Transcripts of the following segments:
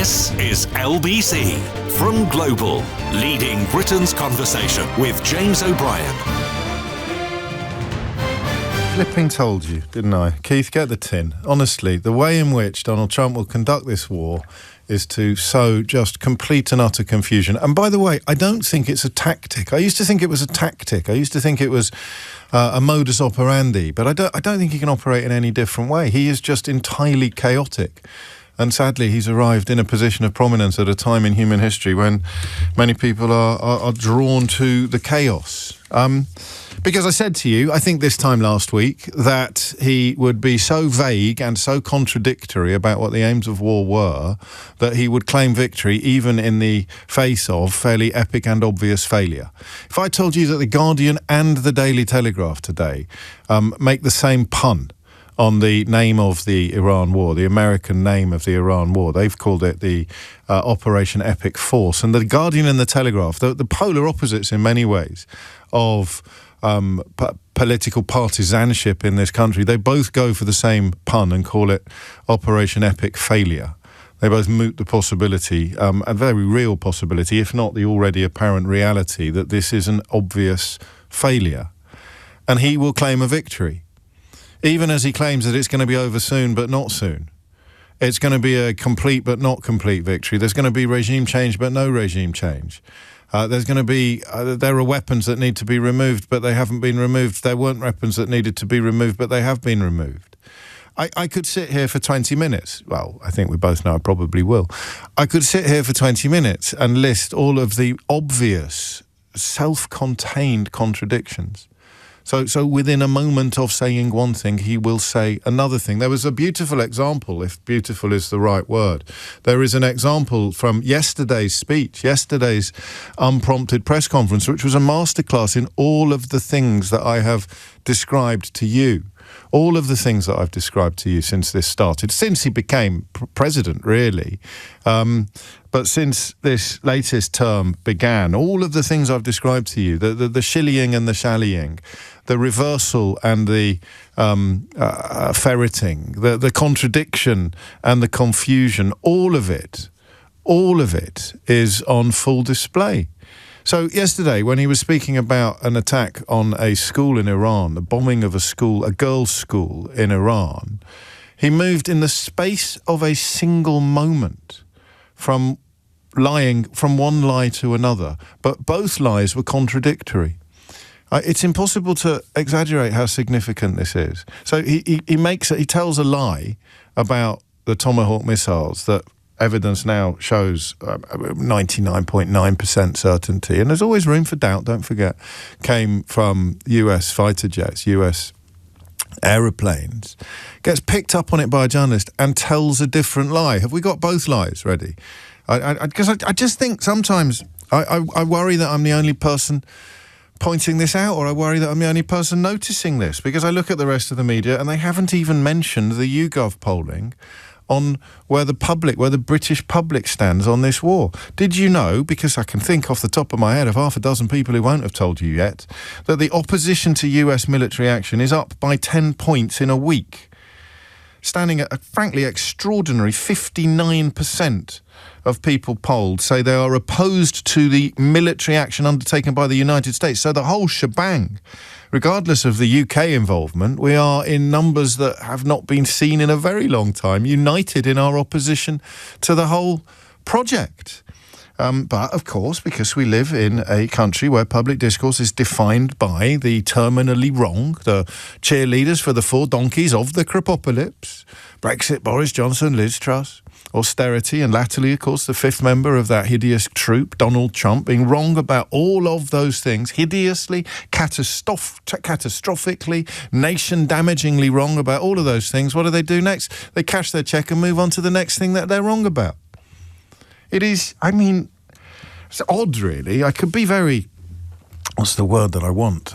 This is LBC from Global, leading Britain's conversation with James O'Brien. Flipping told you, didn't I? Keith, get the tin. Honestly, the way in which Donald Trump will conduct this war is to sow just complete and utter confusion. And by the way, I don't think it's a tactic. I used to think it was a tactic. I used to think it was a modus operandi. But I don't think he can operate in any different way. He is just entirely chaotic. And sadly, he's arrived in a position of prominence at a time in human history when many people are drawn to the chaos. Because I said to you, I think this time last week, that he would be so vague and so contradictory about what the aims of war were that he would claim victory even in the face of fairly epic and obvious failure. If I told you that The Guardian and the Daily Telegraph today make the same pun on the name of the Iran war, the American name of the Iran war. They've called it the Operation Epic Force. And the Guardian and the Telegraph, the polar opposites in many ways of political partisanship in this country, they both go for the same pun and call it Operation Epic Failure. They both moot the possibility, a very real possibility, if not the already apparent reality, that this is an obvious failure. And he will claim a victory, even as he claims that it's going to be over soon but not soon. It's going to be a complete but not complete victory. There's going to be regime change but no regime change. There's going to be, there are weapons that need to be removed, but they haven't been removed. There weren't weapons that needed to be removed, but they have been removed. I could sit here for 20 minutes. Well, I think we both know I probably will. I could sit here for 20 minutes and list all of the obvious, self-contained contradictions. So within a moment of saying one thing, he will say another thing. There was a beautiful example, if beautiful is the right word. There is an example from yesterday's speech, yesterday's unprompted press conference, which was a masterclass in all of the things that I have described to you. All of the things that I've described to you since this started, since he became president, really. But since this latest term began, all of the things I've described to you, the shillying and the shallying, the reversal and the ferreting, the contradiction and the confusion, all of it is on full display. So yesterday, when he was speaking about an attack on a school in Iran, the bombing of a school, a girls' school in Iran, he moved in the space of a single moment from lying from one lie to another, but both lies were contradictory. It's impossible to exaggerate how significant this is. So he tells a lie about the Tomahawk missiles that evidence now shows 99.9% certainty, and there's always room for doubt, don't forget, came from US fighter jets, US aeroplanes, gets picked up on it by a journalist and tells a different lie. Have we got both lies ready? Because I just think sometimes I worry that I'm the only person pointing this out, or I worry that I'm the only person noticing this, because I look at the rest of the media and they haven't even mentioned the YouGov polling on where the British public stands on this war. Did you know, because I can think off the top of my head of half a dozen people who won't have told you yet, that the opposition to US military action is up by 10 points in a week, standing at a frankly extraordinary 59% of people polled say they are opposed to the military action undertaken by the United States. So the whole shebang, regardless of the UK involvement, we are in numbers that have not been seen in a very long time, united in our opposition to the whole project. But, of course, because we live in a country where public discourse is defined by the terminally wrong, the cheerleaders for the four donkeys of the Cripocalypse, Brexit, Boris Johnson, Liz Truss, austerity, and latterly, of course, the fifth member of that hideous troop, Donald Trump, being wrong about all of those things, hideously, catastrophically, nation-damagingly wrong about all of those things. What do next? They cash their check and move on to the next thing that they're wrong about. It is, it's odd, really. I could be very what's the word that I want?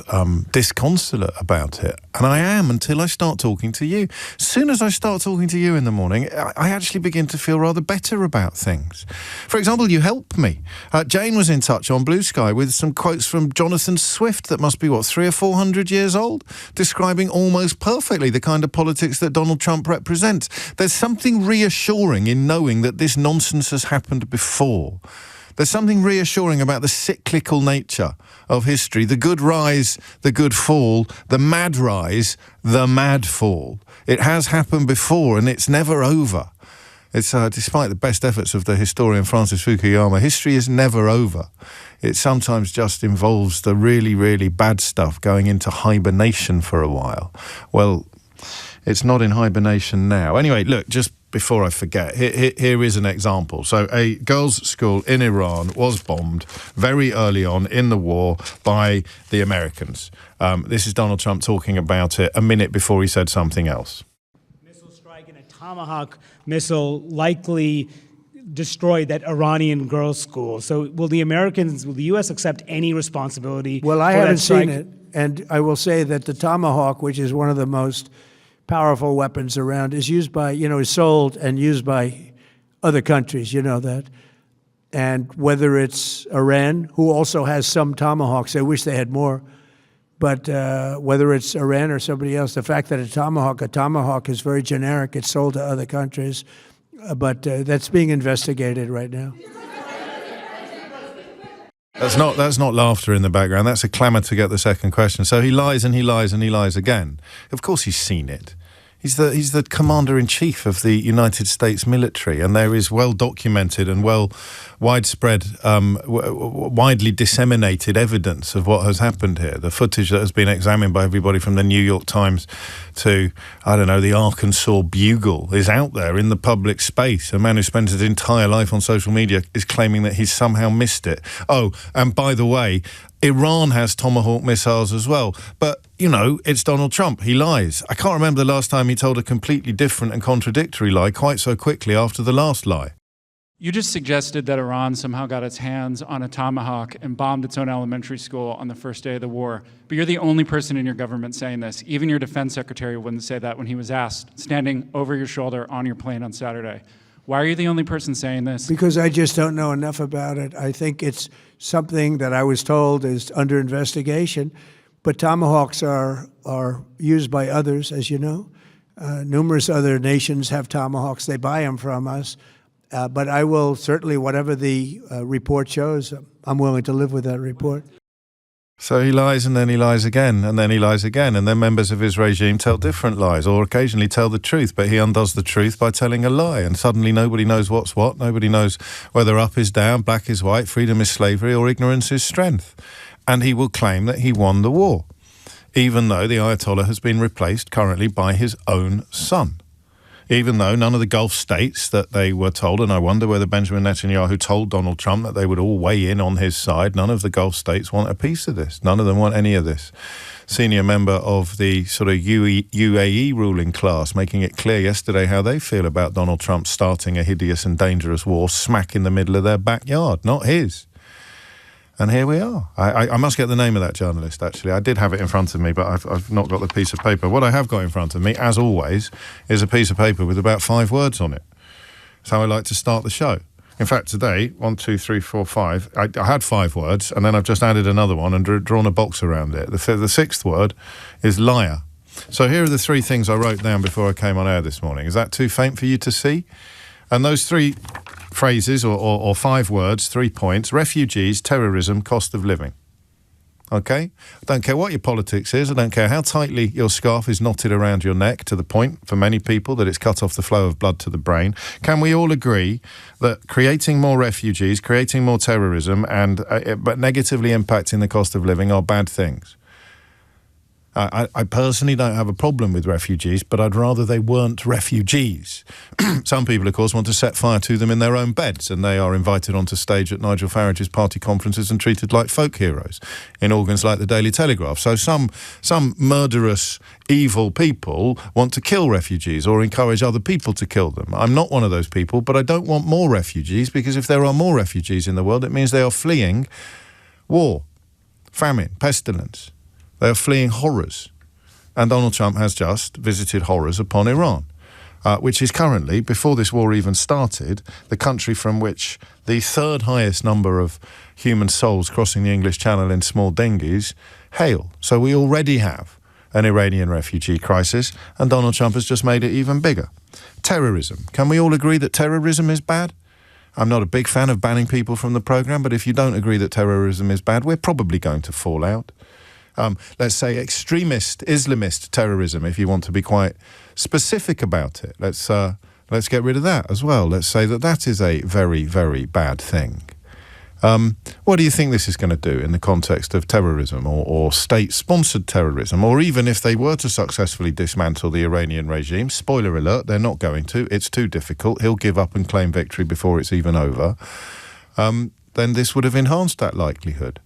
Disconsolate about it. And I am until I start talking to you. As soon as I start talking to you in the morning, I actually begin to feel rather better about things. For example, you help me. Jane was in touch on Blue Sky with some quotes from Jonathan Swift that must be, 300 or 400 years old, describing almost perfectly the kind of politics that Donald Trump represents. There's something reassuring in knowing that this nonsense has happened before. There's something reassuring about the cyclical nature of history. The good rise, the good fall, the mad rise, the mad fall. It has happened before and it's never over. It's despite the best efforts of the historian Francis Fukuyama, history is never over. It sometimes just involves the really, really bad stuff going into hibernation for a while. Well, it's not in hibernation now. Anyway, look, just before I forget, here is an example. So a girls' school in Iran was bombed very early on in the war by the Americans. This is Donald Trump talking about it a minute before he said something else. Missile strike and a Tomahawk missile likely destroyed that Iranian girls' school. So will the U.S. accept any responsibility? Well, I haven't seen it, and I will say that the Tomahawk, which is one of the most powerful weapons around, is used by, is sold and used by other countries, you know that. And whether it's Iran, who also has some Tomahawks, I wish they had more, but whether it's Iran or somebody else, the fact that a Tomahawk is very generic, it's sold to other countries, but that's being investigated right now. That's not laughter in the background. That's a clamour to get the second question. So he lies and he lies and he lies again. Of course he's seen it. He's the commander-in-chief of the United States military, and there is well-documented and widespread, widely disseminated evidence of what has happened here. The footage that has been examined by everybody from the New York Times to, the Arkansas Bugle is out there in the public space. A man who spends his entire life on social media is claiming that he's somehow missed it. Oh, and by the way, Iran has Tomahawk missiles as well. But, it's Donald Trump. He lies. I can't remember the last time he told a completely different and contradictory lie quite so quickly after the last lie. You just suggested that Iran somehow got its hands on a Tomahawk and bombed its own elementary school on the first day of the war. But you're the only person in your government saying this. Even your defense secretary wouldn't say that when he was asked, standing over your shoulder on your plane on Saturday. Why are you the only person saying this? Because I just don't know enough about it. I think it's something that I was told is under investigation. But Tomahawks are used by others, as you know. Numerous other nations have Tomahawks. They buy them from us. But I will certainly, whatever the report shows, I'm willing to live with that report. So he lies and then he lies again and then he lies again, and then members of his regime tell different lies or occasionally tell the truth, but he undoes the truth by telling a lie, and suddenly nobody knows what's what. Nobody knows whether up is down, black is white, freedom is slavery, or ignorance is strength. And he will claim that he won the war, even though the Ayatollah has been replaced currently by his own son. Even though none of the Gulf states that they were told, and I wonder whether Benjamin Netanyahu told Donald Trump that they would all weigh in on his side, none of the Gulf states want a piece of this. None of them want any of this. Senior member of the sort of UAE ruling class making it clear yesterday how they feel about Donald Trump starting a hideous and dangerous war smack in the middle of their backyard, not his. And here we are. I must get the name of that journalist, actually. I did have it in front of me, but I've not got the piece of paper. What I have got in front of me, as always, is a piece of paper with about 5 words on it. That's how I like to start the show. In fact, today, 1, 2, 3, 4, 5, I had 5 words, and then I've just added another one and drawn a box around it. The 6th word is liar. So here are the 3 things I wrote down before I came on air this morning. Is that too faint for you to see? And those 3 phrases or 5 words, 3 points: refugees, terrorism, cost of living. Okay? I don't care what your politics is. I don't care how tightly your scarf is knotted around your neck, to the point, for many people, that it's cut off the flow of blood to the brain. Can we all agree that creating more refugees, creating more terrorism, but negatively impacting the cost of living are bad things? I personally don't have a problem with refugees, but I'd rather they weren't refugees. Some people, of course, want to set fire to them in their own beds, and they are invited onto stage at Nigel Farage's party conferences and treated like folk heroes in organs like the Daily Telegraph. So some murderous, evil people want to kill refugees or encourage other people to kill them. I'm not one of those people, but I don't want more refugees, because if there are more refugees in the world, it means they are fleeing war. famine, pestilence. They are fleeing horrors. And Donald Trump has just visited horrors upon Iran, which is currently, before this war even started, the country from which the third highest number of human souls crossing the English Channel in small dinghies hail. So we already have an Iranian refugee crisis, and Donald Trump has just made it even bigger. Terrorism. Can we all agree that terrorism is bad? I'm not a big fan of banning people from the programme, but if you don't agree that terrorism is bad, we're probably going to fall out. Let's say extremist Islamist terrorism, if you want to be quite specific about it. Let's get rid of that as well. Let's say that is a very, very bad thing. What do you think this is going to do in the context of terrorism or state-sponsored terrorism, or even if they were to successfully dismantle the Iranian regime? Spoiler alert, they're not going to. It's too difficult. He'll give up and claim victory before it's even over. Then this would have enhanced that likelihood.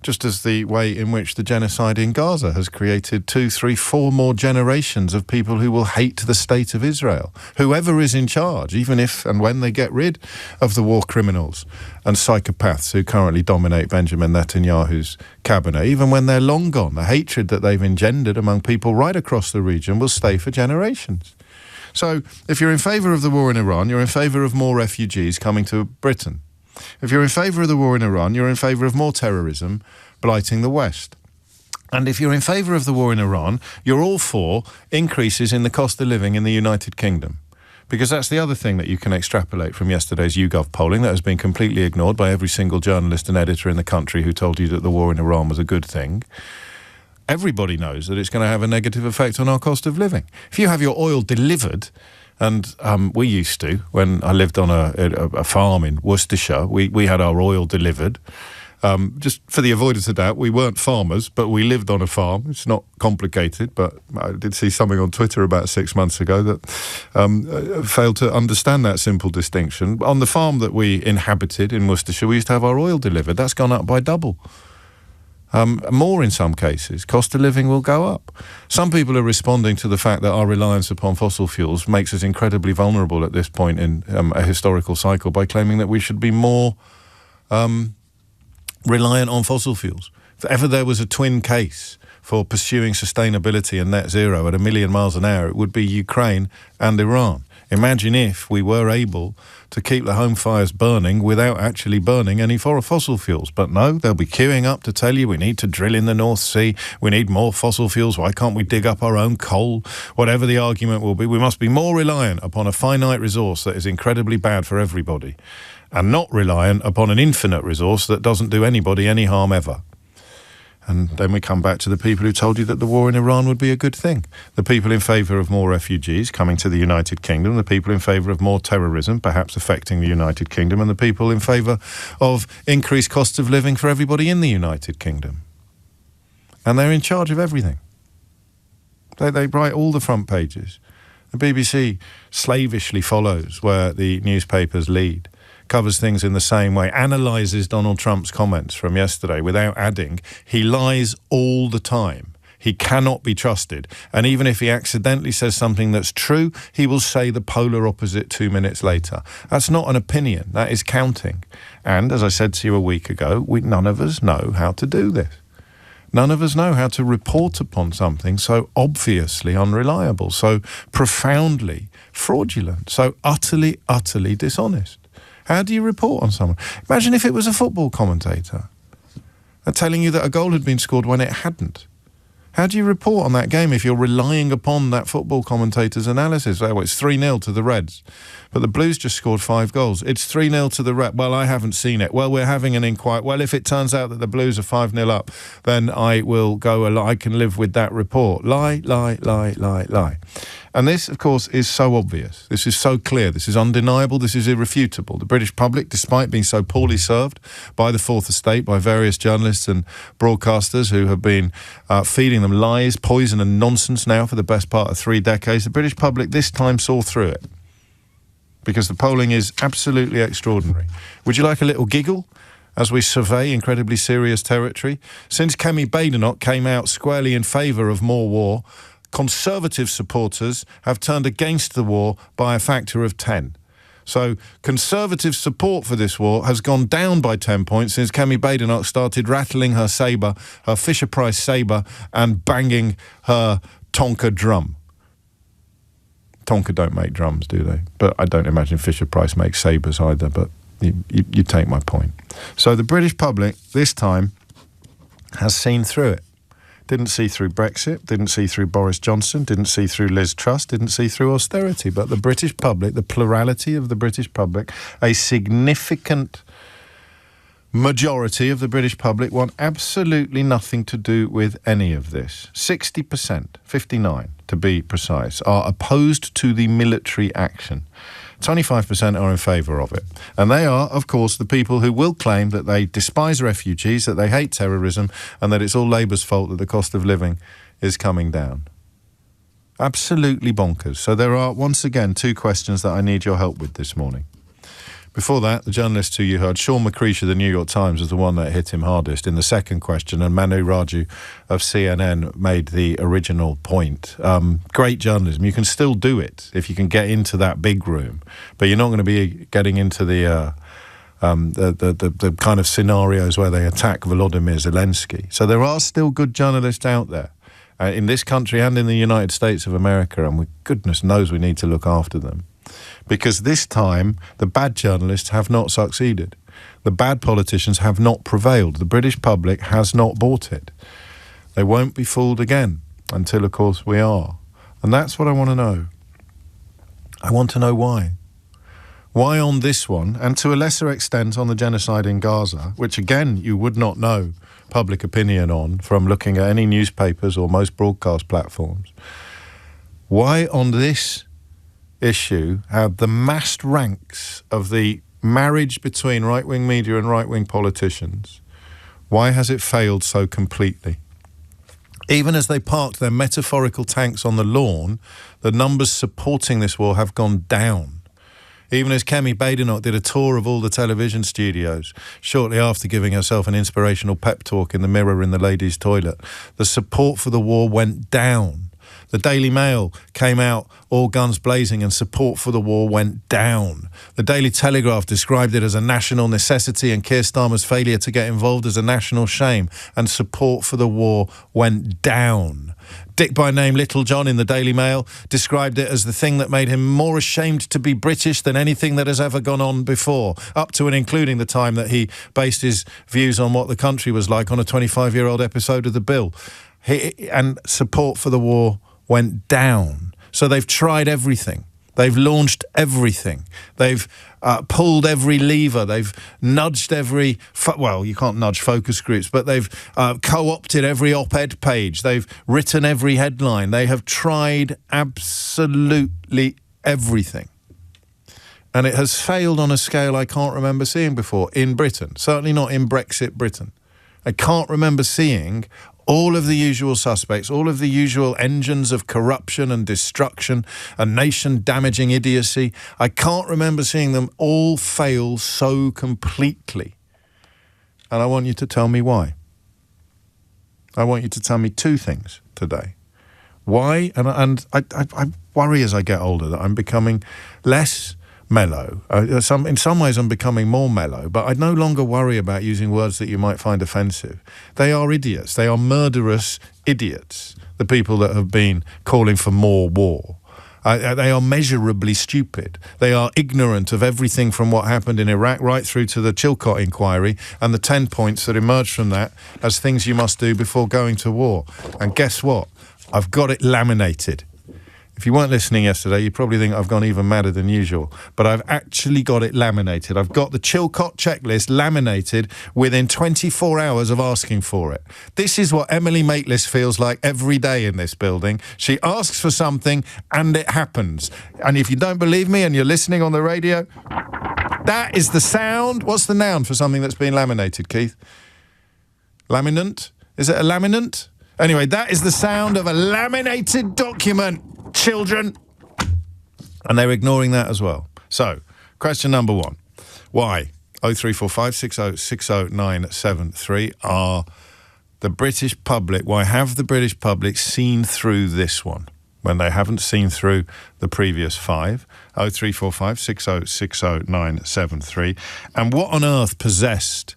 Just as the way in which the genocide in Gaza has created 2, 3, 4 more generations of people who will hate the state of Israel. Whoever is in charge, even if and when they get rid of the war criminals and psychopaths who currently dominate Benjamin Netanyahu's cabinet, even when they're long gone, the hatred that they've engendered among people right across the region will stay for generations. So if you're in favour of the war in Iran, you're in favour of more refugees coming to Britain. If you're in favour of the war in Iran, you're in favour of more terrorism blighting the West. And if you're in favour of the war in Iran, you're all for increases in the cost of living in the United Kingdom. Because that's the other thing that you can extrapolate from yesterday's YouGov polling that has been completely ignored by every single journalist and editor in the country who told you that the war in Iran was a good thing. Everybody knows that it's going to have a negative effect on our cost of living. If you have your oil delivered, and we used to, when I lived on a farm in Worcestershire, we had our oil delivered. Just for the avoidance of doubt, we weren't farmers, but we lived on a farm. It's not complicated, but I did see something on Twitter about 6 months ago that failed to understand that simple distinction. On the farm that we inhabited in Worcestershire, we used to have our oil delivered. That's gone up by double. More in some cases. Cost of living will go up. Some people are responding to the fact that our reliance upon fossil fuels makes us incredibly vulnerable at this point in a historical cycle by claiming that we should be more reliant on fossil fuels. If ever there was a twin case for pursuing sustainability and net zero at 1 million miles an hour, it would be Ukraine and Iran. Imagine if we were able to keep the home fires burning without actually burning any fossil fuels. But no, they'll be queuing up to tell you we need to drill in the North Sea, we need more fossil fuels, why can't we dig up our own coal? Whatever the argument will be, we must be more reliant upon a finite resource that is incredibly bad for everybody, and not reliant upon an infinite resource that doesn't do anybody any harm ever. And then we come back to the people who told you that the war in Iran would be a good thing. The people in favour of more refugees coming to the United Kingdom, the people in favour of more terrorism, perhaps affecting the United Kingdom, and the people in favour of increased costs of living for everybody in the United Kingdom. And they're in charge of everything. They write all the front pages. The BBC slavishly follows where the newspapers lead, covers things in the same way, analyses Donald Trump's comments from yesterday without adding, he lies all the time. He cannot be trusted. And even if he accidentally says something that's true, he will say the polar opposite 2 minutes later. That's not an opinion. That is counting. And as I said to you a week ago, none of us know how to do this. None of us know how to report upon something so obviously unreliable, so profoundly fraudulent, so utterly, utterly dishonest. How do you report on someone? Imagine if it was a football commentator telling you that a goal had been scored when it hadn't. How do you report on that game if you're relying upon that football commentator's analysis? Oh, it's 3-0 to the Reds, but the Blues just scored 5 goals. It's 3-0 to the Reds. Well, I haven't seen it. Well, we're having an inquiry. Well, if it turns out that the Blues are 5-0 up, then I will go, I can live with that report. Lie, lie, lie, lie, lie. And this, of course, is so obvious. This is so clear. This is undeniable. This is irrefutable. The British public, despite being so poorly served by the Fourth Estate, by various journalists and broadcasters who have been feeding them lies, poison and nonsense now for the best part of 3 decades, the British public this time saw through it. Because the polling is absolutely extraordinary. Would you like a little giggle as we survey incredibly serious territory? Since Kemi Badenoch came out squarely in favour of more war, Conservative supporters have turned against the war by a factor of 10. So Conservative support for this war has gone down by 10 points since Kemi Badenoch started rattling her sabre, her Fisher-Price sabre, and banging her Tonka drum. Tonka don't make drums, do they? But I don't imagine Fisher-Price makes sabres either, but you take my point. So the British public, this time, has seen through it. Didn't see through Brexit, didn't see through Boris Johnson, didn't see through Liz Truss, didn't see through austerity. But the British public, the plurality of the British public, a significant majority of the British public want absolutely nothing to do with any of this. 60%, 59 to be precise, are opposed to the military action. 25% are in favour of it. And they are, of course, the people who will claim that they despise refugees, that they hate terrorism, and that it's all Labour's fault that the cost of living is coming down. Absolutely bonkers. So there are, once again, two questions that I need your help with this morning. Before that, the journalist who you heard, Sean McCreesh of the New York Times, was the one that hit him hardest in the second question, and Manu Raju of CNN made the original point. Great journalism. You can still do it if you can get into that big room, but you're not going to be getting into the kind of scenarios where they attack Volodymyr Zelensky. So there are still good journalists out there in this country and in the United States of America, and goodness knows we need to look after them. Because this time, the bad journalists have not succeeded. The bad politicians have not prevailed. The British public has not bought it. They won't be fooled again until, of course, we are. And that's what I want to know. I want to know why. Why on this one, and to a lesser extent on the genocide in Gaza, which again you would not know public opinion on from looking at any newspapers or most broadcast platforms. Why on this issue have the massed ranks of the marriage between right-wing media and right-wing politicians, why has it failed so completely? Even as they parked their metaphorical tanks on the lawn, the numbers supporting this war have gone down. Even as Kemi Badenoch did a tour of all the television studios shortly after giving herself an inspirational pep talk in the mirror in the ladies' toilet, the support for the war went down. The Daily Mail came out all guns blazing and support for the war went down. The Daily Telegraph described it as a national necessity and Keir Starmer's failure to get involved as a national shame, and support for the war went down. Dick by name Little John in the Daily Mail described it as the thing that made him more ashamed to be British than anything that has ever gone on before, up to and including the time that he based his views on what the country was like on a 25-year-old episode of The Bill. And support for the war went down. So they've tried everything. They've launched everything. They've pulled every lever. They've nudged every... well, you can't nudge focus groups, but they've co-opted every op-ed page. They've written every headline. They have tried absolutely everything. And it has failed on a scale I can't remember seeing before in Britain. Certainly not in Brexit Britain. I can't remember seeing all of the usual suspects, all of the usual engines of corruption and destruction and nation-damaging idiocy. I can't remember seeing them all fail so completely. And I want you to tell me why. I want you to tell me two things today. Why? And I worry as I get older that I'm becoming less mellow. In some ways I'm becoming more mellow, but I no longer worry about using words that you might find offensive. They are idiots. They are murderous idiots, the people that have been calling for more war. They are measurably stupid. They are ignorant of everything from what happened in Iraq right through to the Chilcot inquiry and the 10 points that emerged from that as things you must do before going to war. And guess what? I've got it laminated. If you weren't listening yesterday, you'd probably think I've gone even madder than usual. But I've actually got it laminated. I've got the Chilcot checklist laminated within 24 hours of asking for it. This is what Emily Maitlis feels like every day in this building. She asks for something and it happens. And if you don't believe me and you're listening on the radio, that is the sound. What's the noun for something that's been laminated, Keith? Laminant? Is it a laminant? Anyway, that is the sound of a laminated document. Children. And they're ignoring that as well. So, question number one. Why? 0345 60 60973 are the British public, why have the British public seen through this one? when they haven't seen through the previous 5. 0345 6060973. And what on earth possessed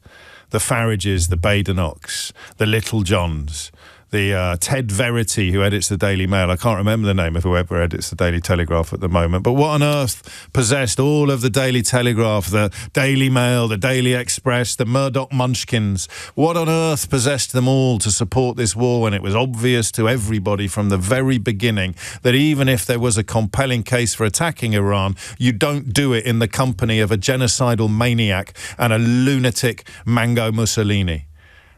the Farages, the Badenochs, the Little Johns, the Ted Verity, who edits the Daily Mail? I can't remember the name of whoever edits the Daily Telegraph at the moment, but what on earth possessed all of the Daily Telegraph, the Daily Mail, the Daily Express, the Murdoch Munchkins? What on earth possessed them all to support this war when it was obvious to everybody from the very beginning that even if there was a compelling case for attacking Iran, you don't do it in the company of a genocidal maniac and a lunatic Mango Mussolini?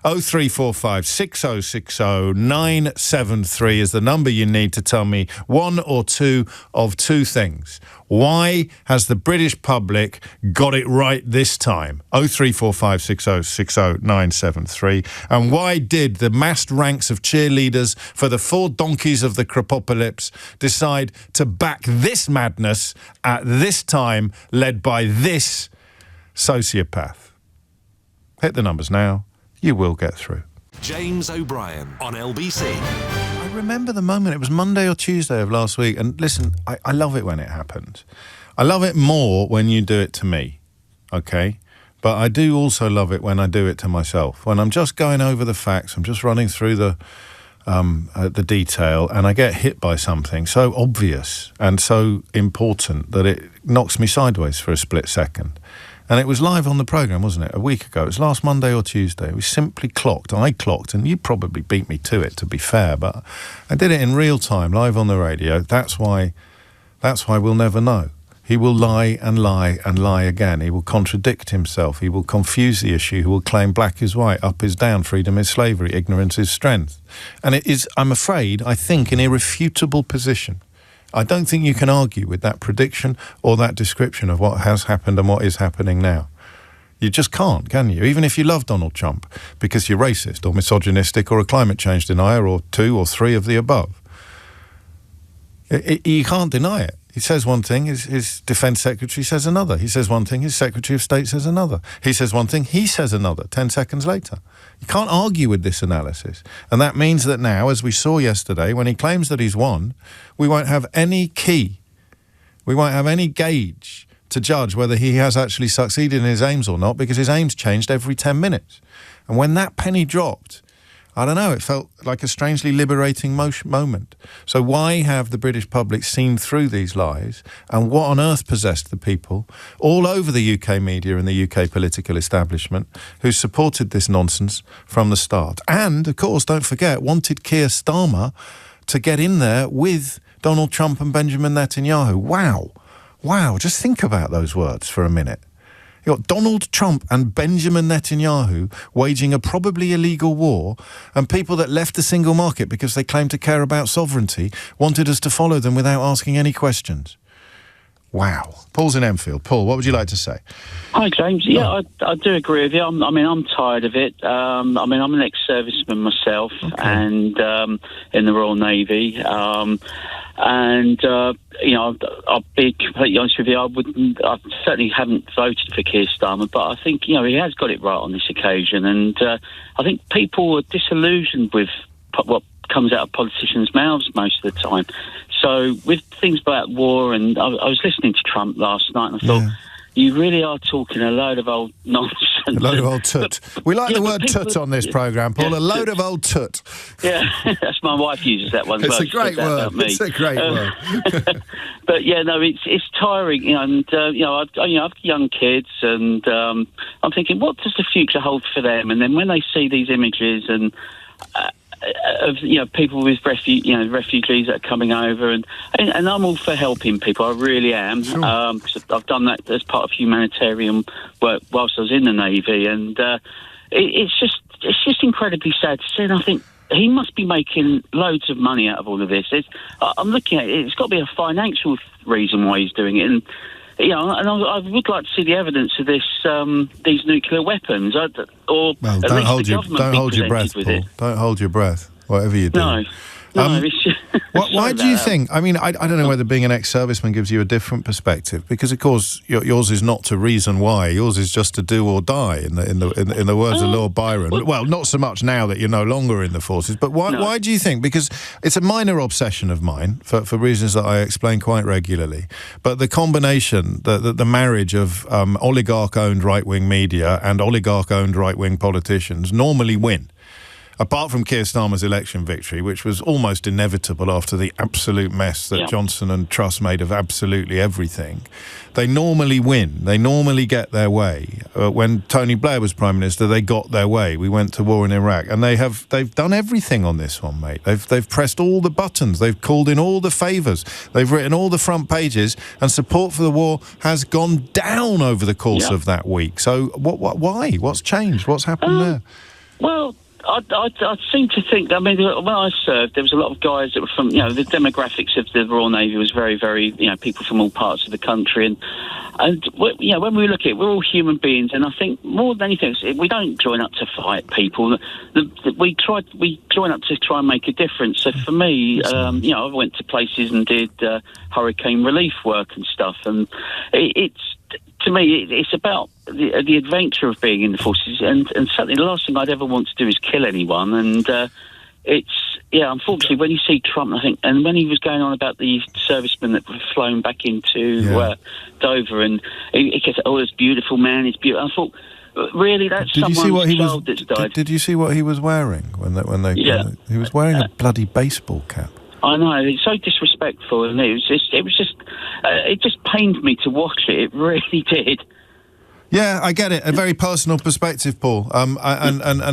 0345 6060 973 is the number you need to tell me one or two of two things. Why has the British public got it right this time? 0345 6060 973. And why did the massed ranks of cheerleaders for the 4 donkeys of the Crepopolis decide to back this madness at this time, led by this sociopath? Hit the numbers now. You will get through. James O'Brien on LBC. I remember the moment. It was Monday or Tuesday of last week. And listen, I love it when it happens. I love it more when you do it to me, okay? But I do also love it when I do it to myself. When I'm just going over the facts, I'm just running through the detail, and I get hit by something so obvious and so important that it knocks me sideways for a split second. And it was live on the programme, wasn't it? A week ago. It was last Monday or Tuesday. We simply clocked. I clocked, and you probably beat me to it, to be fair, but I did it in real time, live on the radio. That's why we'll never know. He will lie and lie and lie again. He will contradict himself. He will confuse the issue. He will claim black is white, up is down, freedom is slavery, ignorance is strength. And it is, I'm afraid, I think, an irrefutable position. I don't think you can argue with that prediction or that description of what has happened and what is happening now. You just can't, can you? Even if you love Donald Trump because you're racist or misogynistic or a climate change denier or 2 or 3 of the above. You can't deny it. He says one thing, his defence secretary says another. He says one thing, his secretary of state says another. He says one thing, he says another 10 seconds later. You can't argue with this analysis. And that means that now, as we saw yesterday, when he claims that he's won, we won't have any key. We won't have any gauge to judge whether he has actually succeeded in his aims or not, because his aims changed every 10 minutes. And when that penny dropped, I don't know, it felt like a strangely liberating moment. So why have the British public seen through these lies, and what on earth possessed the people all over the UK media and the UK political establishment who supported this nonsense from the start? And, of course, don't forget, wanted Keir Starmer to get in there with Donald Trump and Benjamin Netanyahu. Wow, just think about those words for a minute. You've got Donald Trump and Benjamin Netanyahu waging a probably illegal war, and people that left the single market because they claimed to care about sovereignty wanted us to follow them without asking any questions. Wow. Paul's in Enfield. Paul, what would you like to say? Hi, James. Yeah, I do agree with you. I'm tired of it. I'm an ex-serviceman myself, and in the Royal Navy. I'll be completely honest with you. I certainly haven't voted for Keir Starmer, but I think, he has got it right on this occasion. And I think people are disillusioned with what comes out of politicians' mouths most of the time. So with things about war, and I was listening to Trump last night, and I thought, you really are talking a load of old nonsense. A load of old tut. We like the word tut on this programme, Paul. A load of old tut. Yeah, that's my wife uses that one. It's a great word. It's a great word. But yeah, no, it's tiring. And I've young kids, and I'm thinking, what does the future hold for them? And then when they see these images and of people with refugees that are coming over, and I'm all for helping people. I really am. Sure. Cause I've done that as part of humanitarian work whilst I was in the Navy, and it's just incredibly sad to see. And I think he must be making loads of money out of all of this. I'm looking at it. It's got to be a financial reason why he's doing it, and I would like to see the evidence of this, these nuclear weapons, don't hold your breath, Paul. Don't hold your breath, whatever you do. No. No, it's just, Why do you think? I mean, I don't know whether being an ex-serviceman gives you a different perspective, because of course yours is not to reason why. Yours is just to do or die. In the words of Lord Byron. Well, not so much now that you're no longer in the forces. But why do you think? Because it's a minor obsession of mine for reasons that I explain quite regularly. But the combination, the marriage of oligarch-owned right-wing media and oligarch-owned right-wing politicians normally win. Apart from Keir Starmer's election victory, which was almost inevitable after the absolute mess that Johnson and Truss made of absolutely everything, they normally win. They normally get their way. When Tony Blair was Prime Minister, they got their way. We went to war in Iraq, and they've done everything on this one, mate. They've pressed all the buttons. They've called in all the favours. They've written all the front pages, and support for the war has gone down over the course of that week. So why? What's changed? What's happened there? Well, I seem to think, I mean, when I served, there was a lot of guys that were from, the demographics of the Royal Navy was very, very, people from all parts of the country. And when we look at it, we're all human beings. And I think more than anything, we don't join up to fight people. We join up to try and make a difference. So for me, I went to places and did hurricane relief work and stuff. And to me, it's about the adventure of being in the forces, and certainly the last thing I'd ever want to do is kill anyone. And unfortunately, when you see Trump, I think, and when he was going on about the servicemen that were flown back into Dover, and he kept saying, "Oh, it's beautiful, man, it's beautiful." I thought, really, that's someone's child that's died. Did you see what he was wearing when he was wearing a bloody baseball cap? I know, it's so disrespectful, and it just pained me to watch it. It really did. Yeah, I get it. A very personal perspective, Paul, and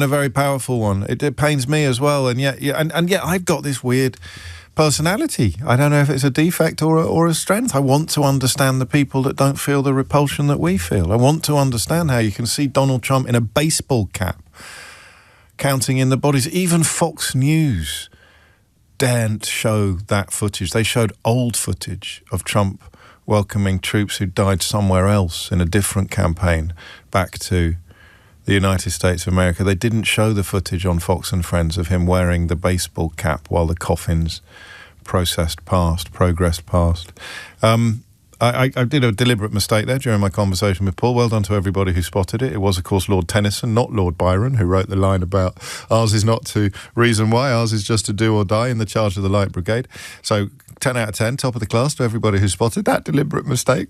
a very powerful one. It pains me as well, and yet I've got this weird personality. I don't know if it's a defect or a strength. I want to understand the people that don't feel the repulsion that we feel. I want to understand how you can see Donald Trump in a baseball cap, counting in the bodies. Even Fox News daren't show that footage. They showed old footage of Trump welcoming troops who died somewhere else in a different campaign back to the United States of America. They didn't show the footage on Fox and Friends of him wearing the baseball cap while the coffins progressed past. I did a deliberate mistake there during my conversation with Paul. Well done to everybody who spotted it. It was, of course, Lord Tennyson, not Lord Byron, who wrote the line about ours is not to reason why, ours is just to do or die in the charge of the Light Brigade. So 10 out of 10, top of the class to everybody who spotted that deliberate mistake.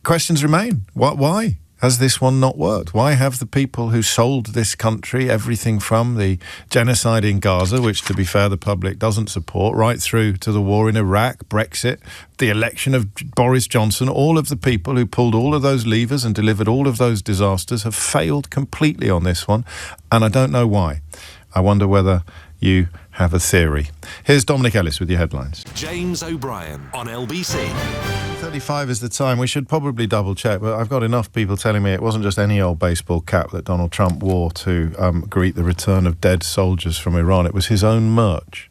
Questions remain. Why has this one not worked? Why have the people who sold this country everything from the genocide in Gaza, which, to be fair, the public doesn't support, right through to the war in Iraq, Brexit, the election of Boris Johnson, all of the people who pulled all of those levers and delivered all of those disasters have failed completely on this one, and I don't know why. I wonder whether you have a theory. Here's Dominic Ellis with your headlines. James O'Brien on LBC. 35 is the time. We should probably double check, but I've got enough people telling me it wasn't just any old baseball cap that Donald Trump wore to greet the return of dead soldiers from Iran. It was his own merch.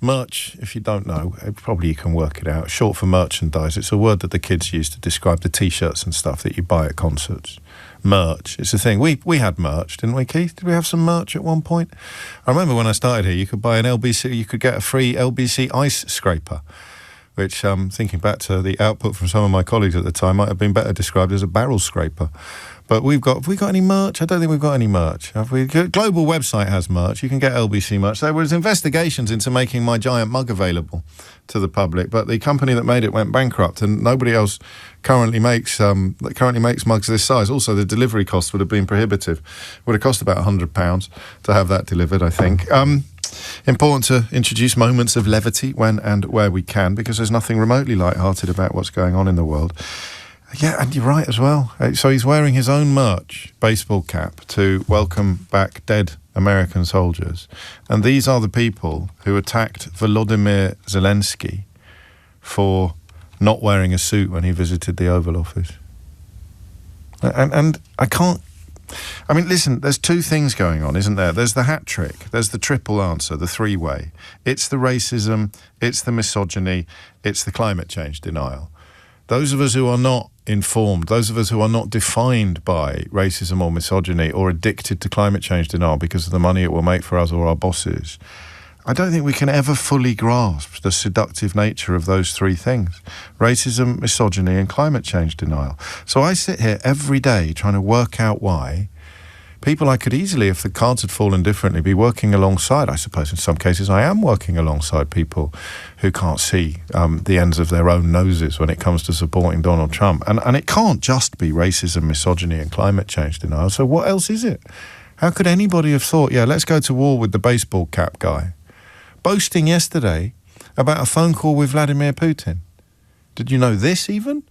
Merch, if you don't know, probably you can work it out. Short for merchandise. It's a word that the kids use to describe the T-shirts and stuff that you buy at concerts. Merch. It's a thing. We had merch, didn't we, Keith? Did we have some merch at one point? I remember when I started here, you could buy an LBC, you could get a free LBC ice scraper, which, thinking back to the output from some of my colleagues at the time, might have been better described as a barrel scraper. But have we got any merch? I don't think we've got any merch. Have we? Global website has merch. You can get LBC merch. There was investigations into making my giant mug available to the public, but the company that made it went bankrupt, and nobody else currently makes mugs this size. Also, the delivery cost would have been prohibitive. Would have cost about £100 to have that delivered, I think. Important to introduce moments of levity when and where we can, because there's nothing remotely light-hearted about what's going on in the world. Yeah, and you're right as well. So he's wearing his own merch, baseball cap, to welcome back dead American soldiers. And these are the people who attacked Volodymyr Zelensky for not wearing a suit when he visited the Oval Office. And I can't... I mean, listen, there's two things going on, isn't there? There's the hat trick, there's the triple answer, the three-way. It's the racism, it's the misogyny, it's the climate change denial. Those of us who are not informed, those of us who are not defined by racism or misogyny or addicted to climate change denial because of the money it will make for us or our bosses, I don't think we can ever fully grasp the seductive nature of those three things: racism, misogyny, and climate change denial. So I sit here every day trying to work out why people I could easily, if the cards had fallen differently, be working alongside. I suppose in some cases I am working alongside people who can't see the ends of their own noses when it comes to supporting Donald Trump. And it can't just be racism, misogyny, and climate change denial. So what else is it? How could anybody have thought, yeah, let's go to war with the baseball cap guy, boasting yesterday about a phone call with Vladimir Putin? Did you know this even?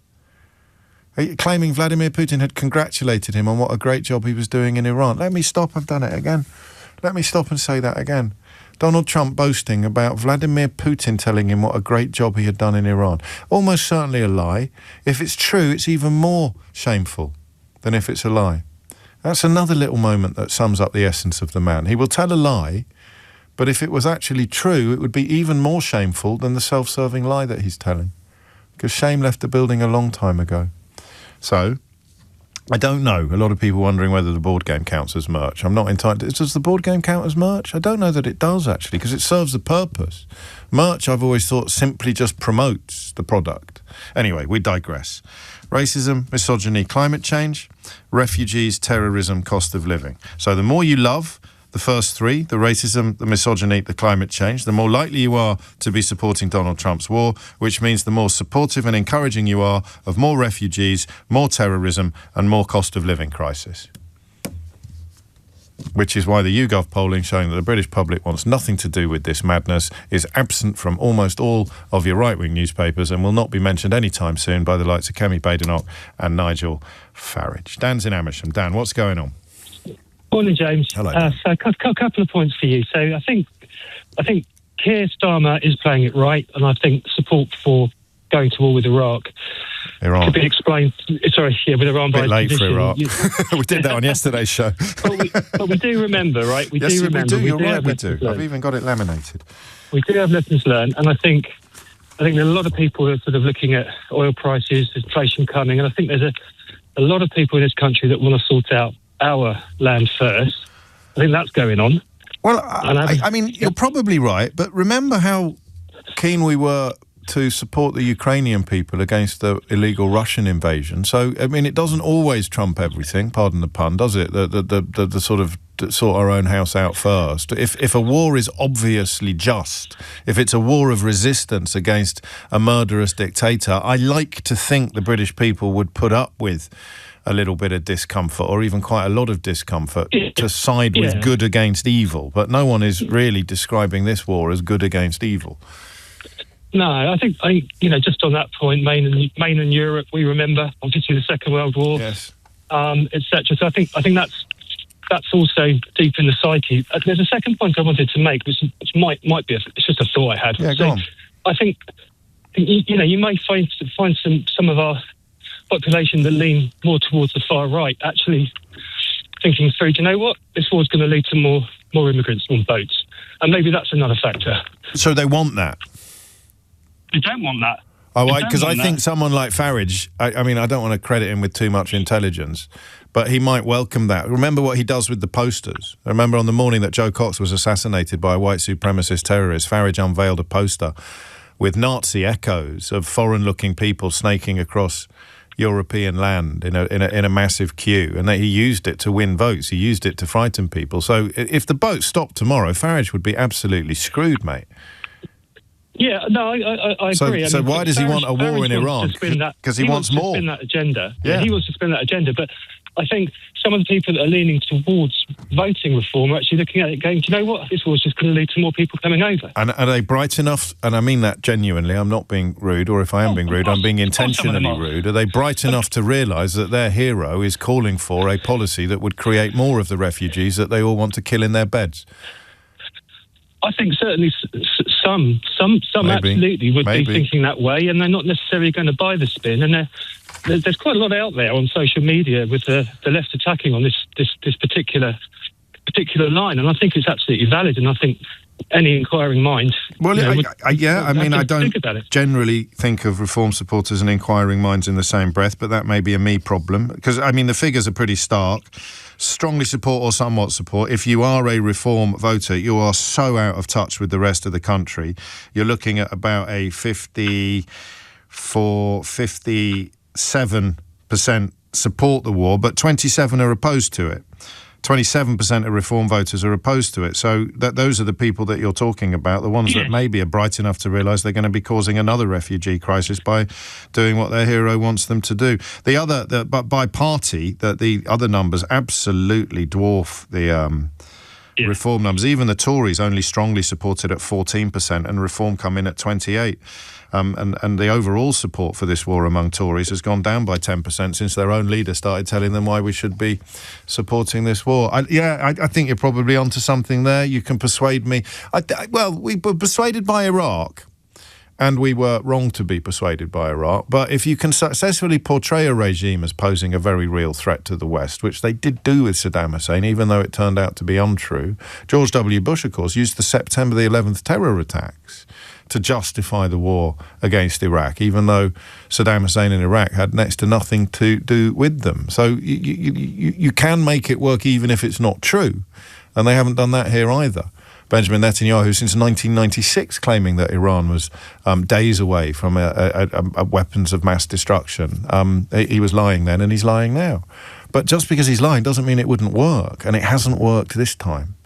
Claiming Vladimir Putin had congratulated him on what a great job he was doing in Iran. Let me stop, I've done it again. Let me stop and say that again. Donald Trump boasting about Vladimir Putin telling him what a great job he had done in Iran. Almost certainly a lie. If it's true, it's even more shameful than if it's a lie. That's another little moment that sums up the essence of the man. He will tell a lie, but if it was actually true, it would be even more shameful than the self-serving lie that he's telling. Because shame left the building a long time ago. So, I don't know. A lot of people wondering whether the board game counts as merch. I'm not entirely... Does the board game count as merch? I don't know that it does, actually, because it serves a purpose. Merch, I've always thought, simply just promotes the product. Anyway, we digress. Racism, misogyny, climate change, refugees, terrorism, cost of living. So the more you love the first three, the racism, the misogyny, the climate change, the more likely you are to be supporting Donald Trump's war, which means the more supportive and encouraging you are of more refugees, more terrorism, and more cost of living crisis. Which is why the YouGov polling showing that the British public wants nothing to do with this madness is absent from almost all of your right-wing newspapers and will not be mentioned anytime soon by the likes of Kemi Badenoch and Nigel Farage. Dan's in Amersham. Dan, what's going on? Morning, James. Hello. So a couple of points for you. So I think Keir Starmer is playing it right, and I think support for going to war with Iraq could be explained. Sorry, yeah, with Iran by bit late position. for Iraq. We did that on yesterday's show. But we do remember, right? We do remember. You're right, we do. I've even got it laminated. We do have lessons learned, and I think there are a lot of people who are sort of looking at oil prices, inflation coming, and I think there's a lot of people in this country that want to sort out our land first. I think that's going on. Well, I mean, you're probably right, but remember how keen we were to support the Ukrainian people against the illegal Russian invasion. So, I mean, it doesn't always trump everything, pardon the pun, does it? The sort of sort our own house out first. If a war is obviously just, if it's a war of resistance against a murderous dictator, I like to think the British people would put up with a little bit of discomfort, or even quite a lot of discomfort, to side with good against evil. But no one is really describing this war as good against evil. No, I think just on that point, mainland Europe, we remember obviously the Second World War, yes, etc. So I think that's also deep in the psyche. There's a second point I wanted to make, which might be it's just a thought I had. Yeah, go on. I think you may find some of our population that lean more towards the far right actually thinking through, do you know what, this war's going to lead to more immigrants on boats, and maybe that's another factor. So they want that. They don't want that. Oh, because I think someone like Farage, I mean, I don't want to credit him with too much intelligence, but he might welcome that. Remember what he does with the posters. I remember on the morning that Joe Cox was assassinated by a white supremacist terrorist, Farage unveiled a poster with Nazi echoes of foreign-looking people snaking across European land in a massive queue, and that he used it to win votes. He used it to frighten people. So if the boat stopped tomorrow, Farage would be absolutely screwed, mate. Yeah, no, I agree. So why does he want a war in Iran? Because he wants more. To spin that agenda. Yeah, he wants to spin that agenda. But I think some of the people that are leaning towards voting reform are actually looking at it going, do you know what? This war's just going to lead to more people coming over. And are they bright enough, and I mean that genuinely, I'm not being rude, or if I am being rude, I'm being intentionally rude. Are they bright enough to realise that their hero is calling for a policy that would create more of the refugees that they all want to kill in their beds? I think certainly some absolutely would be thinking that way, and they're not necessarily going to buy the spin. And there's quite a lot out there on social media with the left attacking on this particular line, and I think it's absolutely valid. And I think any inquiring mind. Well, I don't generally think of reform supporters and inquiring minds in the same breath, but that may be a me problem, because I mean the figures are pretty stark. strongly support or somewhat support, if you are a reform voter, you are so out of touch with the rest of the country. You're looking at about a 57% support the war, but 27% are opposed to it. 27% of reform voters are opposed to it. So those are the people that you're talking about, the ones that maybe are bright enough to realise they're going to be causing another refugee crisis by doing what their hero wants them to do. But by party, the other numbers absolutely dwarf the reform numbers. Even the Tories only strongly supported at 14%, and reform come in at 28%. And the overall support for this war among Tories has gone down by 10% since their own leader started telling them why we should be supporting this war. I think you're probably onto something there. You can persuade me. We were persuaded by Iraq, and we were wrong to be persuaded by Iraq. But if you can successfully portray a regime as posing a very real threat to the West, which they did do with Saddam Hussein, even though it turned out to be untrue, George W. Bush, of course, used the September the 11th terror attacks to justify the war against Iraq, even though Saddam Hussein in Iraq had next to nothing to do with them. So you can make it work even if it's not true, and they haven't done that here either. Benjamin Netanyahu, since 1996, claiming that Iran was days away from a weapons of mass destruction. He was lying then, and he's lying now. But just because he's lying doesn't mean it wouldn't work, and it hasn't worked this time.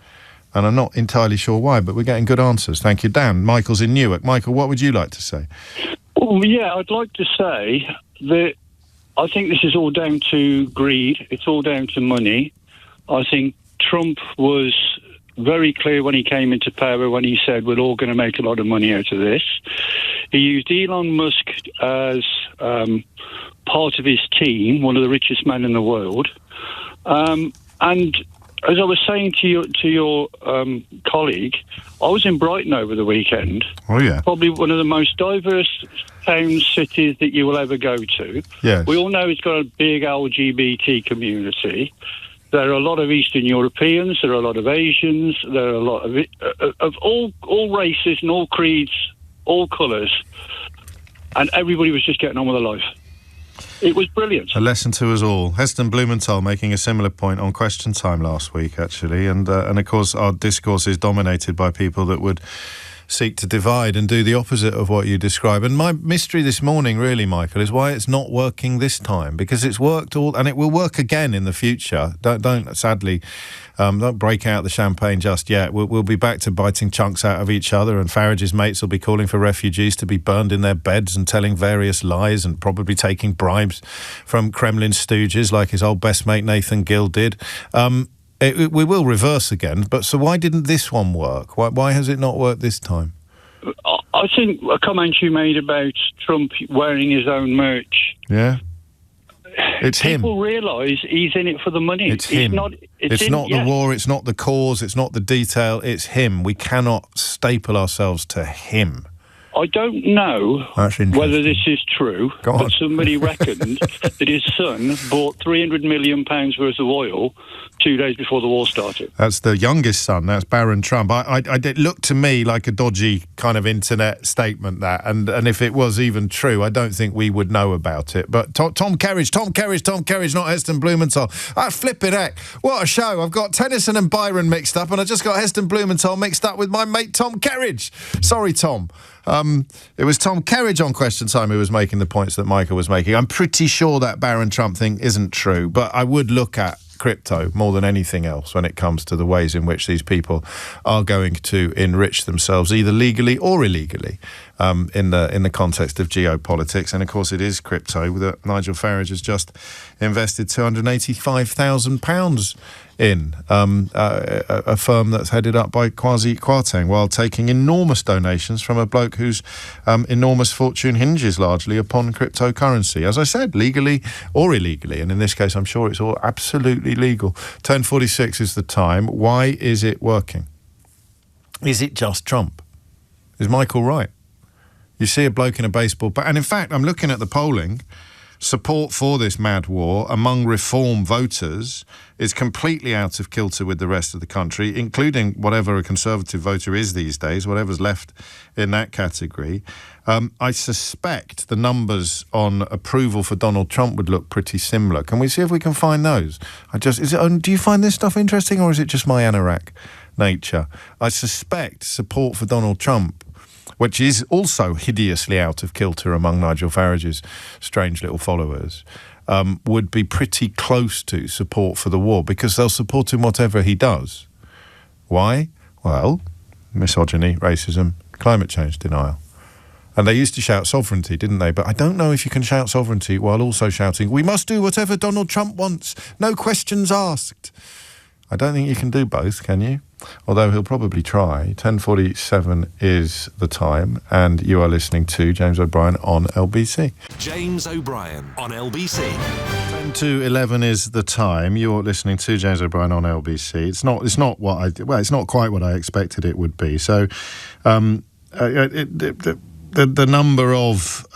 And I'm not entirely sure why, but we're getting good answers. Thank you, Dan. Michael's in Newark. Michael, what would you like to say? Well, yeah, I'd like to say that I think this is all down to greed. It's all down to money. I think Trump was very clear when he came into power when he said we're all going to make a lot of money out of this. He used Elon Musk as part of his team, one of the richest men in the world. And as I was saying to your colleague, I was in Brighton over the weekend. Oh, yeah. Probably one of the most diverse towns, cities that you will ever go to. Yes. We all know it's got a big LGBT community. There are a lot of Eastern Europeans. There are a lot of Asians. There are a lot of all races and all creeds, all colours. And everybody was just getting on with their life. It was brilliant. A lesson to us all. Heston Blumenthal making a similar point on Question Time last week, actually. And of course, our discourse is dominated by people that would seek to divide and do the opposite of what you describe. And my mystery this morning, really, Michael, is why it's not working this time. Because it's worked all, and it will work again in the future. Don't sadly, don't break out the champagne just yet. We'll be back to biting chunks out of each other, and Farage's mates will be calling for refugees to be burned in their beds and telling various lies and probably taking bribes from Kremlin stooges like his old best mate Nathan Gill did. We will reverse again, but so why didn't this one work? Why has it not worked this time? I think a comment you made about Trump wearing his own merch. Yeah. It's him. People realise he's in it for the money. It's him. It's not the war, it's not the cause, it's not the detail, it's him. We cannot staple ourselves to him. I don't know whether this is true, but somebody reckoned that his son bought £300 million worth of oil 2 days before the war started. That's the youngest son. That's Barron Trump. It looked to me like a dodgy kind of internet statement, that. And if it was even true, I don't think we would know about it. But Tom Kerridge, not Heston Blumenthal. Flipping heck. What a show. I've got Tennyson and Byron mixed up, and I just got Heston Blumenthal mixed up with my mate Tom Kerridge. Sorry, Tom. It was Tom Kerridge on Question Time who was making the points that Michael was making. I'm pretty sure that Barron Trump thing isn't true, but I would look at crypto more than anything else when it comes to the ways in which these people are going to enrich themselves, either legally or illegally, in the context of geopolitics. And of course, it is crypto that Nigel Farage has just invested £285,000 in, a firm that's headed up by Kwasi Kwarteng, while taking enormous donations from a bloke whose enormous fortune hinges largely upon cryptocurrency. As I said, legally or illegally, and in this case, I'm sure it's all absolutely legal. 10:46 is the time. Why is it working? Is it just Trump? Is Michael right? You see a bloke in a baseball... And in fact, I'm looking at the polling. support for this mad war among reform voters is completely out of kilter with the rest of the country, including whatever a Conservative voter is these days, whatever's left in that category. I suspect the numbers on approval for Donald Trump would look pretty similar. Can we see if we can find those? Do you find this stuff interesting, or is it just my anorak nature? I suspect support for Donald Trump, which is also hideously out of kilter among Nigel Farage's strange little followers, would be pretty close to support for the war, because they'll support him whatever he does. Why? Well, misogyny, racism, climate change denial. And they used to shout sovereignty, didn't they? But I don't know if you can shout sovereignty while also shouting, we must do whatever Donald Trump wants, no questions asked. I don't think you can do both, can you? Although he'll probably try. 10:47 is the time, and you are listening to James O'Brien on LBC. James O'Brien on LBC. 10:11 is the time. You're listening to James O'Brien on LBC. It's not it's not quite what I expected it would be. So, the number of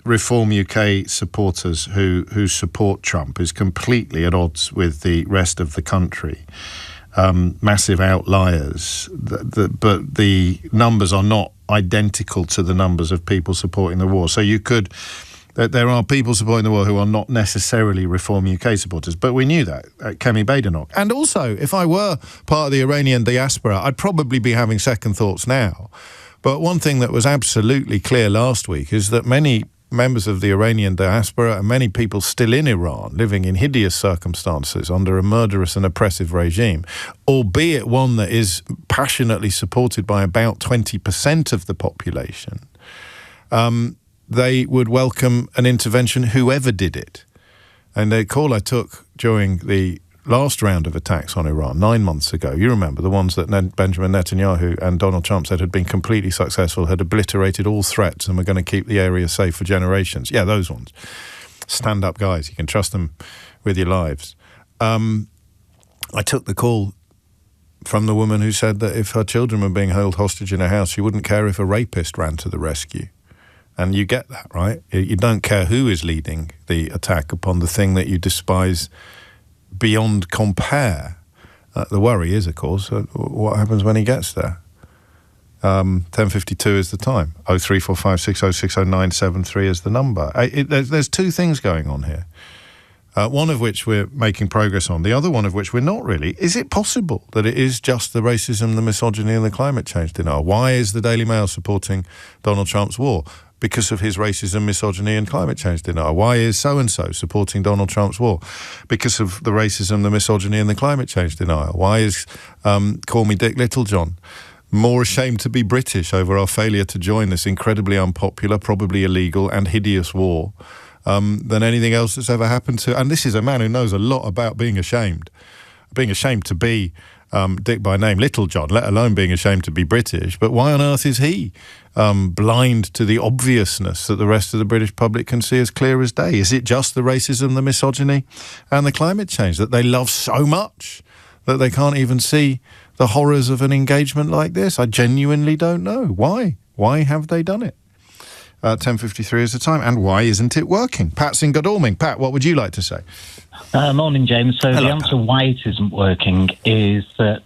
Reform UK supporters who support Trump is completely at odds with the rest of the country. Massive outliers, but the numbers are not identical to the numbers of people supporting the war. So there are people supporting the war who are not necessarily Reform UK supporters, but we knew that at Kemi Badenoch. And also, if I were part of the Iranian diaspora, I'd probably be having second thoughts now. But one thing that was absolutely clear last week is that many members of the Iranian diaspora and many people still in Iran living in hideous circumstances under a murderous and oppressive regime, albeit one that is passionately supported by about 20% of the population, they would welcome an intervention whoever did it. And the call I took during the last round of attacks on Iran 9 months ago, you remember, the ones that Benjamin Netanyahu and Donald Trump said had been completely successful, had obliterated all threats and were going to keep the area safe for generations. Yeah, those ones. Stand-up guys. You can trust them with your lives. I took the call from the woman who said that if her children were being held hostage in a house, she wouldn't care if a rapist ran to the rescue. And you get that, right? You don't care who is leading the attack upon the thing that you despise beyond compare. The worry is, of course, what happens when he gets there. 10:52 is the time. 03456060973 is the number. There's two things going on here. One of which we're making progress on. The other one of which we're not really. Is it possible that it is just the racism, the misogyny and the climate change denial? Why is the Daily Mail supporting Donald Trump's war? Because of his racism, misogyny and climate change denial. Why is so-and-so supporting Donald Trump's war? Because of the racism, the misogyny and the climate change denial. Why is Call Me Dick Littlejohn more ashamed to be British over our failure to join this incredibly unpopular, probably illegal and hideous war than anything else that's ever happened to? And this is a man who knows a lot about being ashamed to be Dick by name Littlejohn, let alone being ashamed to be British. But why on earth is he blind to the obviousness that the rest of the British public can see as clear as day? Is it just the racism, the misogyny and the climate change that they love so much that they can't even see the horrors of an engagement like this? I genuinely don't know. Why? Why have they done it? 10:53 is the time. And why isn't it working? Pat's in Godalming. Pat, what would you like to say? Morning, James. So Hello, the answer why it isn't working is that,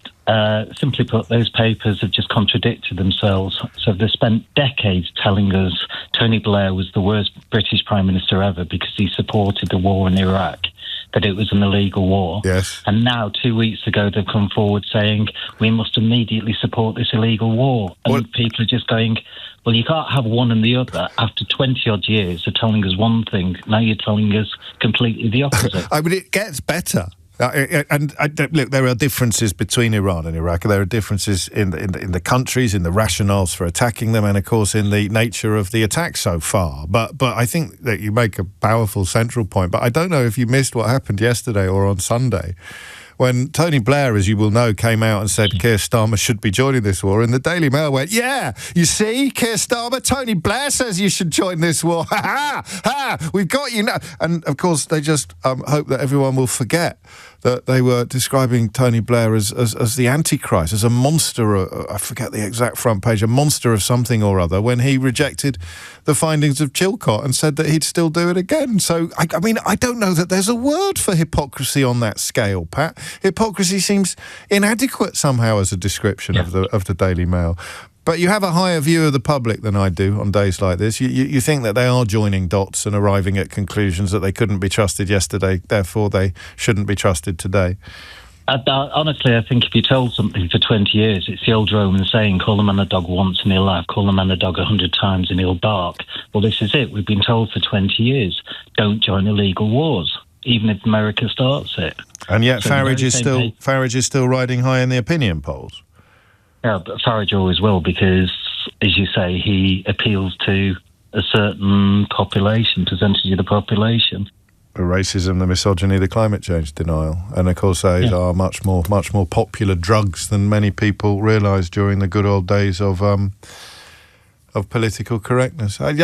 simply put, those papers have just contradicted themselves. So they've spent decades telling us Tony Blair was the worst British Prime Minister ever because he supported the war in Iraq, that it was an illegal war. Yes. And now, 2 weeks ago, they've come forward saying we must immediately support this illegal war. And people are just going, well, you can't have one and the other. After 20-odd years of telling us one thing, now you're telling us completely the opposite. I mean, it gets better. Look, there are differences between Iran and Iraq. There are differences in the countries, in the rationales for attacking them, and of course in the nature of the attack so far. But I think that you make a powerful central point. But I don't know if you missed what happened yesterday or on Sunday, when Tony Blair, as you will know, came out and said Keir Starmer should be joining this war, and the Daily Mail went, yeah, you see, Keir Starmer, Tony Blair says you should join this war. Ha ha ha! We've got you now. And of course, they just hope that everyone will forget that they were describing Tony Blair as the Antichrist, as a monster, I forget the exact front page, a monster of something or other, when he rejected the findings of Chilcot and said that he'd still do it again. So, I mean, I don't know that there's a word for hypocrisy on that scale, Pat. Hypocrisy seems inadequate somehow as a description of the Daily Mail. But you have a higher view of the public than I do on days like this. You think that they are joining dots and arriving at conclusions that they couldn't be trusted yesterday, therefore they shouldn't be trusted today. Honestly, I think if you told something for 20 years, it's the old Roman saying, call a man a dog once and he'll laugh, call a man a dog 100 times and he'll bark. Well, this is it. We've been told for 20 years, don't join illegal wars, even if America starts it. And yet so Farage is still riding high in the opinion polls. Yeah, but Farage always will because, as you say, he appeals to a certain population, percentage of the population. The racism, the misogyny, the climate change denial. And of course those are much more popular drugs than many people realised during the good old days of political correctness. These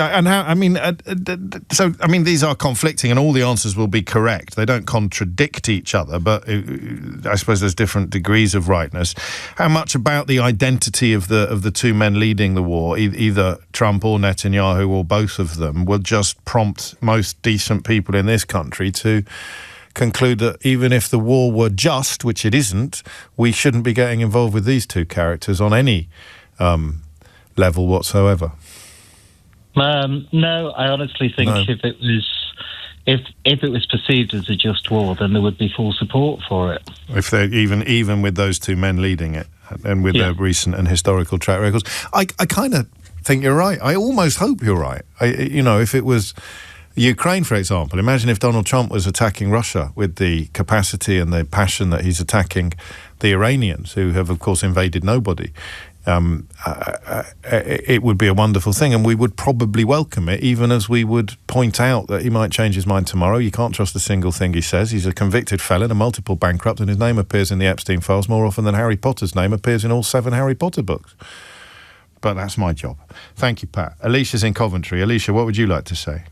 are conflicting and all the answers will be correct. They don't contradict each other, but I suppose there's different degrees of rightness. How much about the identity of the two men leading the war, either Trump or Netanyahu or both of them, will just prompt most decent people in this country to conclude that even if the war were just, which it isn't, we shouldn't be getting involved with these two characters on any level whatsoever? No, I honestly think if it was perceived as a just war, then there would be full support for it. If they even with those two men leading it and with their recent and historical track records, I kind of think you're right. I almost hope you're right. If it was Ukraine, for example, imagine if Donald Trump was attacking Russia with the capacity and the passion that he's attacking the Iranians, who have, of course, invaded nobody. It would be a wonderful thing, and we would probably welcome it, even as we would point out that he might change his mind tomorrow. You can't trust a single thing he says. He's a convicted felon, a multiple bankrupt, and his name appears in the Epstein files more often than Harry Potter's name appears in all 7 Harry Potter books. But that's my job. Thank you, Pat. Alicia's in Coventry. Alicia, what would you like to say?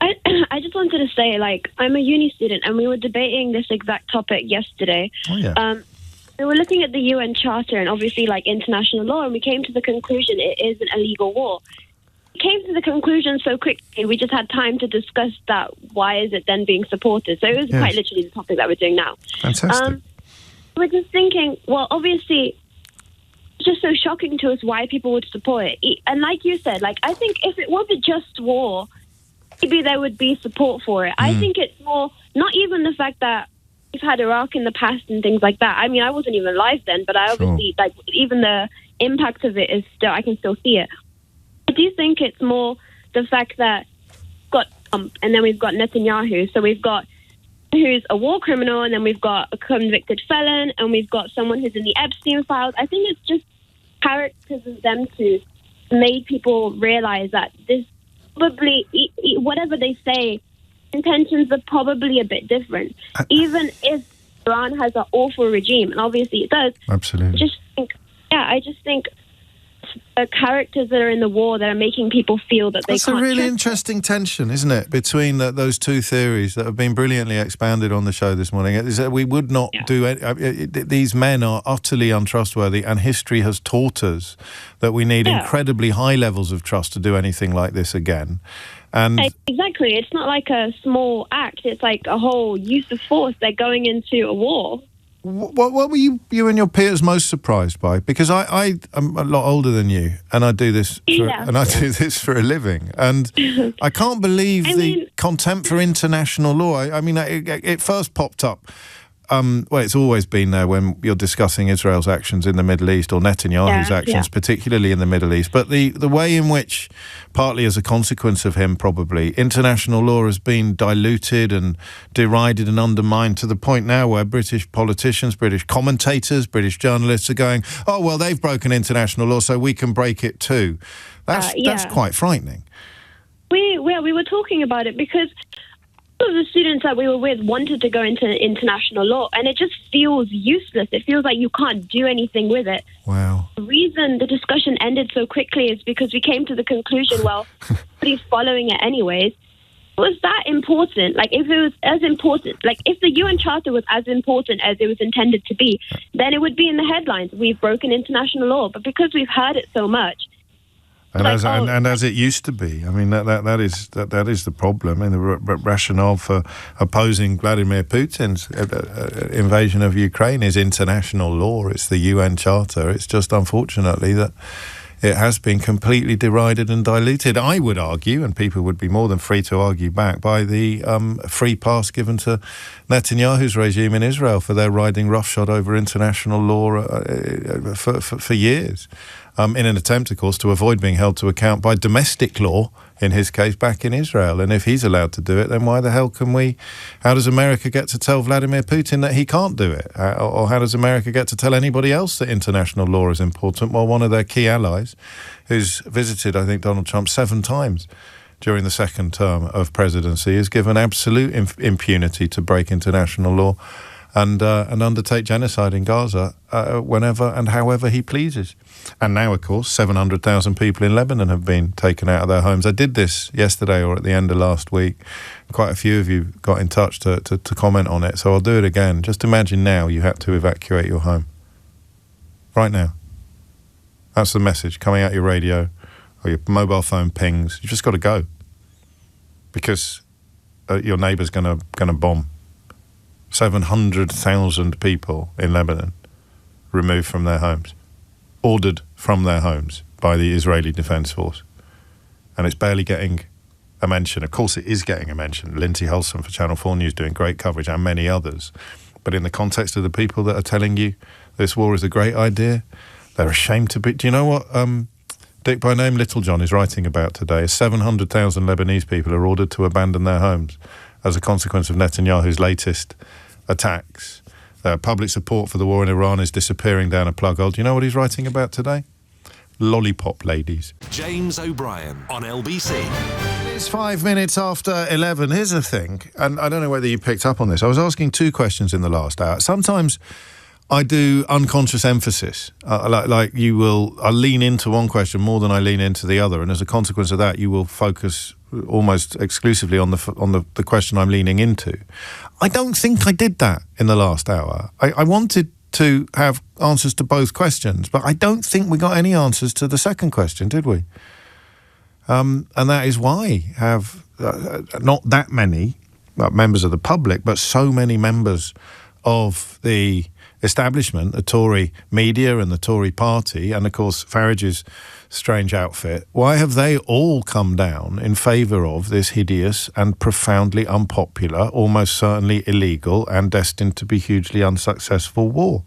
I just wanted to say, I'm a uni student, and we were debating this exact topic yesterday. Oh, yeah. We were looking at the UN Charter and obviously international law, and we came to the conclusion it is an illegal war. We came to the conclusion so quickly, we just had time to discuss that. Why is it then being supported? So it was quite literally the topic that we're doing now. Fantastic. We're just thinking, well, obviously, it's just so shocking to us why people would support it. And like you said, I think if it was a just war, maybe there would be support for it. I think it's more, not even the fact that we've had Iraq in the past and things like that. I mean, I wasn't even alive then, but I obviously, even the impact of it is still, I can still see it. I do think it's more the fact that we've got Trump and then we've got Netanyahu. So we've got who's a war criminal, and then we've got a convicted felon, and we've got someone who's in the Epstein files. I think it's just characters of them two made people realize that this probably, whatever they say, intentions are probably a bit different. Even if Iran has an awful regime, and obviously it does. Absolutely. I just think the characters that are in the war that are making people feel that they can't. That's a really interesting tension, isn't it, between those two theories that have been brilliantly expounded on the show this morning. Is that we would not do these men are utterly untrustworthy, and history has taught us that we need incredibly high levels of trust to do anything like this again. And exactly, it's not like a small act, it's like a whole use of force. They're going into a war. What were you and your peers most surprised by? Because I am a lot older than you, and I do this for a living, and I can't believe the contempt for international law. I mean, it first popped up. It's always been there when you're discussing Israel's actions in the Middle East, or Netanyahu's actions, particularly in the Middle East. But the way in which, partly as a consequence of him probably, international law has been diluted and derided and undermined to the point now where British politicians, British commentators, British journalists are going, oh, well, they've broken international law, so we can break it too. That's quite frightening. We were talking about it because all of the students that we were with wanted to go into international law, and it just feels useless. It feels like you can't do anything with it. Wow. The reason the discussion ended so quickly is because we came to the conclusion, well, nobody's following it anyways. Was that important? Like, if it was as important, like if the UN Charter was as important as it was intended to be, then it would be in the headlines. We've broken international law. But because we've heard it so much, and as it used to be, I mean that is the problem. And the rationale for opposing Vladimir Putin's invasion of Ukraine is international law. It's the UN Charter. It's just unfortunately that it has been completely derided and diluted, I would argue, and people would be more than free to argue back, by the free pass given to Netanyahu's regime in Israel for their riding roughshod over international law for years, in an attempt, of course, to avoid being held to account by domestic law, in his case, back in Israel. And if he's allowed to do it, then why the hell how does America get to tell Vladimir Putin that he can't do it? Or how does America get to tell anybody else that international law is important? Well, one of their key allies, who's visited, I think, Donald Trump 7 times during the second term of presidency, is given absolute impunity to break international law and undertake genocide in Gaza whenever and however he pleases. And now, of course, 700,000 people in Lebanon have been taken out of their homes. I did this yesterday or at the end of last week. Quite a few of you got in touch to comment on it, so I'll do it again. Just imagine now you had to evacuate your home. Right now. That's the message coming out your radio or your mobile phone pings. You've just got to go. Because your neighbour's going to bomb. 700,000 people in Lebanon removed from their homes, ordered from their homes by the Israeli Defense Force. And it's barely getting a mention. Of course, it is getting a mention. Lindsay Hulson for Channel 4 News doing great coverage, and many others. But in the context of the people that are telling you this war is a great idea, they're ashamed to be. Do you know what Dick by name Littlejohn is writing about today? 700,000 Lebanese people are ordered to abandon their homes as a consequence of Netanyahu's latest attacks. Public support for the war in Iran is disappearing down a plug hole. Do you know what he's writing about today? Lollipop ladies. James O'Brien on LBC. It's 5 minutes after 11. Here's the thing, and I don't know whether you picked up on this. I was asking 2 questions in the last hour. Sometimes I do unconscious emphasis. Like I'll lean into one question more than I lean into the other, and as a consequence of that, you will focus almost exclusively on the question I'm leaning into. I don't think I did that in the last hour. I wanted to have answers to both questions, but I don't think we got any answers to the second question, did we? And that is why have not that many members of the public, but so many members of the establishment, the Tory media and the Tory party, and of course Farage's strange outfit, why have they all come down in favour of this hideous and profoundly unpopular, almost certainly illegal and destined to be hugely unsuccessful war?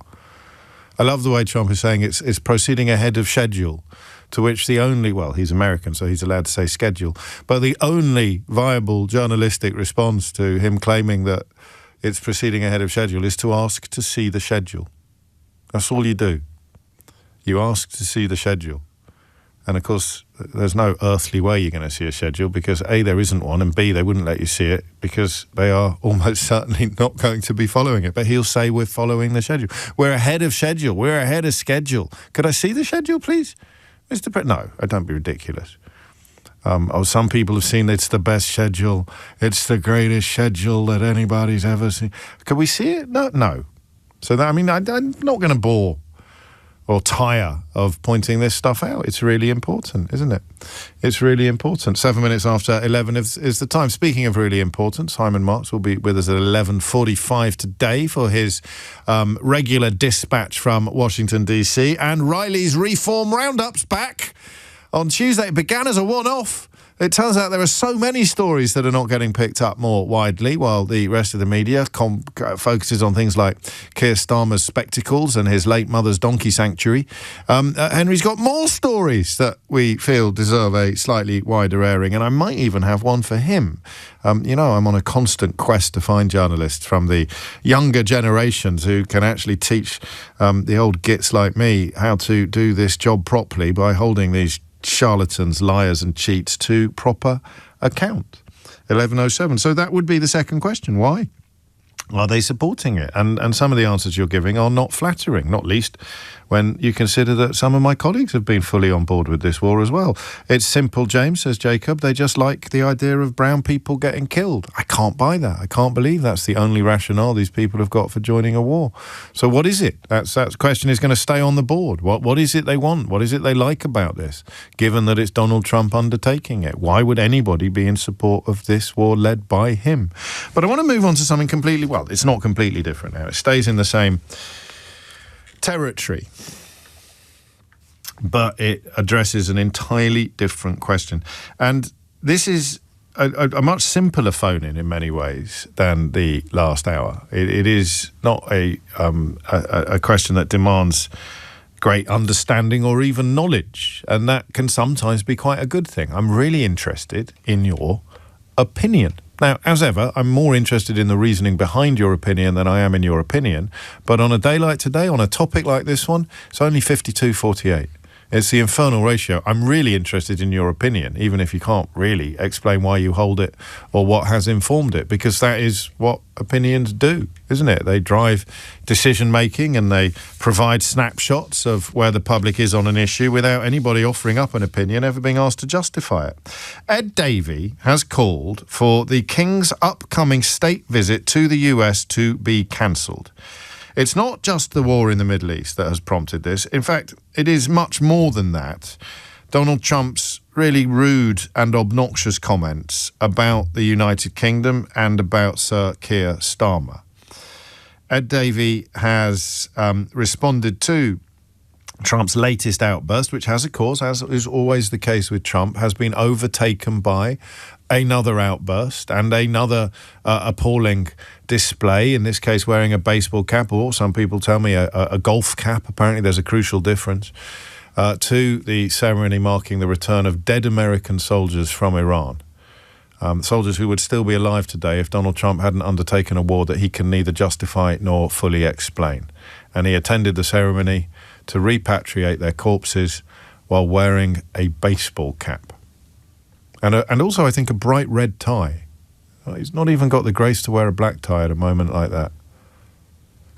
I love the way Trump is saying it's proceeding ahead of schedule, to which the only, well, he's American, so he's allowed to say schedule, but the only viable journalistic response to him claiming that it's proceeding ahead of schedule is to ask to see the schedule. That's all you do. You ask to see the schedule. And of course, there's no earthly way you're going to see a schedule because A, there isn't one, and B, they wouldn't let you see it because they are almost certainly not going to be following it. But he'll say we're following the schedule. We're ahead of schedule. We're ahead of schedule. Could I see the schedule, please? Mr. No, don't be ridiculous. Some people have seen it's the best schedule. It's the greatest schedule that anybody's ever seen. Can we see it? No. So that, I'm not going to bore or tire of pointing this stuff out. It's really important, isn't it? It's really important. 7 minutes after 11 is the time. Speaking of really important, Simon Marks will be with us at 11:45 today for his regular dispatch from Washington, D.C. And Riley's Reform Roundup's back on Tuesday. It began as a one-off. It turns out there are so many stories that are not getting picked up more widely, while the rest of the media focuses on things like Keir Starmer's spectacles and his late mother's donkey sanctuary. Henry's got more stories that we feel deserve a slightly wider airing, and I might even have one for him. I'm on a constant quest to find journalists from the younger generations who can actually teach the old gits like me how to do this job properly by holding these charlatans, liars and cheats to proper account. 1107. So that would be the second question. Why are they supporting it? And some of the answers you're giving are not flattering, not least when you consider that some of my colleagues have been fully on board with this war as well. It's simple, James, says Jacob. They just like the idea of brown people getting killed. I can't buy that. I can't believe that's the only rationale these people have got for joining a war. So what is it? That question is going to stay on the board. What is it they want? What is it they like about this, given that it's Donald Trump undertaking it? Why would anybody be in support of this war led by him? But I want to move on to something completely, well, it's not completely different now. It stays in the same territory, but it addresses an entirely different question. And this is a much simpler phone-in in many ways than the last hour. It is not a question that demands great understanding or even knowledge, and that can sometimes be quite a good thing. I'm really interested in your opinion. Now, as ever, I'm more interested in the reasoning behind your opinion than I am in your opinion. But on a day like today, on a topic like this one, it's only 52-48. It's the infernal ratio. I'm really interested in your opinion, even if you can't really explain why you hold it or what has informed it, because that is what opinions do, isn't it? They drive decision-making and they provide snapshots of where the public is on an issue without anybody offering up an opinion ever being asked to justify it. Ed Davey has called for the King's upcoming state visit to the US to be cancelled. It's not just the war in the Middle East that has prompted this. In fact, it is much more than that. Donald Trump's really rude and obnoxious comments about the United Kingdom and about Sir Keir Starmer. Ed Davey has responded to Trump's latest outburst, which has, of course, as is always the case with Trump, has been overtaken by another outburst and another appalling display, in this case wearing a baseball cap, or some people tell me a golf cap. Apparently there's a crucial difference, to the ceremony marking the return of dead American soldiers from Iran. Soldiers who would still be alive today if Donald Trump hadn't undertaken a war that he can neither justify nor fully explain. And he attended the ceremony to repatriate their corpses while wearing a baseball cap. And also, I think, a bright red tie. He's not even got the grace to wear a black tie at a moment like that.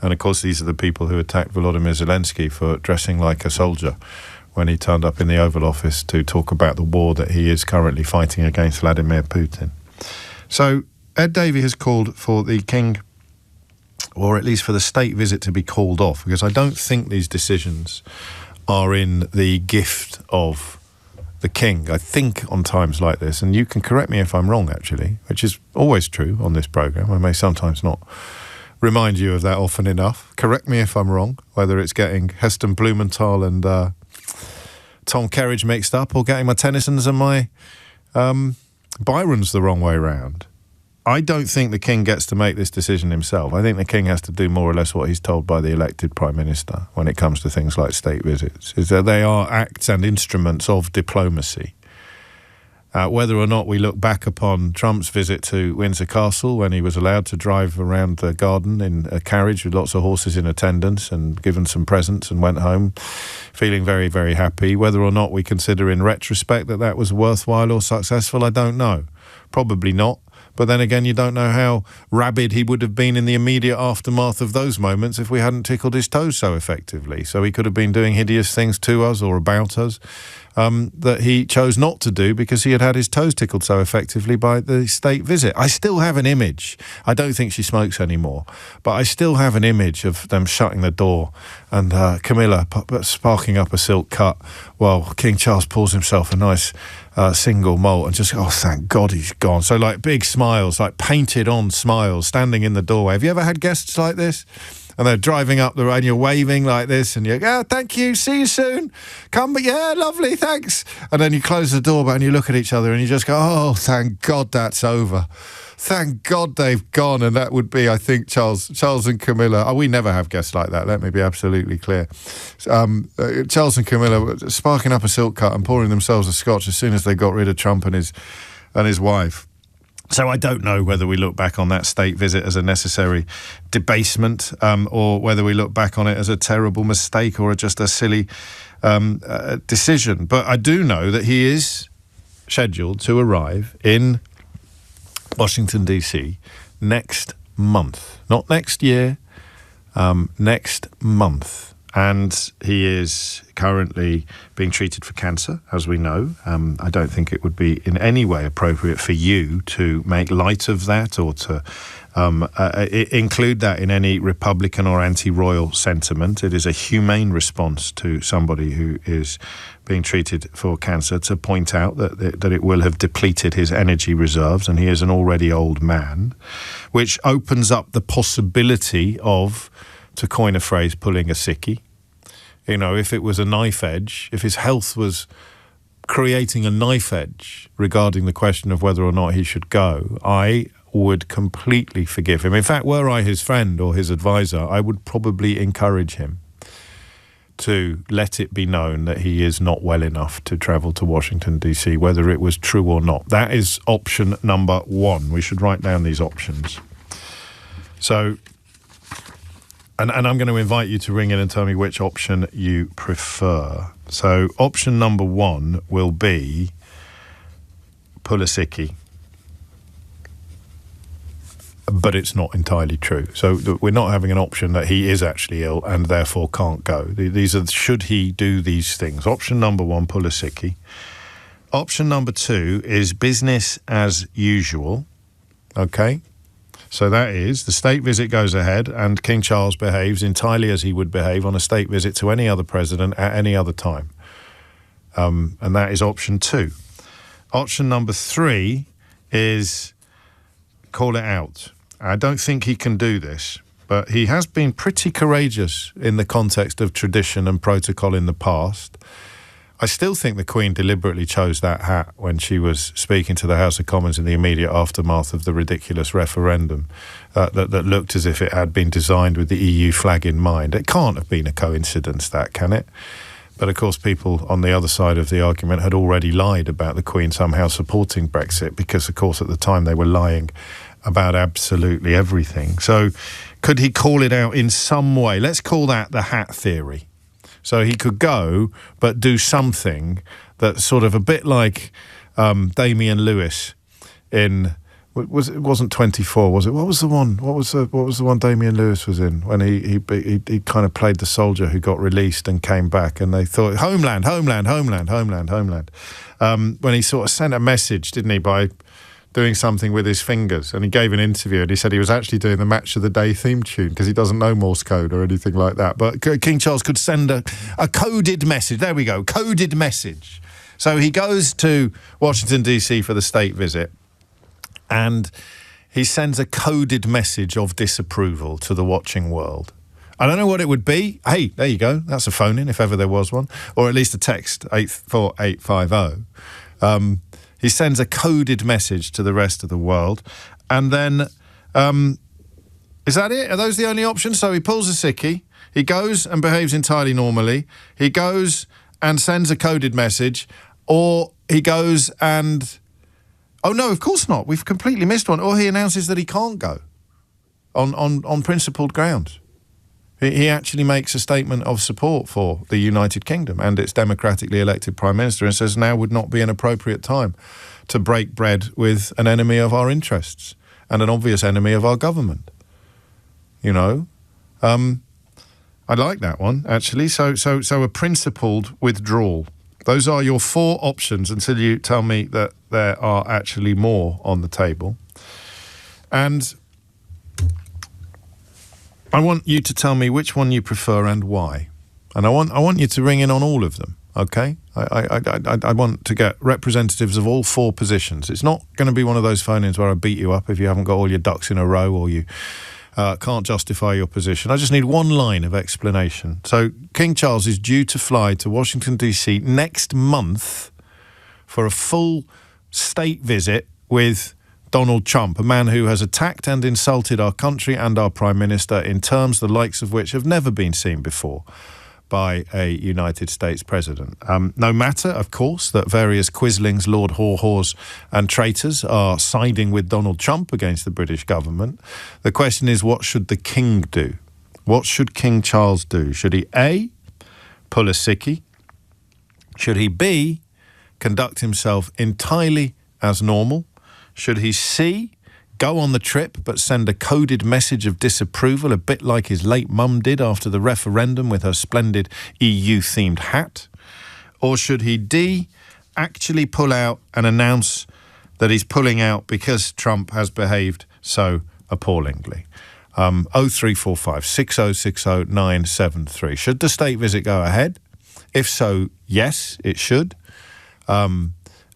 And, of course, these are the people who attacked Volodymyr Zelensky for dressing like a soldier when he turned up in the Oval Office to talk about the war that he is currently fighting against Vladimir Putin. So Ed Davey has called for the King, or at least for the state visit, to be called off, because I don't think these decisions are in the gift of the King. I think on times like this, and you can correct me if I'm wrong, actually, which is always true on this programme. I may sometimes not remind you of that often enough. Correct me if I'm wrong, whether it's getting Heston Blumenthal and Tom Kerridge mixed up, or getting my Tennysons and my Byrons the wrong way round. I don't think the King gets to make this decision himself. I think the King has to do more or less what he's told by the elected Prime Minister when it comes to things like state visits, is that they are acts and instruments of diplomacy. Whether or not we look back upon Trump's visit to Windsor Castle when he was allowed to drive around the garden in a carriage with lots of horses in attendance and given some presents and went home feeling very, very happy, whether or not we consider in retrospect that that was worthwhile or successful, I don't know. Probably not. But then again, you don't know how rabid he would have been in the immediate aftermath of those moments if we hadn't tickled his toes so effectively. So he could have been doing hideous things to us or about us that he chose not to do because he had had his toes tickled so effectively by the state visit. I still have an image. I don't think she smokes anymore, but I still have an image of them shutting the door and Camilla sparking up a silk cut while King Charles pours himself a nice single malt and just, oh, thank God he's gone. So like big smiles, like painted on smiles, standing in the doorway. Have you ever had guests like this? And they're driving up the road and you're waving like this and you're, oh, thank you, see you soon. Come, but yeah, lovely, thanks. And then you close the door and you look at each other and you just go, oh, thank God that's over. Thank God they've gone. And that would be, I think, Charles and Camilla. Oh, we never have guests like that, let me be absolutely clear. Charles and Camilla were sparking up a silk cut and pouring themselves a scotch as soon as they got rid of Trump and his wife. So I don't know whether we look back on that state visit as a necessary debasement or whether we look back on it as a terrible mistake or just a silly decision. But I do know that he is scheduled to arrive in Washington, D.C. next month. Not next year, next month. And he is currently being treated for cancer, as we know. I don't think it would be in any way appropriate for you to make light of that or to include that in any Republican or anti-royal sentiment. It is a humane response to somebody who is being treated for cancer to point out that it will have depleted his energy reserves, and he is an already old man, which opens up the possibility of, to coin a phrase, pulling a sickie. You know, if it was a knife edge, if his health was creating a knife edge regarding the question of whether or not he should go, I would completely forgive him. In fact, were I his friend or his advisor, I would probably encourage him to let it be known that he is not well enough to travel to Washington, D.C., whether it was true or not. That is option number one. We should write down these options. So, and I'm going to invite you to ring in and tell me which option you prefer. So option number one will be pull a sickie. But it's not entirely true. So we're not having an option that he is actually ill and therefore can't go. These are, should he do these things? Option number one, pull a sickie. Option number two is business as usual. Okay? So that is, the state visit goes ahead and King Charles behaves entirely as he would behave on a state visit to any other president at any other time. And that is option two. Option number three is call it out. I don't think he can do this, but he has been pretty courageous in the context of tradition and protocol in the past. I still think the Queen deliberately chose that hat when she was speaking to the House of Commons in the immediate aftermath of the ridiculous referendum that looked as if it had been designed with the EU flag in mind. It can't have been a coincidence, that, can it? But of course people on the other side of the argument had already lied about the Queen somehow supporting Brexit because, of course, at the time they were lying about absolutely everything. So could he call it out in some way? Let's call that the hat theory. So he could go, but do something that's sort of a bit like Damian Lewis in. It wasn't 24, was it? What was the one? What was the one Damian Lewis was in when he kind of played the soldier who got released and came back, and they thought Homeland. When he sort of sent a message, didn't he, by doing something with his fingers, and he gave an interview and he said he was actually doing the Match of the Day theme tune because he doesn't know Morse code or anything like that. But King Charles could send a coded message. There we go, coded message. So he goes to Washington, D.C. for the state visit, and he sends a coded message of disapproval to the watching world. I don't know what it would be. Hey, there you go. That's a phone-in, if ever there was one. Or at least a text, 84850. He sends a coded message to the rest of the world. And then, is that it? Are those the only options? So he pulls a sickie. He goes and behaves entirely normally. He goes and sends a coded message. Or he goes and... Oh, no, of course not. We've completely missed one. Or he announces that he can't go on principled grounds. He actually makes a statement of support for the United Kingdom and its democratically elected Prime Minister and says now would not be an appropriate time to break bread with an enemy of our interests and an obvious enemy of our government. You know? I like that one, actually. So a principled withdrawal. Those are your four options until you tell me that there are actually more on the table. And I want you to tell me which one you prefer and why. And I want you to ring in on all of them, okay? I want to get representatives of all four positions. It's not going to be one of those phone-ins where I beat you up if you haven't got all your ducks in a row or you can't justify your position. I just need one line of explanation. So King Charles is due to fly to Washington, D.C. next month for a full state visit with Donald Trump, a man who has attacked and insulted our country and our Prime Minister in terms the likes of which have never been seen before by a United States president. No matter, of course, that various quislings, Lord Haw-Haws and traitors are siding with Donald Trump against the British government, the question is, what should the King do? What should King Charles do? Should he A, pull a sickie? Should he B, conduct himself entirely as normal? Should he C, go on the trip but send a coded message of disapproval, a bit like his late mum did after the referendum with her splendid EU-themed hat? Or should he, D, actually pull out and announce that he's pulling out because Trump has behaved so appallingly? 0345 6060 973. Should the state visit go ahead? If so, yes, it should. And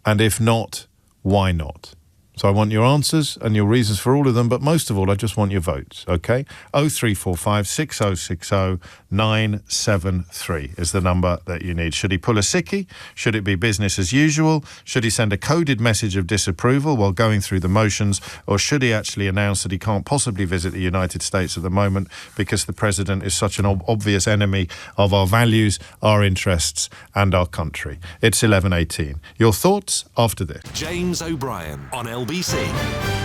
if not, why not? So I want your answers and your reasons for all of them, but most of all, I just want your votes, okay? 0345 6060 973 is the number that you need. Should he pull a sickie? Should it be business as usual? Should he send a coded message of disapproval while going through the motions? Or should he actually announce that he can't possibly visit the United States at the moment because the president is such an obvious enemy of our values, our interests, and our country? It's 11:18. Your thoughts after this. James O'Brien on LBC.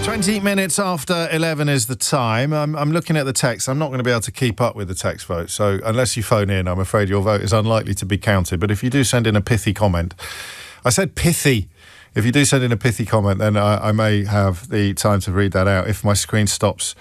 20 minutes after 11 is the time. I'm looking at the text. I'm not going to be able to keep up with the text vote. So unless you phone in, I'm afraid your vote is unlikely to be counted. But if you do send in a pithy comment, I said pithy. If you do send in a pithy comment, then I may have the time to read that out if my screen stops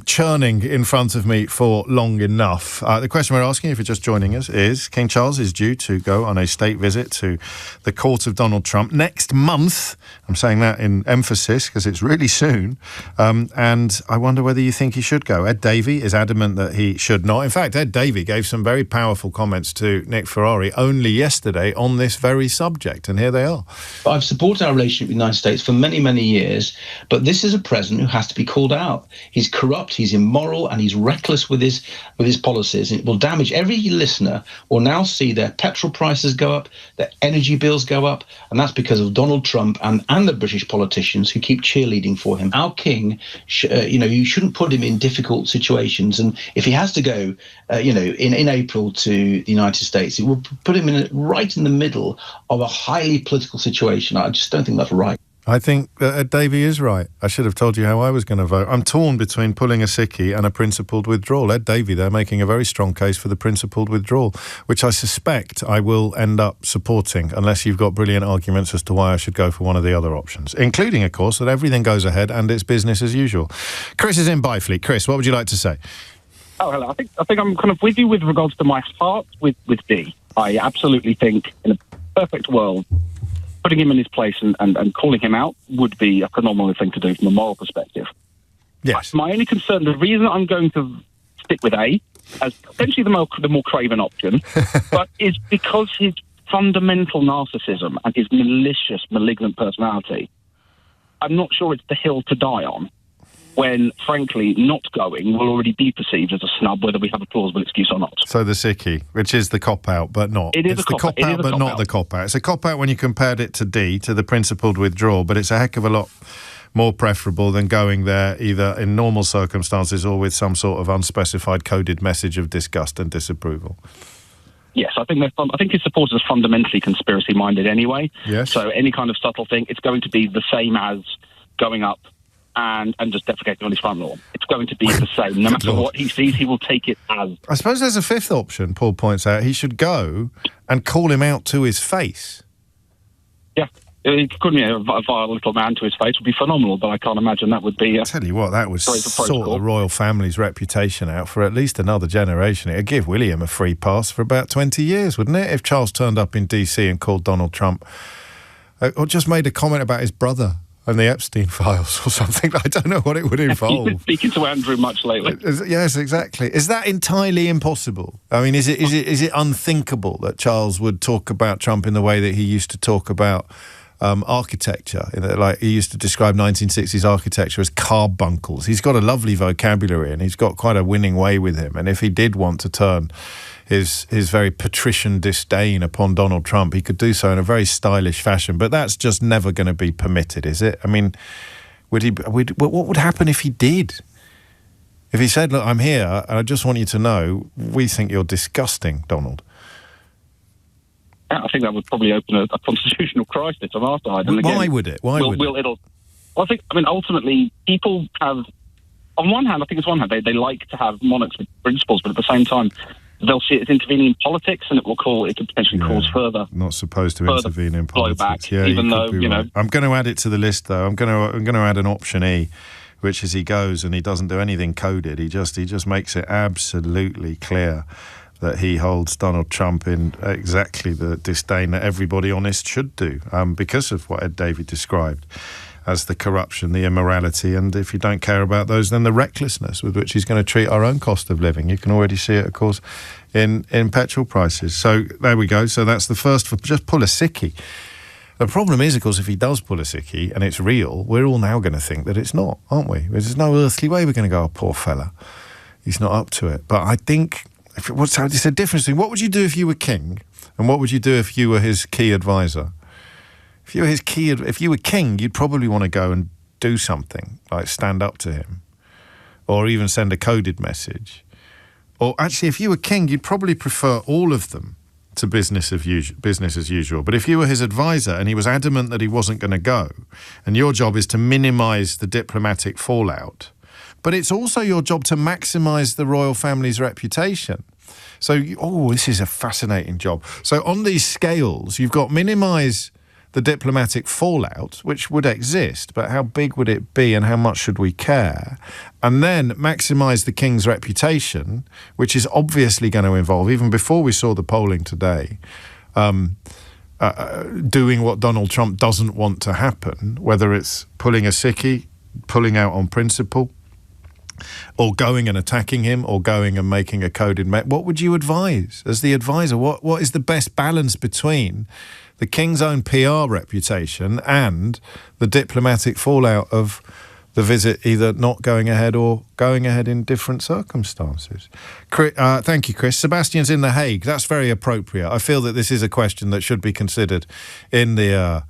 churning in front of me for long enough. The question we're asking, if you're just joining us, is King Charles is due to go on a state visit to the court of Donald Trump next month. I'm saying that in emphasis because it's really soon. And I wonder whether you think he should go. Ed Davey is adamant that he should not. In fact, Ed Davey gave some very powerful comments to Nick Ferrari only yesterday on this very subject. And here they are. I've supported our relationship with the United States for many, many years, but this is a president who has to be called out. He's corrupt, he's immoral, and he's reckless with his policies. It will damage every listener will now see their petrol prices go up, their energy bills go up, and that's because of Donald Trump and the British politicians who keep cheerleading for him. Our king, you shouldn't put him in difficult situations, and if he has to go, in April to the United States, it will put him right in the middle of a highly political situation. I just don't think that's right. I think Ed Davey is right. I should have told you how I was going to vote. I'm torn between pulling a sickie and a principled withdrawal. Ed Davey, they're making a very strong case for the principled withdrawal, which I suspect I will end up supporting unless you've got brilliant arguments as to why I should go for one of the other options, including, of course, that everything goes ahead and it's business as usual. Chris is in Byfleet. Chris, what would you like to say? Oh, hello. I think I'm kind of with you with regards to my heart with D. I absolutely think in a perfect world, putting him in his place and calling him out would be a phenomenal thing to do from a moral perspective. Yes. My only concern, the reason I'm going to stick with A as potentially the more craven option, but is because his fundamental narcissism and his malicious, malignant personality. I'm not sure it's the hill to die on, when, frankly, not going will already be perceived as a snub, whether we have a plausible excuse or not. So the sickie, which is the cop-out, but not. It's the cop-out, but not the cop-out. It's a cop-out when you compared it to D, to the principled withdrawal, but it's a heck of a lot more preferable than going there either in normal circumstances or with some sort of unspecified coded message of disgust and disapproval. Yes, I think his supporters are fundamentally conspiracy-minded anyway. Yes. So any kind of subtle thing, it's going to be the same as going up and just defecating on his front lawn. It's going to be the same. No matter what he sees, he will take it as... I suppose there's a fifth option, Paul points out. He should go and call him out to his face. Yeah. Calling a vile little man to his face would be phenomenal, but I can't imagine that would be... I tell you what, that would sort the royal family's reputation out for at least another generation. It'd give William a free pass for about 20 years, wouldn't it? If Charles turned up in D.C. and called Donald Trump, or just made a comment about his brother and the Epstein files or something. I don't know what it would involve. He's been speaking to Andrew much lately. Yes, exactly. Is that entirely impossible? I mean, is it unthinkable that Charles would talk about Trump in the way that he used to talk about architecture? Like he used to describe 1960s architecture as carbuncles. He's got a lovely vocabulary and he's got quite a winning way with him. And if he did want to turn his very patrician disdain upon Donald Trump, he could do so in a very stylish fashion. But that's just never going to be permitted, is it? I mean, what would happen if he did? If he said, look, I'm here, and I just want you to know, we think you're disgusting, Donald. I think that would probably open a constitutional crisis on our side. And Why would it? Ultimately, people have, on one hand, they like to have monarchs with principles, but at the same time, they'll see it as intervening in politics, and it could potentially cause further. Not supposed to intervene in politics. Blowback, yeah, even though right. I'm going to add it to the list, though. I'm going to add an option E, which is he goes and he doesn't do anything coded. He just makes it absolutely clear that he holds Donald Trump in exactly the disdain that everybody honest should do, because of what Ed Davey described as the corruption, the immorality, and if you don't care about those, then the recklessness with which he's going to treat our own cost of living. You can already see it, of course, in petrol prices. So there we go. So that's the first for just pull a sickie. The problem is, of course, if he does pull a sickie and it's real, we're all now going to think that it's not, aren't we? There's no earthly way we're going to go, oh, poor fella, he's not up to it. But I think it's a difference between what would you do if you were king and what would you do if you were his key advisor? If you were king, you'd probably want to go and do something, like stand up to him, or even send a coded message. Or actually, if you were king, you'd probably prefer all of them to business as usual. But if you were his advisor and he was adamant that he wasn't going to go, and your job is to minimise the diplomatic fallout, but it's also your job to maximise the royal family's reputation. So, this is a fascinating job. So on these scales, you've got minimise the diplomatic fallout, which would exist, but how big would it be and how much should we care? And then maximise the king's reputation, which is obviously going to involve, even before we saw the polling today, doing what Donald Trump doesn't want to happen, whether it's pulling a sickie, pulling out on principle, or going and attacking him, or going and making a coded what would you advise as the advisor? What is the best balance between the king's own PR reputation and the diplomatic fallout of the visit either not going ahead or going ahead in different circumstances? Thank you, Chris. Sebastian's in The Hague. That's very appropriate. I feel that this is a question that should be considered in the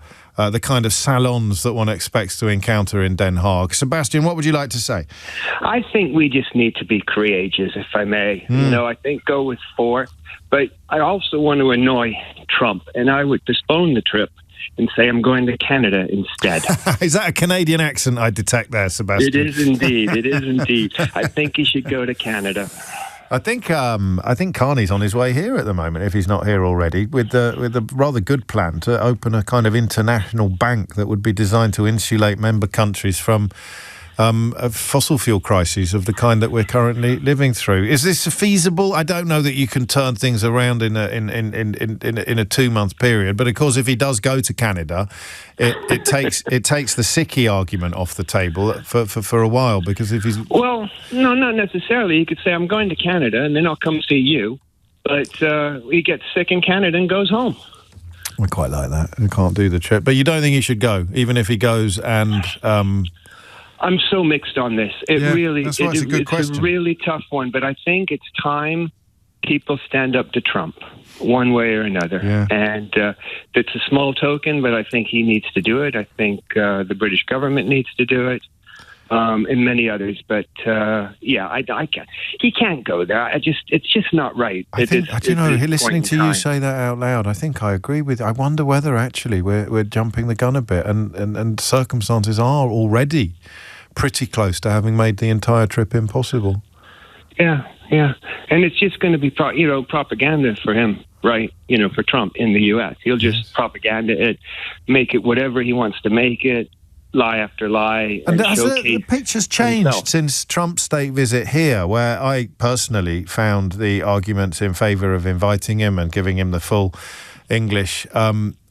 kind of salons that one expects to encounter in Den Haag. Sebastian, what would you like to say? I think we just need to be courageous, if I may. I think go with 4. But I also want to annoy Trump, and I would postpone the trip and say I'm going to Canada instead. Is that a Canadian accent I detect there, Sebastian? It is indeed. It is indeed. I think he should go to Canada. I think Carney's on his way here at the moment, if he's not here already, with a rather good plan to open a kind of international bank that would be designed to insulate member countries from fossil fuel crises of the kind that we're currently living through. Is this feasible? I don't know that you can turn things around in a 2-month period, but of course, if he does go to Canada, it takes the sickie argument off the table for a while, because if he's no, not necessarily. He could say I'm going to Canada and then I'll come see you, but he gets sick in Canada and goes home. I quite like that. He can't do the trip, but you don't think he should go, even if he goes and. I'm so mixed on this. It's a good question. It's a really tough one, but I think it's time people stand up to Trump one way or another. Yeah. And it's a small token, but I think he needs to do it. I think the British government needs to do it, and many others. But I can't. He can't go there. It's just not right. Listening to you say that out loud, I think I agree with. I wonder whether actually we're jumping the gun a bit, and circumstances are already pretty close to having made the entire trip impossible. Yeah, and it's just going to be propaganda for him, right? For Trump in the U.S. He'll just propaganda it, make it whatever he wants to make it, lie after lie. And has the picture's changed himself since Trump's state visit here, where I personally found the arguments in favour of inviting him and giving him the full English,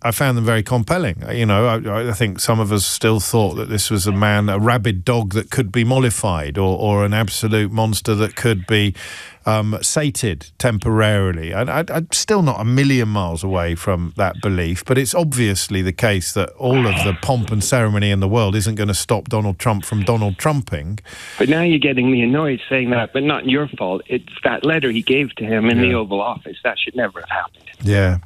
I found them very compelling. I think some of us still thought that this was a rabid dog that could be mollified, or an absolute monster that could be sated temporarily. I'm still not a million miles away from that belief, but it's obviously the case that all of the pomp and ceremony in the world isn't going to stop Donald Trump from Donald Trumping. But now you're getting me annoyed saying that, but not your fault. It's that letter he gave to him in the Oval Office. That should never have happened. Yeah.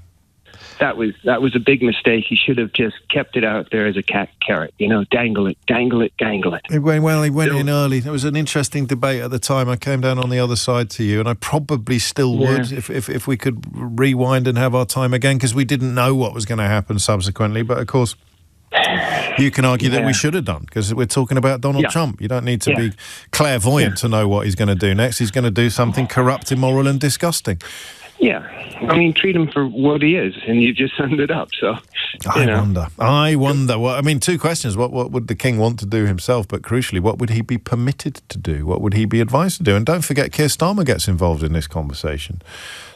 That was a big mistake. He should have just kept it out there as a carrot, dangle it. He went in early. There was an interesting debate at the time. I came down on the other side to you, and I probably still would if we could rewind and have our time again, because we didn't know what was going to happen subsequently. But of course, you can argue that we should have done, because we're talking about Donald Trump. You don't need to be clairvoyant to know what he's going to do next. He's going to do something corrupt, immoral and disgusting. Yeah, I mean, treat him for what he is, and you just summed it up. So, I wonder. Well, I mean, two questions: what would the king want to do himself? But crucially, what would he be permitted to do? What would he be advised to do? And don't forget, Keir Starmer gets involved in this conversation.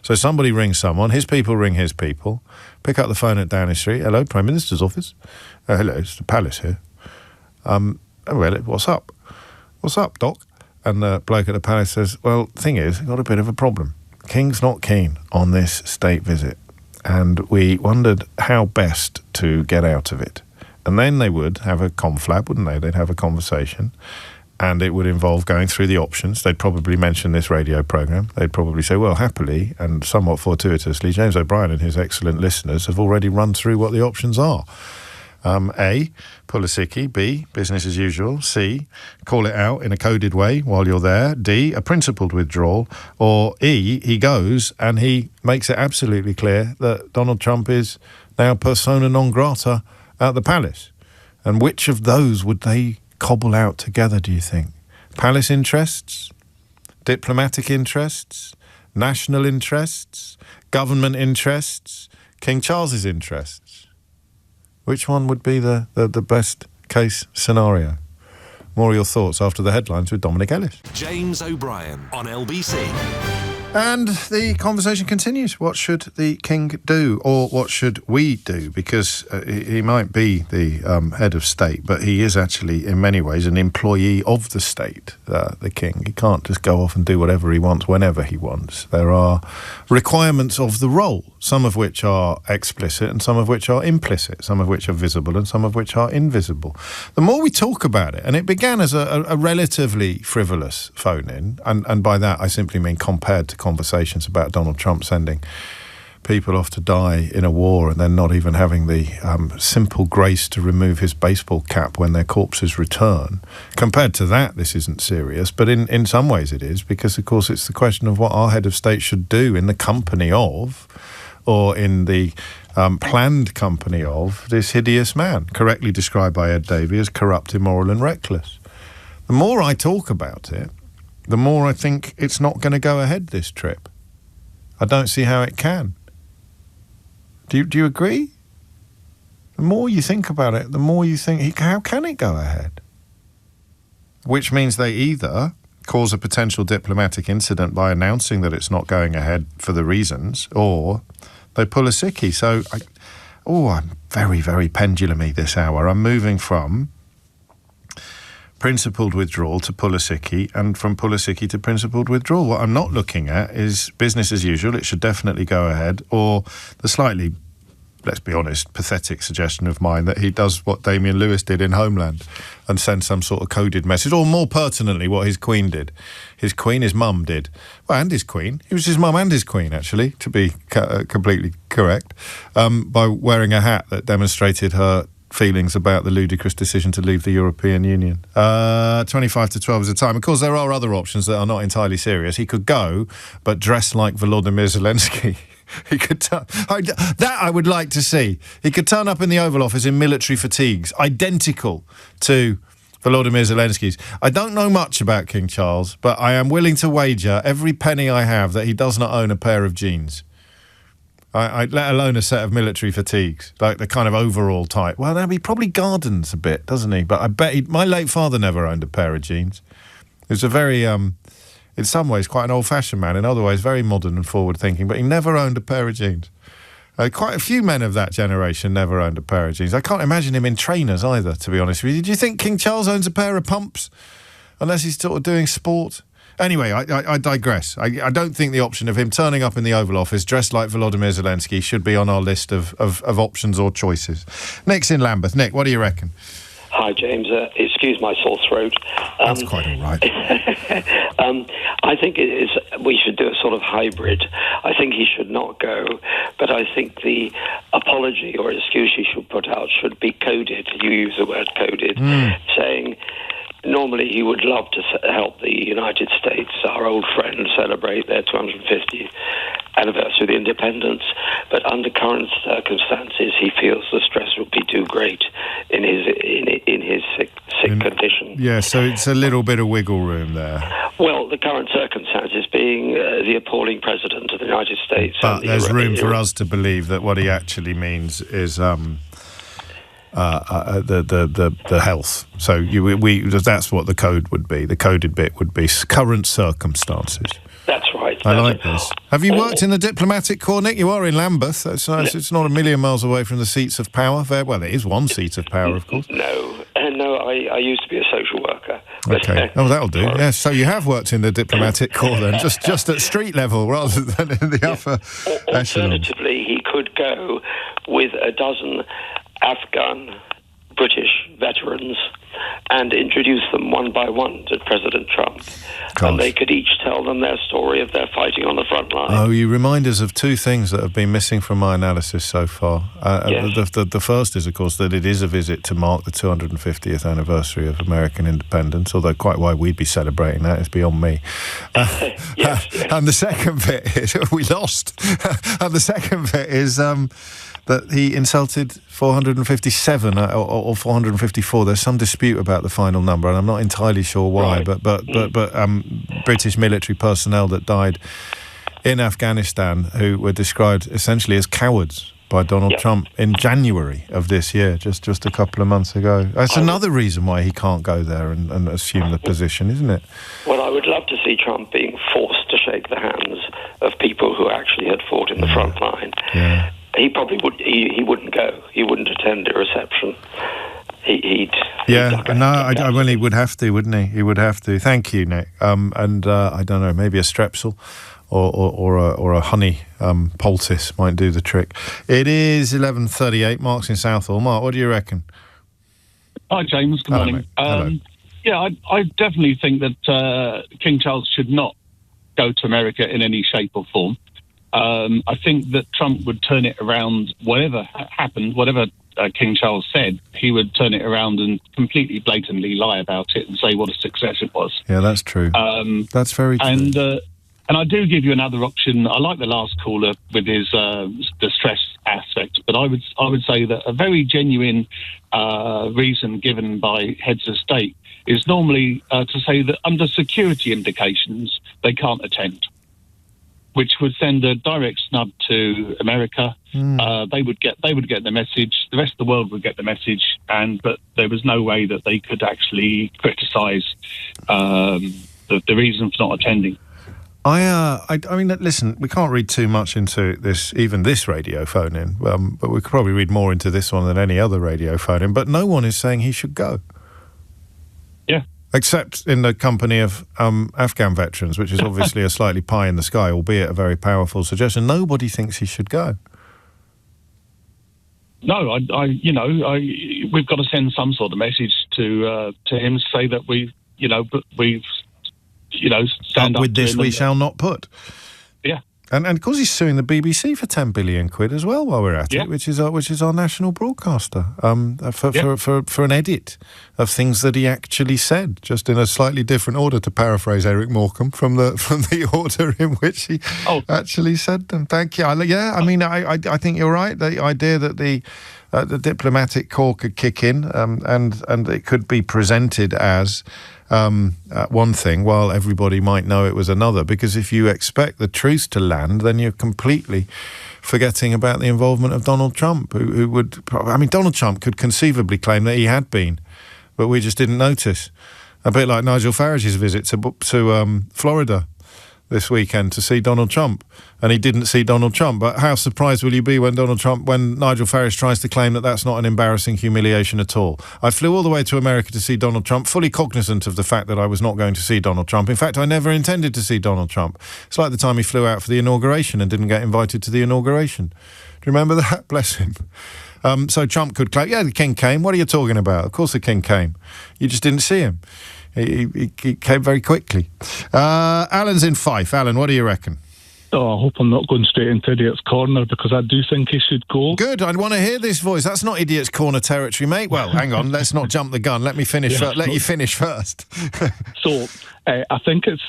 So somebody rings someone, his people ring his people, pick up the phone at Downing Street. Hello, Prime Minister's office. Hello, it's the palace here. Well, what's up? What's up, Doc? And the bloke at the palace says, well, thing is, we've got a bit of a problem. King's not keen on this state visit, and we wondered how best to get out of it. And then they would have a conflab, wouldn't they? They'd have a conversation, and it would involve going through the options. They'd probably mention this radio programme. They'd probably say, well, happily and somewhat fortuitously, James O'Brien and his excellent listeners have already run through what the options are. A, pull a sickie. B, business as usual. C, call it out in a coded way while you're there. D, a principled withdrawal. Or E, he goes and he makes it absolutely clear that Donald Trump is now persona non grata at the palace. And which of those would they cobble out together, do you think? Palace interests? Diplomatic interests? National interests? Government interests? King Charles's interests? Which one would be the best case scenario? More of your thoughts after the headlines with Dominic Ellis. James O'Brien on LBC. And the conversation continues. What should the king do, or what should we do? Because he might be the head of state, but he is actually, in many ways, an employee of the state, the king. He can't just go off and do whatever he wants, whenever he wants. There are requirements of the role, some of which are explicit and some of which are implicit, some of which are visible and some of which are invisible. The more we talk about it, and it began as a relatively frivolous phone-in, and by that I simply mean compared to conversations about Donald Trump sending people off to die in a war and then not even having the simple grace to remove his baseball cap when their corpses return. Compared to that, this isn't serious, but in some ways it is, because of course it's the question of what our head of state should do in the company of, or in the planned company of, this hideous man, correctly described by Ed Davey as corrupt, immoral and reckless. The more I talk about it, the more I think it's not going to go ahead this trip. I don't see how it can. Do you agree? The more you think about it, the more you think, how can it go ahead? Which means they either cause a potential diplomatic incident by announcing that it's not going ahead for the reasons, or they pull a sickie. So, I'm very, very pendulumy this hour. I'm moving from principled withdrawal to pull a sickie, and from pull a sickie to principled withdrawal. What I'm not looking at is business as usual, it should definitely go ahead, or the slightly, let's be honest, pathetic suggestion of mine that he does what Damian Lewis did in Homeland and sends some sort of coded message, or more pertinently, what his queen did. His mum did. Well, and his queen. It was his mum and his queen, actually, to be completely correct, by wearing a hat that demonstrated her feelings about the ludicrous decision to leave the European Union. 25 to 12 is the time. Of course, there are other options that are not entirely serious. He could go, but dress like Volodymyr Zelensky. He could that I would like to see. He could turn up in the Oval Office in military fatigues, identical to Volodymyr Zelensky's. I don't know much about King Charles, but I am willing to wager every penny I have that he does not own a pair of jeans. I let alone a set of military fatigues, like the kind of overall type. Well, he probably gardens a bit, doesn't he? But I bet my late father never owned a pair of jeans. He was a very, in some ways, quite an old-fashioned man. In other ways, very modern and forward-thinking. But he never owned a pair of jeans. Quite a few men of that generation never owned a pair of jeans. I can't imagine him in trainers either, to be honest with you. Do you think King Charles owns a pair of pumps? Unless he's sort of doing sport? Anyway, I digress. I don't think the option of him turning up in the Oval Office dressed like Volodymyr Zelensky should be on our list of options or choices. Nick's in Lambeth. Nick, what do you reckon? Hi, James. Excuse my sore throat. That's quite all right. I think we should do a sort of hybrid. I think he should not go, but I think the apology or excuse he should put out should be coded. You use the word coded, saying normally he would love to help the United States, our old friend, celebrate their 250th anniversary of independence, but under current circumstances he feels the stress would be too great in his sick sick condition. Yeah, so it's a little bit of wiggle room there. Well, the current circumstances being the appalling president of the United States. But there's room for us to believe that what he actually means is the health. So that's what the code would be. The coded bit would be current circumstances. That's right. I like this. Have you worked in the diplomatic corps, Nick? You are in Lambeth. It's not a million miles away from the seats of power. Well, it is one seat of power, of course. No, I used to be a social worker. Okay. Oh, that'll do. Yes. So you have worked in the diplomatic corps then, just at street level rather than in the upper echelon. Alternatively, he could go with a dozen Afghan British veterans and introduce them one by one to President Trump. Gosh. And they could each tell them their story of their fighting on the front line. Oh, you remind us of two things that have been missing from my analysis so far. Yes. The first is, of course, that it is a visit to mark the 250th anniversary of American independence, although quite why we'd be celebrating that is beyond me. Yes. And the second bit is, we lost. And the second bit is that he insulted 457 or 454. There's some dispute about the final number, and I'm not entirely sure why. Right. But British military personnel that died in Afghanistan who were described essentially as cowards by Donald Trump in January of this year, just a couple of months ago. That's another reason why he can't go there and assume the position, isn't it? Well, I would love to see Trump being forced to shake the hands of people who actually had fought in the front line. Yeah. He probably would. He wouldn't go. He wouldn't attend a reception. He would have to, wouldn't he? He would have to. Thank you, Nick. I don't know, maybe a strepsil or a honey poultice might do the trick. It is 11:38. Mark's in Southall. Mark, what do you reckon? Hi, James. Good morning. Hello. Yeah, I definitely think that King Charles should not go to America in any shape or form. I think that Trump would turn it around, whatever happened, whatever King Charles said, he would turn it around and completely blatantly lie about it and say what a success it was. Yeah, that's true. That's very true. And I do give you another option. I like the last caller with his the stress aspect, but I would say that a very genuine reason given by heads of state is normally to say that under security indications they can't attend, which would send a direct snub to America. They would get the message. The rest of the world would get the message, but there was no way that they could actually criticise the reason for not attending. I mean, listen, we can't read too much into this, even this radio phone-in, but we could probably read more into this one than any other radio phone-in, but no one is saying he should go. Yeah. Except in the company of Afghan veterans, which is obviously a slightly pie in the sky, albeit a very powerful suggestion. Nobody thinks he should go. No, we've got to send some sort of message to him to say that we've stand up with this we shall not put. Yeah. And of course he's suing the BBC for 10 billion quid as well while we're at it, which is our national broadcaster, for an edit of things that he actually said, just in a slightly different order, to paraphrase Eric Morecambe from the order in which he actually said them. Thank you. I think you're right. The idea that the diplomatic corps could kick in and it could be presented as one thing while everybody might know it was another, because if you expect the truth to land, then you're completely forgetting about the involvement of Donald Trump, who would... I mean, Donald Trump could conceivably claim that he had been, but we just didn't notice. A bit like Nigel Farage's visit to Florida this weekend to see Donald Trump, and he didn't see Donald Trump. But how surprised will you be when Nigel Farage tries to claim that that's not an embarrassing humiliation at all? I flew all the way to America to see Donald Trump, fully cognizant of the fact that I was not going to see Donald Trump. In fact, I never intended to see Donald Trump. It's like the time he flew out for the inauguration and didn't get invited to the inauguration. Do you remember that? Bless him. So Trump could claim, the king came. What are you talking about? Of course the king came. You just didn't see him. He came very quickly. Alan's in Fife. Alan, what do you reckon? Oh, I hope I'm not going straight into Idiot's Corner, because I do think he should go. Good. I want to hear this voice. That's not Idiot's Corner territory, mate. Well, hang on. Let's not jump the gun. Let me finish. Let you finish first. So, I think it's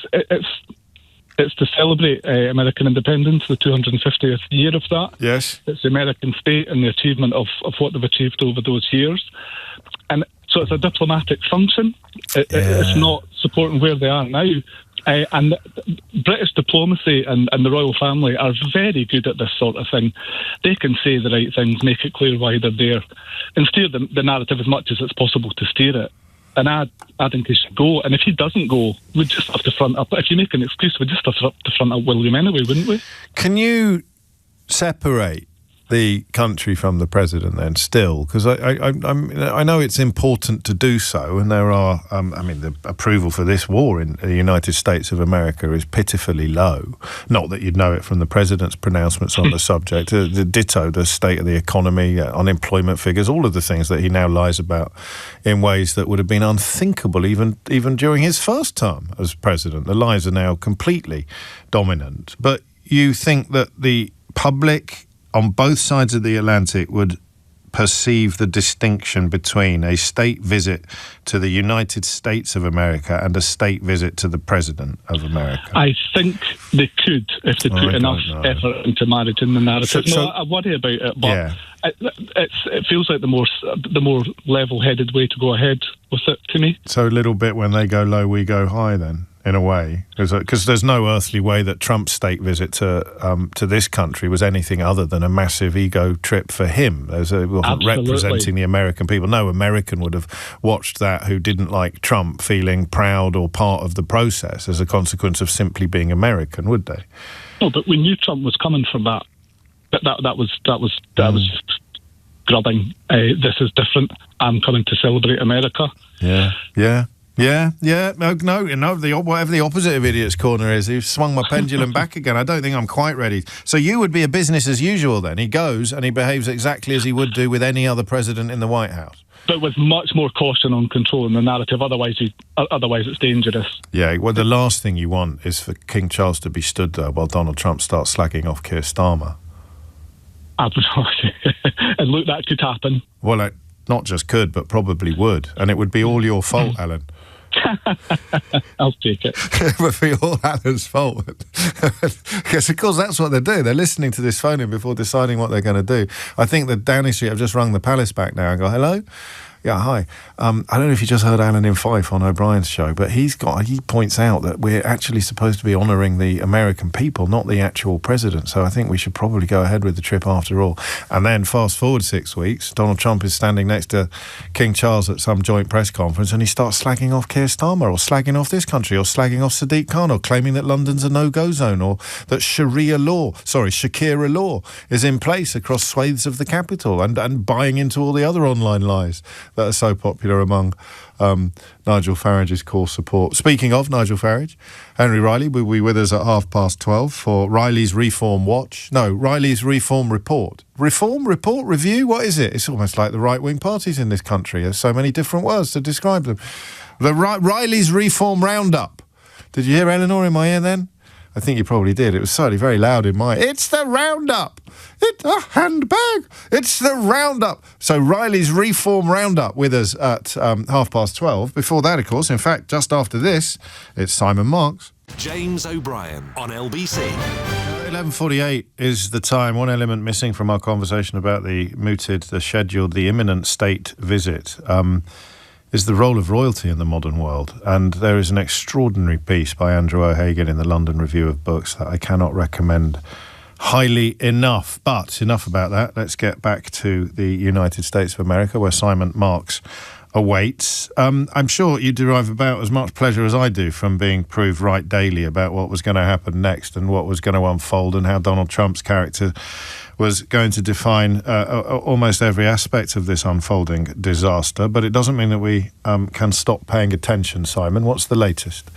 to celebrate American independence, the 250th year of that. Yes. It's the American state and the achievement of what they've achieved over those years. And So it's a diplomatic function. It's not supporting where they are now. And British diplomacy and the royal family are very good at this sort of thing. They can say the right things, make it clear why they're there, and steer the narrative as much as it's possible to steer it. And I think he should go. And if he doesn't go, we'd just have to front up. If you make an excuse, we'd just have to front up William anyway, wouldn't we? Can you separate the country from the president then still? Because I know it's important to do so, and there are, the approval for this war in the United States of America is pitifully low. Not that you'd know it from the president's pronouncements on the subject. The ditto, the state of the economy, unemployment figures, all of the things that he now lies about in ways that would have been unthinkable even during his first term as president. The lies are now completely dominant. But you think that the public on both sides of the Atlantic would perceive the distinction between a state visit to the United States of America and a state visit to the President of America? I think they could if they put enough effort into managing the narrative. I worry about it, but it feels like the more level-headed way to go ahead with it to me. So a little bit when they go low, we go high then? In a way, because there's no earthly way that Trump's state visit to this country was anything other than a massive ego trip for him. It wasn't representing the American people. No American would have watched that who didn't like Trump feeling proud or part of the process as a consequence of simply being American, would they? No, but we knew Trump was coming from that. That was grubbing. This is different. I'm coming to celebrate America. Yeah. No, whatever the opposite of Idiot's Corner is, you've swung my pendulum back again. I don't think I'm quite ready. So you would be a business as usual then. He goes and he behaves exactly as he would do with any other president in the White House. But with much more caution on controlling the narrative, otherwise it's dangerous. Yeah, well, the last thing you want is for King Charles to be stood there while Donald Trump starts slagging off Keir Starmer. Absolutely. And look, that could happen. Well, it not just could, but probably would. And it would be all your fault, Alan. I'll take it. It would be all Alan's fault. Because, of course, that's what they're doing. They're listening to this phone in before deciding what they're going to do. I think that Downing Street have just rung the Palace back now and go, hello? Yeah, hi. I don't know if you just heard Alan in Fife on O'Brien's show, but he points out that we're actually supposed to be honouring the American people, not the actual president. So I think we should probably go ahead with the trip after all. And then fast forward 6 weeks, Donald Trump is standing next to King Charles at some joint press conference and he starts slagging off Keir Starmer or slagging off this country or slagging off Sadiq Khan or claiming that London's a no-go zone or that Shakira law is in place across swathes of the capital and buying into all the other online lies that are so popular among Nigel Farage's core support. Speaking of Nigel Farage, Henry Riley will be with us at 12:30 for Riley's Reform Watch. No, Riley's Reform Report. Reform? Report? Review? What is it? It's almost like the right-wing parties in this country. There's so many different words to describe them. The Riley's Reform Roundup. Did you hear Eleanor in my ear then? I think you probably did. It was certainly very loud in my... It's the Roundup! It's a handbag! It's the Roundup! So Riley's Reform Roundup with us at 12:30. Before that, of course, in fact, just after this, it's Simon Marks. James O'Brien on LBC. 11:48 is the time. One element missing from our conversation about the imminent state visit is the role of royalty in the modern world. And there is an extraordinary piece by Andrew O'Hagan in the London Review of Books that I cannot recommend highly enough. But enough about that. Let's get back to the United States of America, where Simon Marks awaits. I'm sure you derive about as much pleasure as I do from being proved right daily about what was going to happen next and what was going to unfold and how Donald Trump's character was going to define almost every aspect of this unfolding disaster. But it doesn't mean that we can stop paying attention, Simon. What's the latest?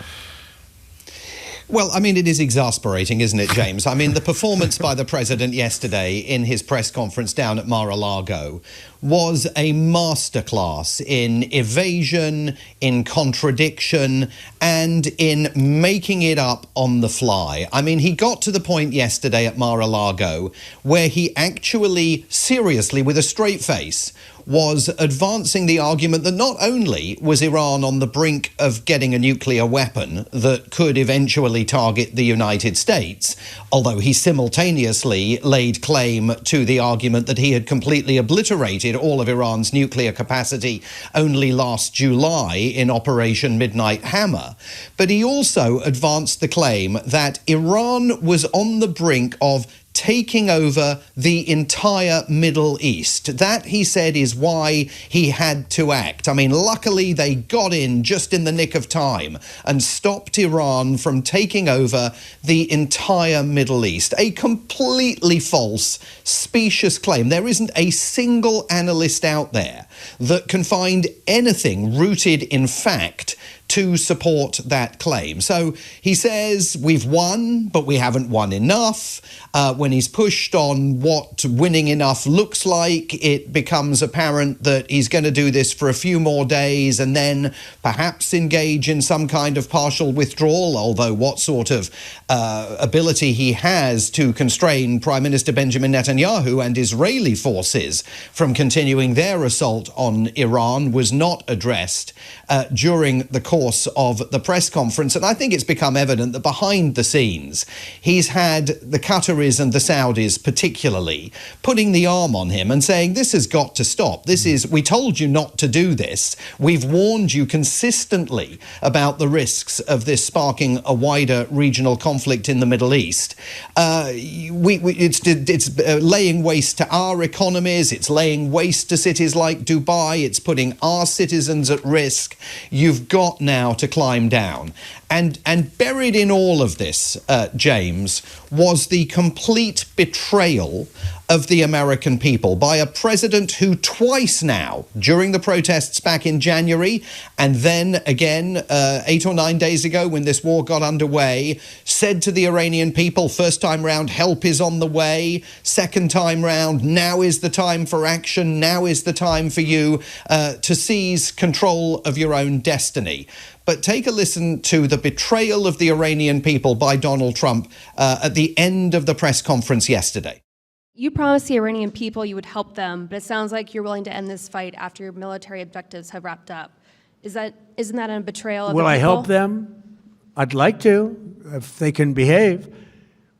Well, I mean, it is exasperating, isn't it, James? I mean, the performance by the president yesterday in his press conference down at Mar-a-Lago was a masterclass in evasion, in contradiction, and in making it up on the fly. I mean, he got to the point yesterday at Mar-a-Lago where he actually, seriously, with a straight face, was advancing the argument that not only was Iran on the brink of getting a nuclear weapon that could eventually target the United States, although he simultaneously laid claim to the argument that he had completely obliterated demonstrated all of Iran's nuclear capacity only last July in Operation Midnight Hammer. But he also advanced the claim that Iran was on the brink of taking over the entire Middle East. That, he said, is why he had to act. I mean, luckily they got in just in the nick of time and stopped Iran from taking over the entire Middle East. A completely false, specious claim. There isn't a single analyst out there that can find anything rooted in fact to support that claim. So he says we've won, but we haven't won enough. When he's pushed on what winning enough looks like, it becomes apparent that he's going to do this for a few more days and then perhaps engage in some kind of partial withdrawal, although what sort of ability he has to constrain Prime Minister Benjamin Netanyahu and Israeli forces from continuing their assault on Iran was not addressed during the course of the press conference. And I think it's become evident that behind the scenes, he's had the Qataris and the Saudis particularly putting the arm on him and saying, this has got to stop. We told you not to do this. We've warned you consistently about the risks of this sparking a wider regional conflict in the Middle East. It's laying waste to our economies. It's laying waste to cities like Dubai. It's putting our citizens at risk. You've got now to climb down. And buried in all of this, James, was the complete betrayal of the American people by a president who twice now, during the protests back in January, and then again 8 or 9 days ago when this war got underway, said to the Iranian people, first time round, help is on the way. Second time round, now is the time for action. Now is the time for you to seize control of your own destiny. But take a listen to the betrayal of the Iranian people by Donald Trump at the end of the press conference yesterday. You promised the Iranian people you would help them, but it sounds like you're willing to end this fight after your military objectives have wrapped up. Isn't that a betrayal of the people? Will I help them? I'd like to, if they can behave.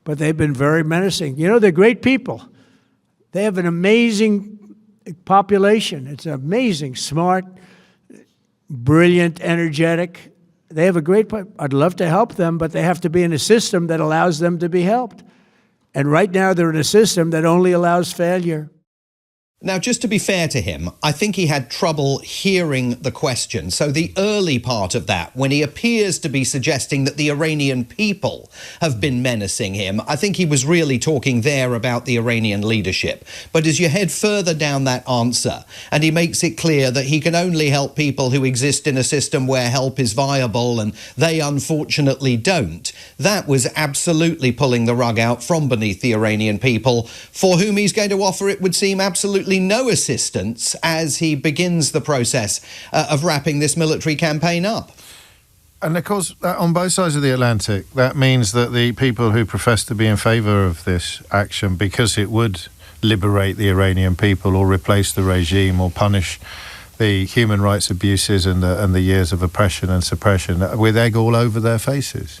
But they've been very menacing. You know, they're great people. They have an amazing population. It's amazing, smart, brilliant, energetic. They have a great... I'd love to help them, but they have to be in a system that allows them to be helped. And right now they're in a system that only allows failure. Now, just to be fair to him, I think he had trouble hearing the question. So the early part of that, when he appears to be suggesting that the Iranian people have been menacing him, I think he was really talking there about the Iranian leadership. But as you head further down that answer, and he makes it clear that he can only help people who exist in a system where help is viable, and they unfortunately don't, that was absolutely pulling the rug out from beneath the Iranian people, for whom he's going to offer, it would seem, absolutely no assistance as he begins the process of wrapping this military campaign up. And of course, on both sides of the Atlantic, that means that the people who profess to be in favour of this action, because it would liberate the Iranian people or replace the regime or punish the human rights abuses and the years of oppression and suppression, with egg all over their faces.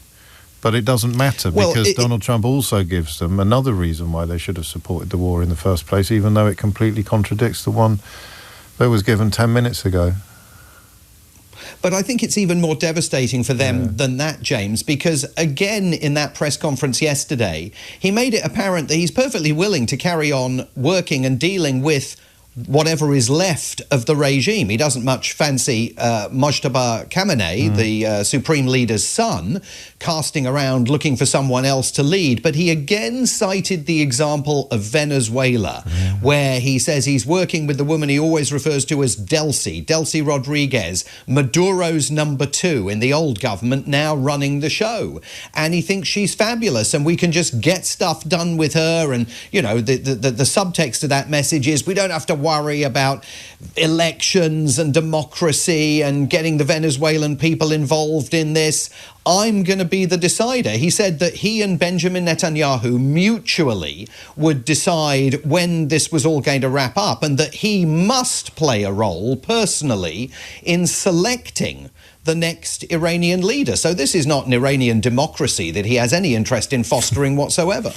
But it doesn't matter, because Donald Trump also gives them another reason why they should have supported the war in the first place, even though it completely contradicts the one that was given 10 minutes ago. But I think it's even more devastating for them than that, James, because again, in that press conference yesterday, he made it apparent that he's perfectly willing to carry on working and dealing with whatever is left of the regime. He doesn't much fancy Mojtaba Khamenei, the supreme leader's son, casting around looking for someone else to lead. But he again cited the example of Venezuela, where he says he's working with the woman he always refers to as Delcy Rodriguez, Maduro's number 2 in the old government, now running the show. And he thinks she's fabulous and we can just get stuff done with her. And, you know, the subtext of that message is we don't have to worry about elections and democracy and getting the Venezuelan people involved in this. I'm going to be the decider. He said that he and Benjamin Netanyahu mutually would decide when this was all going to wrap up, and that he must play a role personally in selecting the next Iranian leader. So this is not an Iranian democracy that he has any interest in fostering whatsoever.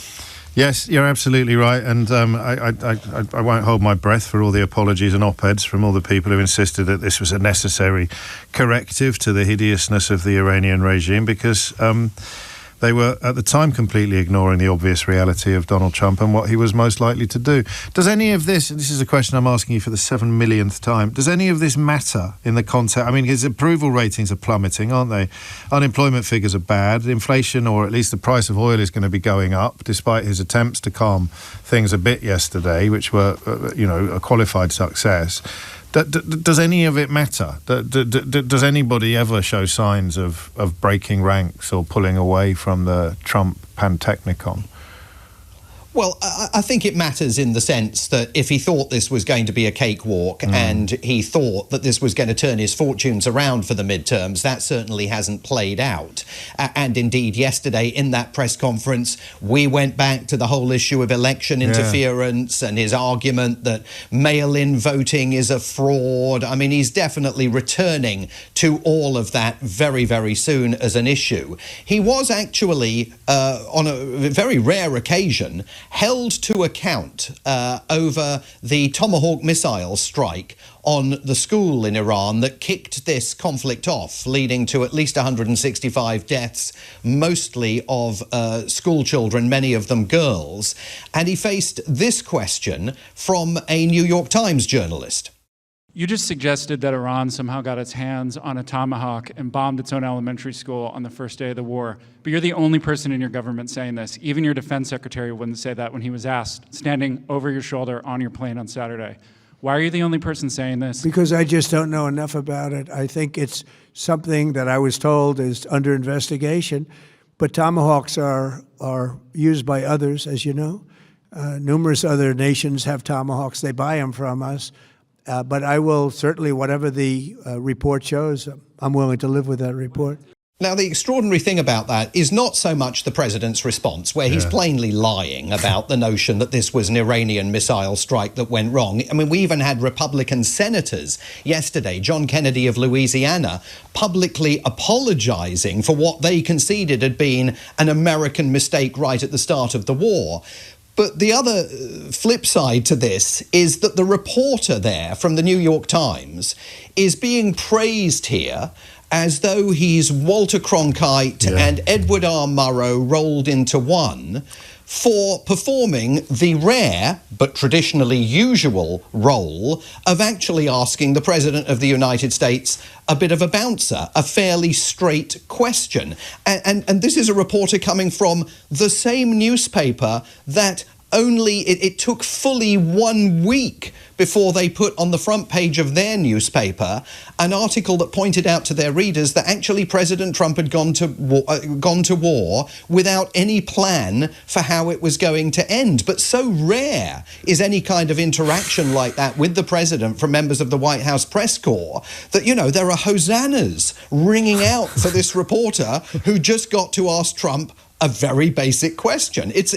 Yes, you're absolutely right, and I won't hold my breath for all the apologies and op-eds from all the people who insisted that this was a necessary corrective to the hideousness of the Iranian regime, because they were, at the time, completely ignoring the obvious reality of Donald Trump and what he was most likely to do. Does any of this, and this is a question I'm asking you for the 7 millionth time, does any of this matter in the context? I mean, his approval ratings are plummeting, aren't they? Unemployment figures are bad. Inflation, or at least the price of oil, is going to be going up, despite his attempts to calm things a bit yesterday, which were, a qualified success. Does any of it matter? Does anybody ever show signs of breaking ranks or pulling away from the Trump pantechnicon? Well, I think it matters in the sense that if he thought this was going to be a cakewalk and he thought that this was going to turn his fortunes around for the midterms, that certainly hasn't played out. And indeed, yesterday in that press conference, we went back to the whole issue of election interference and his argument that mail-in voting is a fraud. I mean, he's definitely returning to all of that very, very soon as an issue. He was actually, on a very rare occasion, held to account over the Tomahawk missile strike on the school in Iran that kicked this conflict off, leading to at least 165 deaths, mostly of school children, many of them girls. And he faced this question from a New York Times journalist. You just suggested that Iran somehow got its hands on a Tomahawk and bombed its own elementary school on the first day of the war. But you're the only person in your government saying this. Even your defense secretary wouldn't say that when he was asked, standing over your shoulder on your plane on Saturday. Why are you the only person saying this? Because I just don't know enough about it. I think it's something that I was told is under investigation. But Tomahawks are used by others, as you know. Numerous other nations have Tomahawks. They buy them from us. But I will certainly, whatever the report shows, I'm willing to live with that report. Now, the extraordinary thing about that is not so much the president's response, where he's plainly lying about the notion that this was an Iranian missile strike that went wrong. I mean, we even had Republican senators yesterday, John Kennedy of Louisiana, publicly apologizing for what they conceded had been an American mistake right at the start of the war. But the other flip side to this is that the reporter there from the New York Times is being praised here as though he's Walter Cronkite and Edward R. Murrow rolled into one for performing the rare but traditionally usual role of actually asking the President of the United States a bit of a bouncer, a fairly straight question. And this is a reporter coming from the same newspaper that it took fully 1 week before they put on the front page of their newspaper an article that pointed out to their readers that actually President Trump had gone to war without any plan for how it was going to end. But so rare is any kind of interaction like that with the president from members of the White House press corps that, there are hosannas ringing out for this reporter who just got to ask Trump a very basic question. It's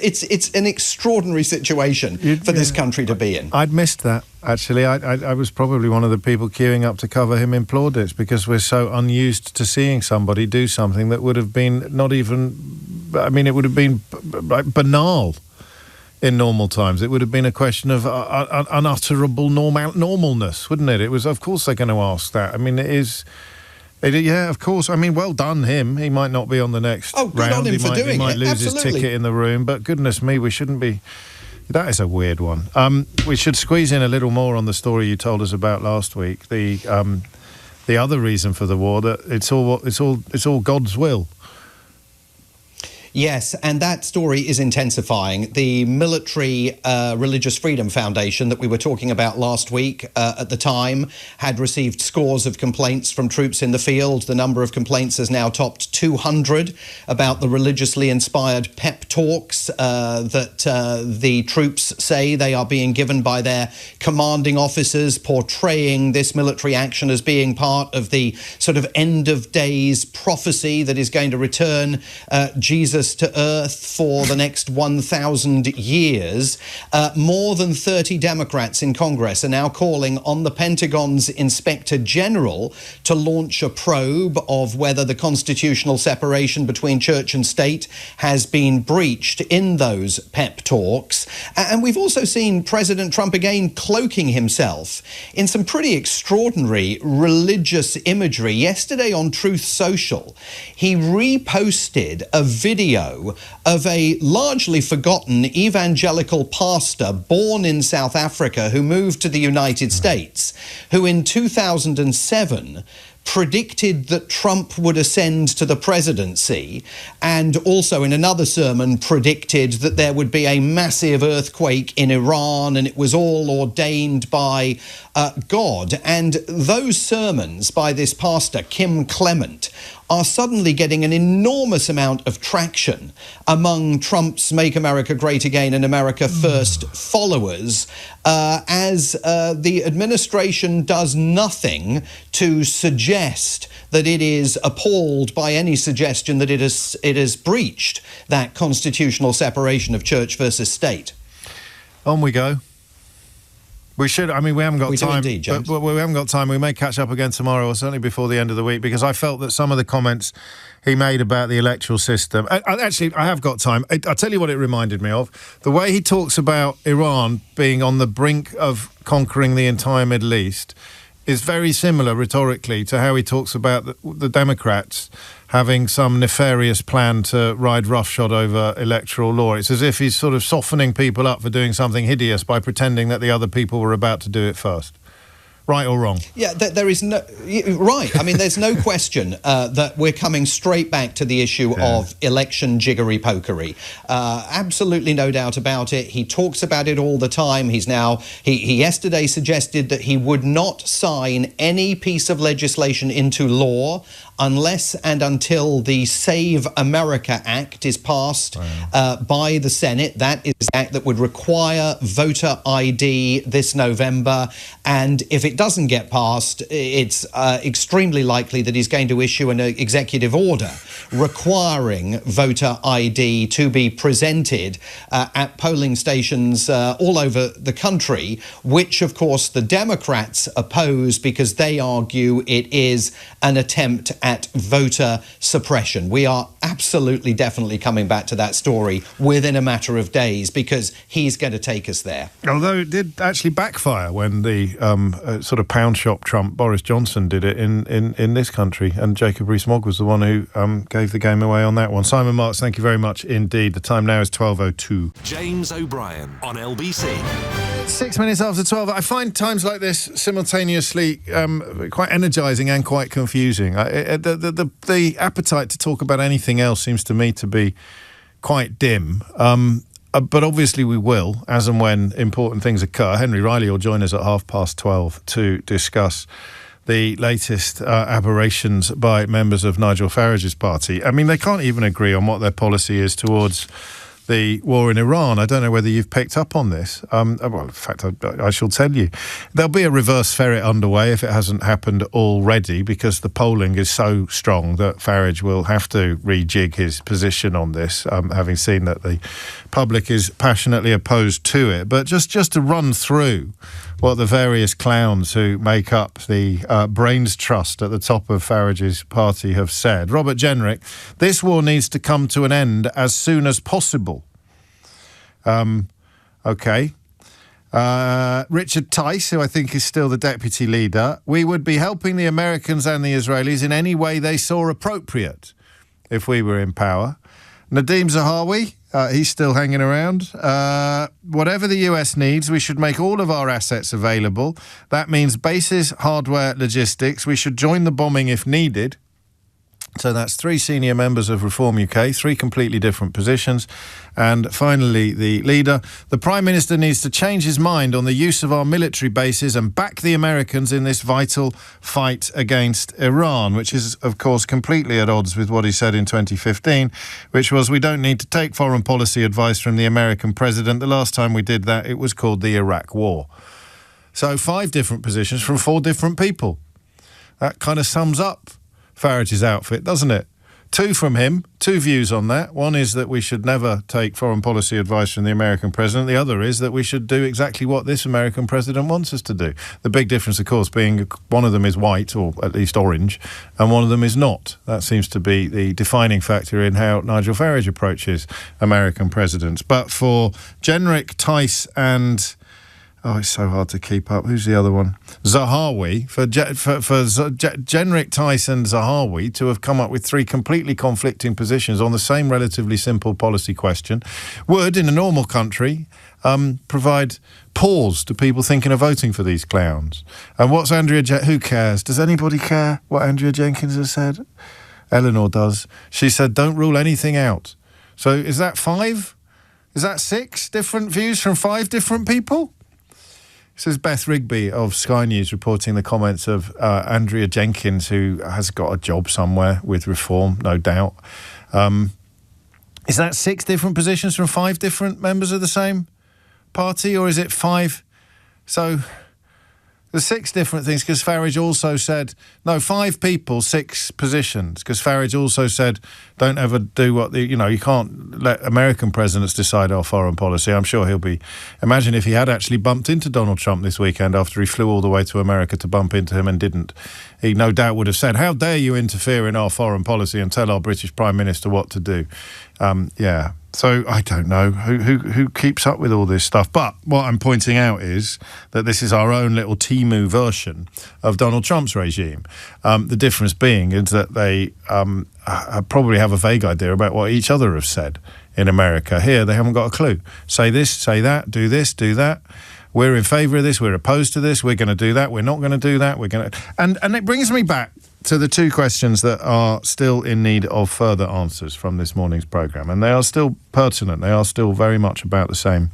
an extraordinary situation for this country to be in. I'd missed that, actually. I was probably one of the people queuing up to cover him in plaudits because we're so unused to seeing somebody do something that would have been it would have been banal in normal times. It would have been a question of unutterable normalness, wouldn't it? It was, of course they're going to ask that. I mean, it is... Yeah, of course. I mean, well done him. He might not be on the next round. Good on him for doing it. He might lose Absolutely. his ticket in the room, but goodness me, we shouldn't be... That is a weird one. We should squeeze in a little more on the story you told us about last week. The other reason for the war, that it's all God's will. Yes, and that story is intensifying. The Military Religious Freedom Foundation that we were talking about last week at the time had received scores of complaints from troops in the field. The number of complaints has now topped 200 about the religiously inspired pep talks that the troops say they are being given by their commanding officers, portraying this military action as being part of the sort of end of days prophecy that is going to return Jesus us to Earth for the next 1,000 years. More than 30 Democrats in Congress are now calling on the Pentagon's Inspector General to launch a probe of whether the constitutional separation between church and state has been breached in those pep talks. And we've also seen President Trump again cloaking himself in some pretty extraordinary religious imagery. Yesterday on Truth Social, he reposted a video of a largely forgotten evangelical pastor born in South Africa who moved to the United States, who in 2007 predicted that Trump would ascend to the presidency, and also in another sermon predicted that there would be a massive earthquake in Iran and it was all ordained by God. And those sermons by this pastor, Kim Clement, are suddenly getting an enormous amount of traction among Trump's Make America Great Again and America First followers, as the administration does nothing to suggest that it is appalled by any suggestion that it has breached that constitutional separation of church versus state. On we go. We should. I mean, we haven't got time. Indeed, James. But we haven't got time. We may catch up again tomorrow, or certainly before the end of the week, because I felt that some of the comments he made about the electoral system. Actually, I have got time. I'll tell you what it reminded me of. The way he talks about Iran being on the brink of conquering the entire Middle East is very similar rhetorically to how he talks about the Democrats having some nefarious plan to ride roughshod over electoral law. It's as if he's sort of softening people up for doing something hideous by pretending that the other people were about to do it first. Right or wrong? Yeah, there is no... Right. I mean, there's no question that we're coming straight back to the issue of election jiggery-pokery. Absolutely no doubt about it. He talks about it all the time. He yesterday suggested that he would not sign any piece of legislation into law unless and until the Save America Act is passed by the Senate. That is the act that would require voter ID this November. And if it doesn't get passed, it's extremely likely that he's going to issue an executive order requiring voter ID to be presented at polling stations all over the country, which, of course, the Democrats oppose because they argue it is an attempt at voter suppression. We are absolutely, definitely coming back to that story within a matter of days because he's going to take us there. Although it did actually backfire when the sort of pound shop Trump, Boris Johnson, did it in this country, and Jacob Rees-Mogg was the one who gave the game away on that one. Simon Marks, thank you very much indeed. The time now is 12:02. James O'Brien on LBC. 6 minutes after 12. I find times like this simultaneously quite energising and quite confusing. The appetite to talk about anything else seems to me to be quite dim. But obviously we will, as and when important things occur. Henry Riley will join us at 12:30 to discuss the latest aberrations by members of Nigel Farage's party. I mean, they can't even agree on what their policy is towards the war in Iran. I don't know whether you've picked up on this. Well, in fact, I shall tell you. There'll be a reverse ferret underway if it hasn't happened already, because the polling is so strong that Farage will have to rejig his position on this, having seen that the public is passionately opposed to it. But just to run through what the various clowns who make up the brains trust at the top of Farage's party have said. Robert Jenrick, this war needs to come to an end as soon as possible. Okay. Richard Tice, who I think is still the deputy leader, we would be helping the Americans and the Israelis in any way they saw appropriate if we were in power. Nadeem Zahawi, he's still hanging around. Whatever the US needs, we should make all of our assets available. That means bases, hardware, logistics. We should join the bombing if needed. So that's three senior members of Reform UK, three completely different positions. And finally, the leader. The Prime Minister needs to change his mind on the use of our military bases and back the Americans in this vital fight against Iran, which is, of course, completely at odds with what he said in 2015, which was, we don't need to take foreign policy advice from the American president. The last time we did that, it was called the Iraq War. So 5 different positions from 4 different people. That kind of sums up Farage's outfit, doesn't it? Two from him, two views on that. One is that we should never take foreign policy advice from the American president. The other is that we should do exactly what this American president wants us to do. The big difference, of course, being one of them is white, or at least orange, and one of them is not. That seems to be the defining factor in how Nigel Farage approaches American presidents. But for Jenrick, Tice and... Oh, it's so hard to keep up. Who's the other one? Zahawi. For Jenrick, Tice and Zahawi to have come up with three completely conflicting positions on the same relatively simple policy question would, in a normal country, provide pause to people thinking of voting for these clowns. And what's who cares? Does anybody care what Andrea Jenkins has said? Eleanor does. She said, don't rule anything out. So is that 5? Is that 6 different views from 5 different people? This is Beth Rigby of Sky News reporting the comments of Andrea Jenkins, who has got a job somewhere with reform, no doubt. Is that 6 different positions from 5 different members of the same party, or is it 5? So there's 6 different things, because Farage also said, no, 5 people, 6 positions, because Farage also said, don't ever do what you can't let American presidents decide our foreign policy. I'm sure he'll be, imagine if he had actually bumped into Donald Trump this weekend after he flew all the way to America to bump into him and didn't. He no doubt would have said, how dare you interfere in our foreign policy and tell our British Prime Minister what to do. Yeah. So I don't know who keeps up with all this stuff. But what I'm pointing out is that this is our own little Timu version of Donald Trump's regime. The difference being is that they probably have a vague idea about what each other have said in America. Here, they haven't got a clue. Say this, say that, do this, do that. We're in favour of this, we're opposed to this, we're going to do that, we're not going to do that, we're going to... And it brings me back to the 2 questions that are still in need of further answers from this morning's programme. And they are still pertinent, they are still very much about the same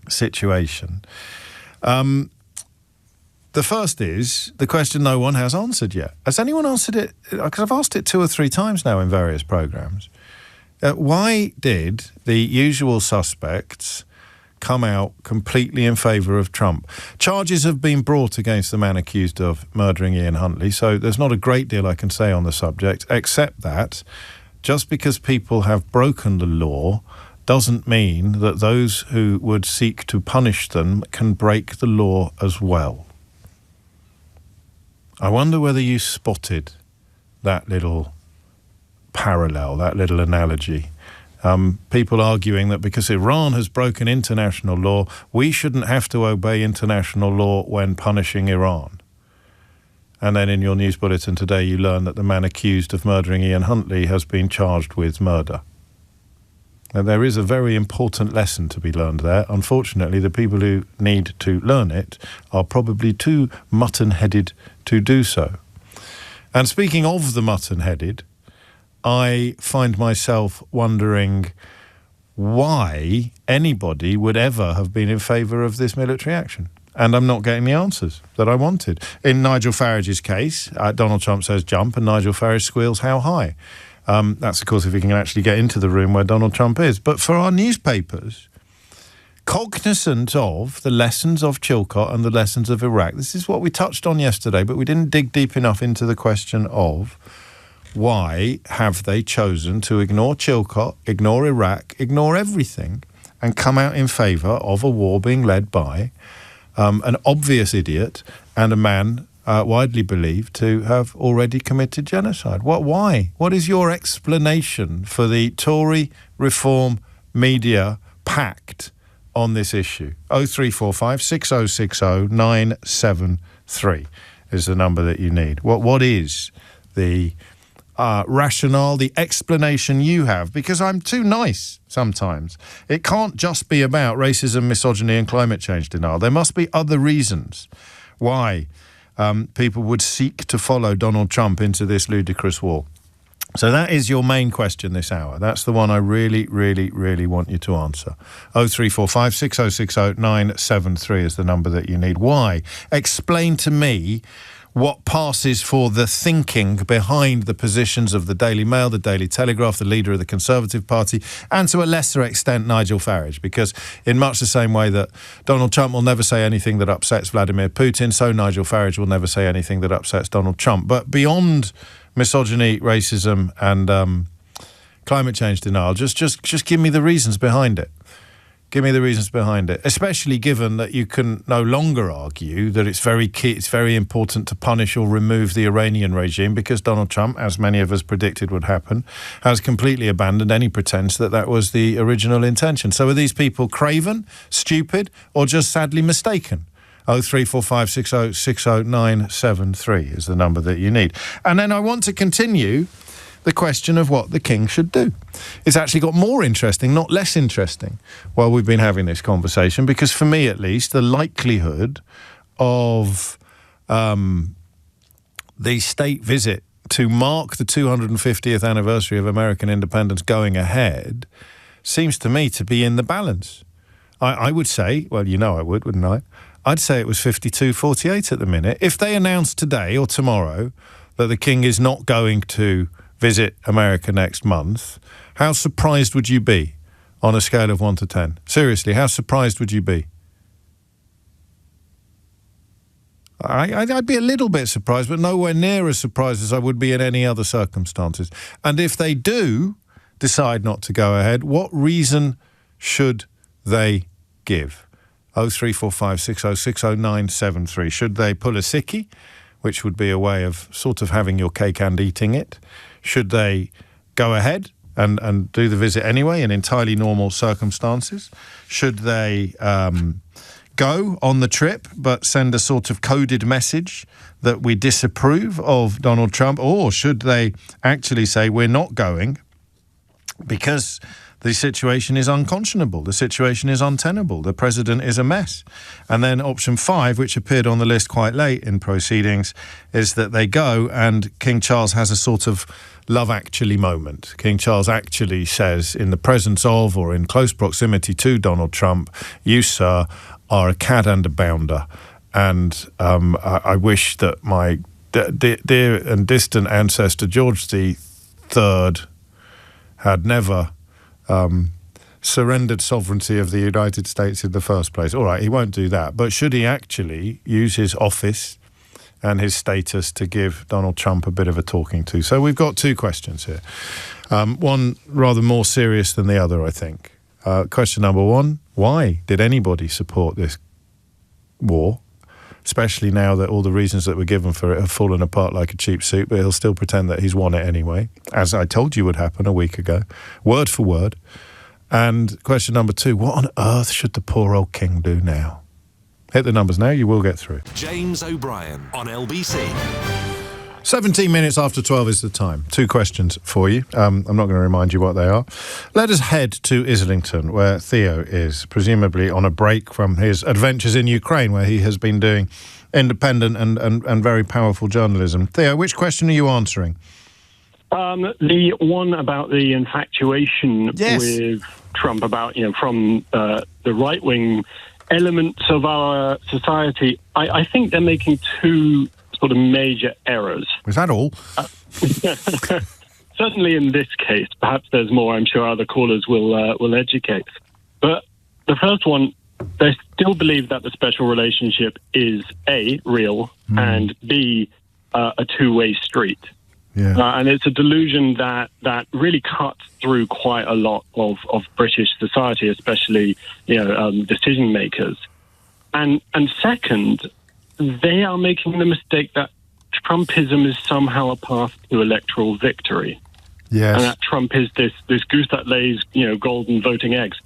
situation. The first is the question no one has answered yet. Has anyone answered it? Because I've asked it 2 or 3 times now in various programmes. Why did the usual suspects come out completely in favour of Trump? Charges have been brought against the man accused of murdering Ian Huntley, so there's not a great deal I can say on the subject, except that just because people have broken the law doesn't mean that those who would seek to punish them can break the law as well. I wonder whether you spotted that little parallel, that little analogy. People arguing that because Iran has broken international law, we shouldn't have to obey international law when punishing Iran. And then in your news bulletin today, you learn that the man accused of murdering Ian Huntley has been charged with murder. Now, there is a very important lesson to be learned there. Unfortunately, the people who need to learn it are probably too mutton-headed to do so. And speaking of the mutton-headed, I find myself wondering why anybody would ever have been in favour of this military action. And I'm not getting the answers that I wanted. In Nigel Farage's case, Donald Trump says jump and Nigel Farage squeals how high. That's, of course, if he can actually get into the room where Donald Trump is. But for our newspapers, cognizant of the lessons of Chilcot and the lessons of Iraq, this is what we touched on yesterday, but we didn't dig deep enough into the question of why have they chosen to ignore Chilcot, ignore Iraq, ignore everything, and come out in favour of a war being led by an obvious idiot and a man widely believed to have already committed genocide? Why? What is your explanation for the Tory Reform Media pact on this issue? 0345 6060 973 is the number that you need. What is the rationale, the explanation you have? Because I'm too nice sometimes. It can't just be about racism, misogyny and climate change denial. There must be other reasons why people would seek to follow Donald Trump into this ludicrous war. So that is your main question this hour. That's the one I really, really, really want you to answer. 0345 6060 973 is the number that you need. Why? Explain to me what passes for the thinking behind the positions of the Daily Mail, the Daily Telegraph, the leader of the Conservative Party, and to a lesser extent Nigel Farage, because in much the same way that Donald Trump will never say anything that upsets Vladimir Putin, so Nigel Farage will never say anything that upsets Donald Trump. But beyond misogyny, racism and climate change denial, just give me the reasons behind it. Give me the reasons behind it, especially given that you can no longer argue that it's very key, it's very important to punish or remove the Iranian regime, because Donald Trump, as many of us predicted would happen, has completely abandoned any pretense that that was the original intention. So are these people craven, stupid, or just sadly mistaken? 03456060973 is the number that you need. And then I want to continue the question of what the king should do. It's actually got more interesting, not less interesting, while we've been having this conversation, because for me at least, the likelihood of the state visit to mark the 250th anniversary of American independence going ahead seems to me to be in the balance. I would say, well, you know I would, wouldn't I? I'd say it was 52-48 at the minute. If they announced today or tomorrow that the king is not going to visit America next month, how surprised would you be on a scale of 1 to 10? Seriously, how surprised would you be? I'd be a little bit surprised, but nowhere near as surprised as I would be in any other circumstances. And if they do decide not to go ahead, what reason should they give? 03456060973. Should they pull a sickie, which would be a way of sort of having your cake and eating it? Should they go ahead and do the visit anyway in entirely normal circumstances? Should they go on the trip but send a sort of coded message that we disapprove of Donald Trump? Or should they actually say we're not going because the situation is unconscionable, the situation is untenable, the president is a mess? And then option 5, which appeared on the list quite late in proceedings, is that they go and King Charles has a sort of Love Actually moment. King Charles actually says, in the presence of or in close proximity to Donald Trump, you, sir, are a cad and a bounder. And I wish that my dear and distant ancestor George III had never surrendered sovereignty of the United States in the first place. All right, he won't do that. But should he actually use his office and his status to give Donald Trump a bit of a talking to? So we've got 2 questions here. One rather more serious than the other, I think. Question number 1, why did anybody support this war? Especially now that all the reasons that were given for it have fallen apart like a cheap suit, but he'll still pretend that he's won it anyway, as I told you would happen a week ago, word for word. And question number 2, what on earth should the poor old king do now? Hit the numbers now, you will get through. James O'Brien on LBC. 17 minutes after 12 is the time. 2 questions for you. I'm not going to remind you what they are. Let us head to Islington, where Theo is, presumably on a break from his adventures in Ukraine, where he has been doing independent and very powerful journalism. Theo, which question are you answering? The one about the infatuation with Trump, about, from the right-wing elements of our society. I think they're making 2 sort of major errors. Is that all? Certainly in this case. Perhaps there's more. I'm sure other callers will educate. But the first one, they still believe that the special relationship is A, real, and B, a two-way street. Yeah. And it's a delusion that really cuts through quite a lot of British society, especially decision makers. And second, they are making the mistake that Trumpism is somehow a path to electoral victory. Yes. And that Trump is this goose that lays golden voting eggs.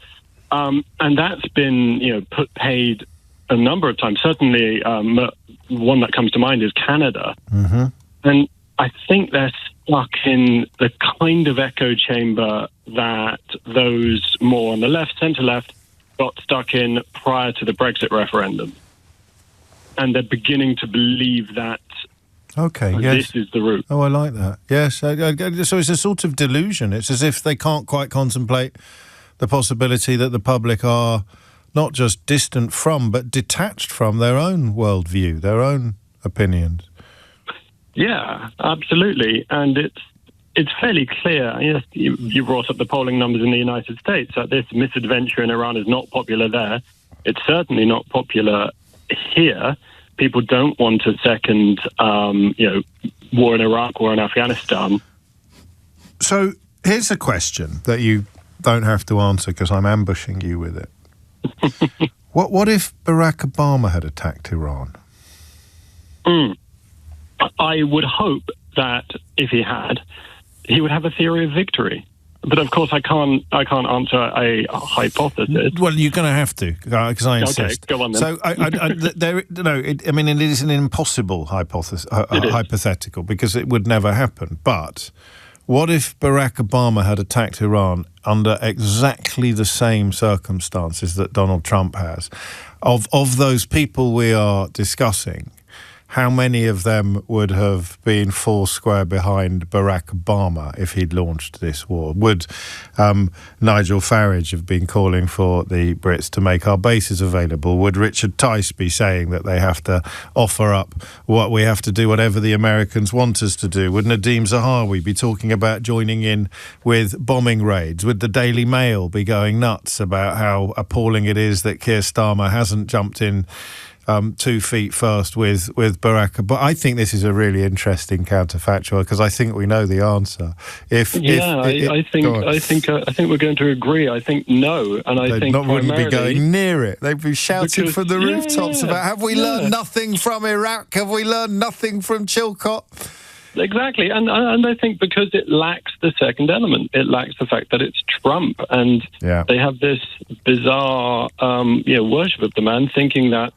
And that's been paid a number of times. Certainly, one that comes to mind is Canada. Mm-hmm. And I think they're stuck in the kind of echo chamber that those more on the left, centre-left, got stuck in prior to the Brexit referendum. And they're beginning to believe that this is the route. Oh, I like that. Yes. So it's a sort of delusion. It's as if they can't quite contemplate the possibility that the public are not just distant from, but detached from their own worldview, their own opinions. Yeah, absolutely. And it's fairly clear. Yes, you brought up the polling numbers in the United States, that this misadventure in Iran is not popular there. It's certainly not popular here. People don't want a second, war in Iraq, war in Afghanistan. So here's a question that you don't have to answer because I'm ambushing you with it. What if Barack Obama had attacked Iran? I would hope that if he had, he would have a theory of victory. But of course, I can't answer a hypothesis. Well, you're going to have to, because I insist. Okay, go on then. So, it is an impossible hypothetical, because it would never happen. But what if Barack Obama had attacked Iran under exactly the same circumstances that Donald Trump has? Of those people we are discussing, how many of them would have been foursquare behind Barack Obama if he'd launched this war? Would Nigel Farage have been calling for the Brits to make our bases available? Would Richard Tice be saying that they have to offer up what we have to do, whatever the Americans want us to do? Would Nadeem Zahawi be talking about joining in with bombing raids? Would the Daily Mail be going nuts about how appalling it is that Keir Starmer hasn't jumped in 2 feet first with Barack? But I think this is a really interesting counterfactual, because I think we know the answer. I think we're going to agree. I think no, and I think wouldn't be going near it. They'd be shouting from the rooftops about, have we learned nothing from Iraq? Have we learned nothing from Chilcot? Exactly, and I think because it lacks the second element, it lacks the fact that it's Trump, and they have this bizarre worship of the man, thinking that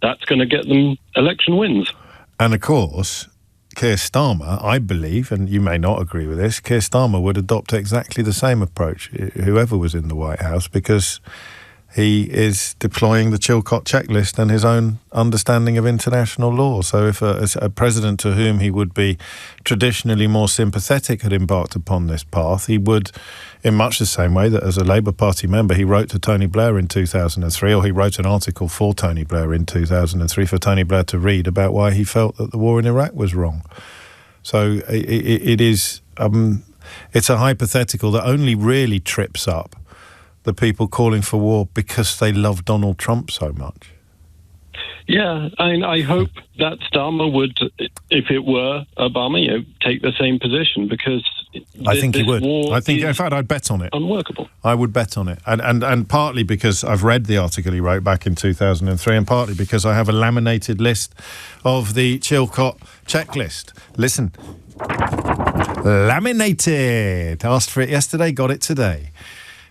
that's going to get them election wins. And of course, Keir Starmer, I believe, and you may not agree with this, Keir Starmer would adopt exactly the same approach, whoever was in the White House, because he is deploying the Chilcot checklist and his own understanding of international law. So if a president to whom he would be traditionally more sympathetic had embarked upon this path, he would, in much the same way that as a Labour Party member he wrote to Tony Blair in 2003, or he wrote an article for Tony Blair in 2003 for Tony Blair to read about why he felt that the war in Iraq was wrong. So it is it's a hypothetical that only really trips up the people calling for war because they love Donald Trump so much. Yeah, I hope that Starmer would, if it were Obama, take the same position, because I think he would. I think, in fact, I'd bet on it. Unworkable. I would bet on it, and partly because I've read the article he wrote back in 2003, and partly because I have a laminated list of the Chilcot checklist. Listen, laminated. Asked for it yesterday, got it today.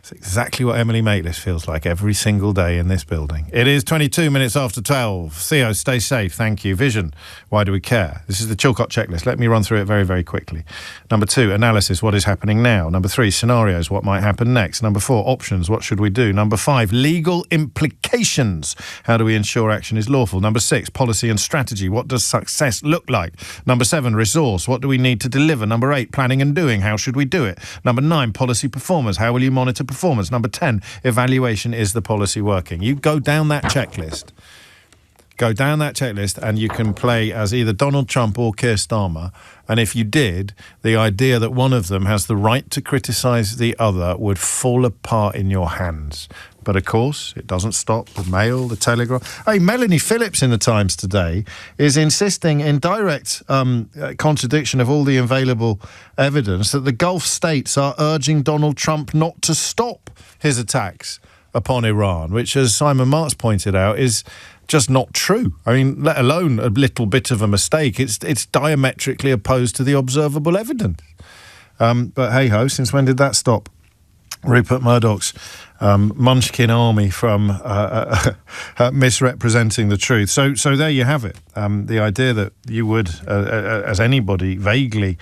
It's exactly what Emily Maitlis feels like every single day in this building. It is 22 minutes after 12. Theo, stay safe. Thank you. Vision, why do we care? This is the Chilcot checklist. Let me run through it very, very quickly. Number 2, analysis, what is happening now? Number 3, scenarios, what might happen next? Number 4, options, what should we do? Number 5, legal implications. How do we ensure action is lawful? Number 6, policy and strategy. What does success look like? Number 7, resource. What do we need to deliver? Number 8, planning and doing. How should we do it? Number 9, policy performance. How will you monitor performance? Number 10, evaluation. Is the policy working? You go down that checklist. And you can play as either Donald Trump or Keir Starmer. And if you did, the idea that one of them has the right to criticise the other would fall apart in your hands. But of course, it doesn't stop the Mail, the Telegraph. Hey, Melanie Phillips in the Times today is insisting, in direct contradiction of all the available evidence, that the Gulf states are urging Donald Trump not to stop his attacks upon Iran, which, as Simon Marks pointed out, is just not true. I mean, let alone a little bit of a mistake. It's diametrically opposed to the observable evidence. But hey-ho, since when did that stop Rupert Murdoch's Munchkin army from misrepresenting the truth? So there you have it. The idea that you would, as anybody vaguely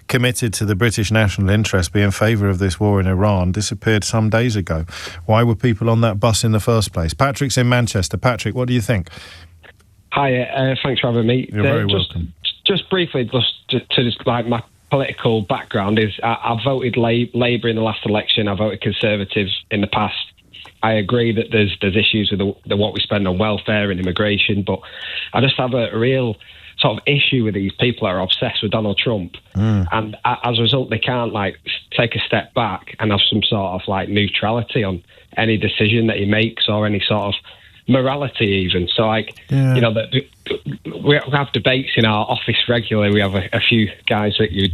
committed to the British national interest, be in favour of this war in Iran disappeared some days ago. Why were people on that bus in the first place? Patrick's in Manchester. Patrick, what do you think? Hi, thanks for having me. You're very welcome. Just briefly, just like my political background is, I voted Labour in the last election. I voted Conservative in the past. I agree that there's issues with the what we spend on welfare and immigration, but I just have a real sort of issue with these people that are obsessed with Donald Trump, and as a result, they can't like take a step back and have some sort of like neutrality on any decision that he makes or any sort of morality even. So like, you know, we have debates in our office regularly. We have a few guys that you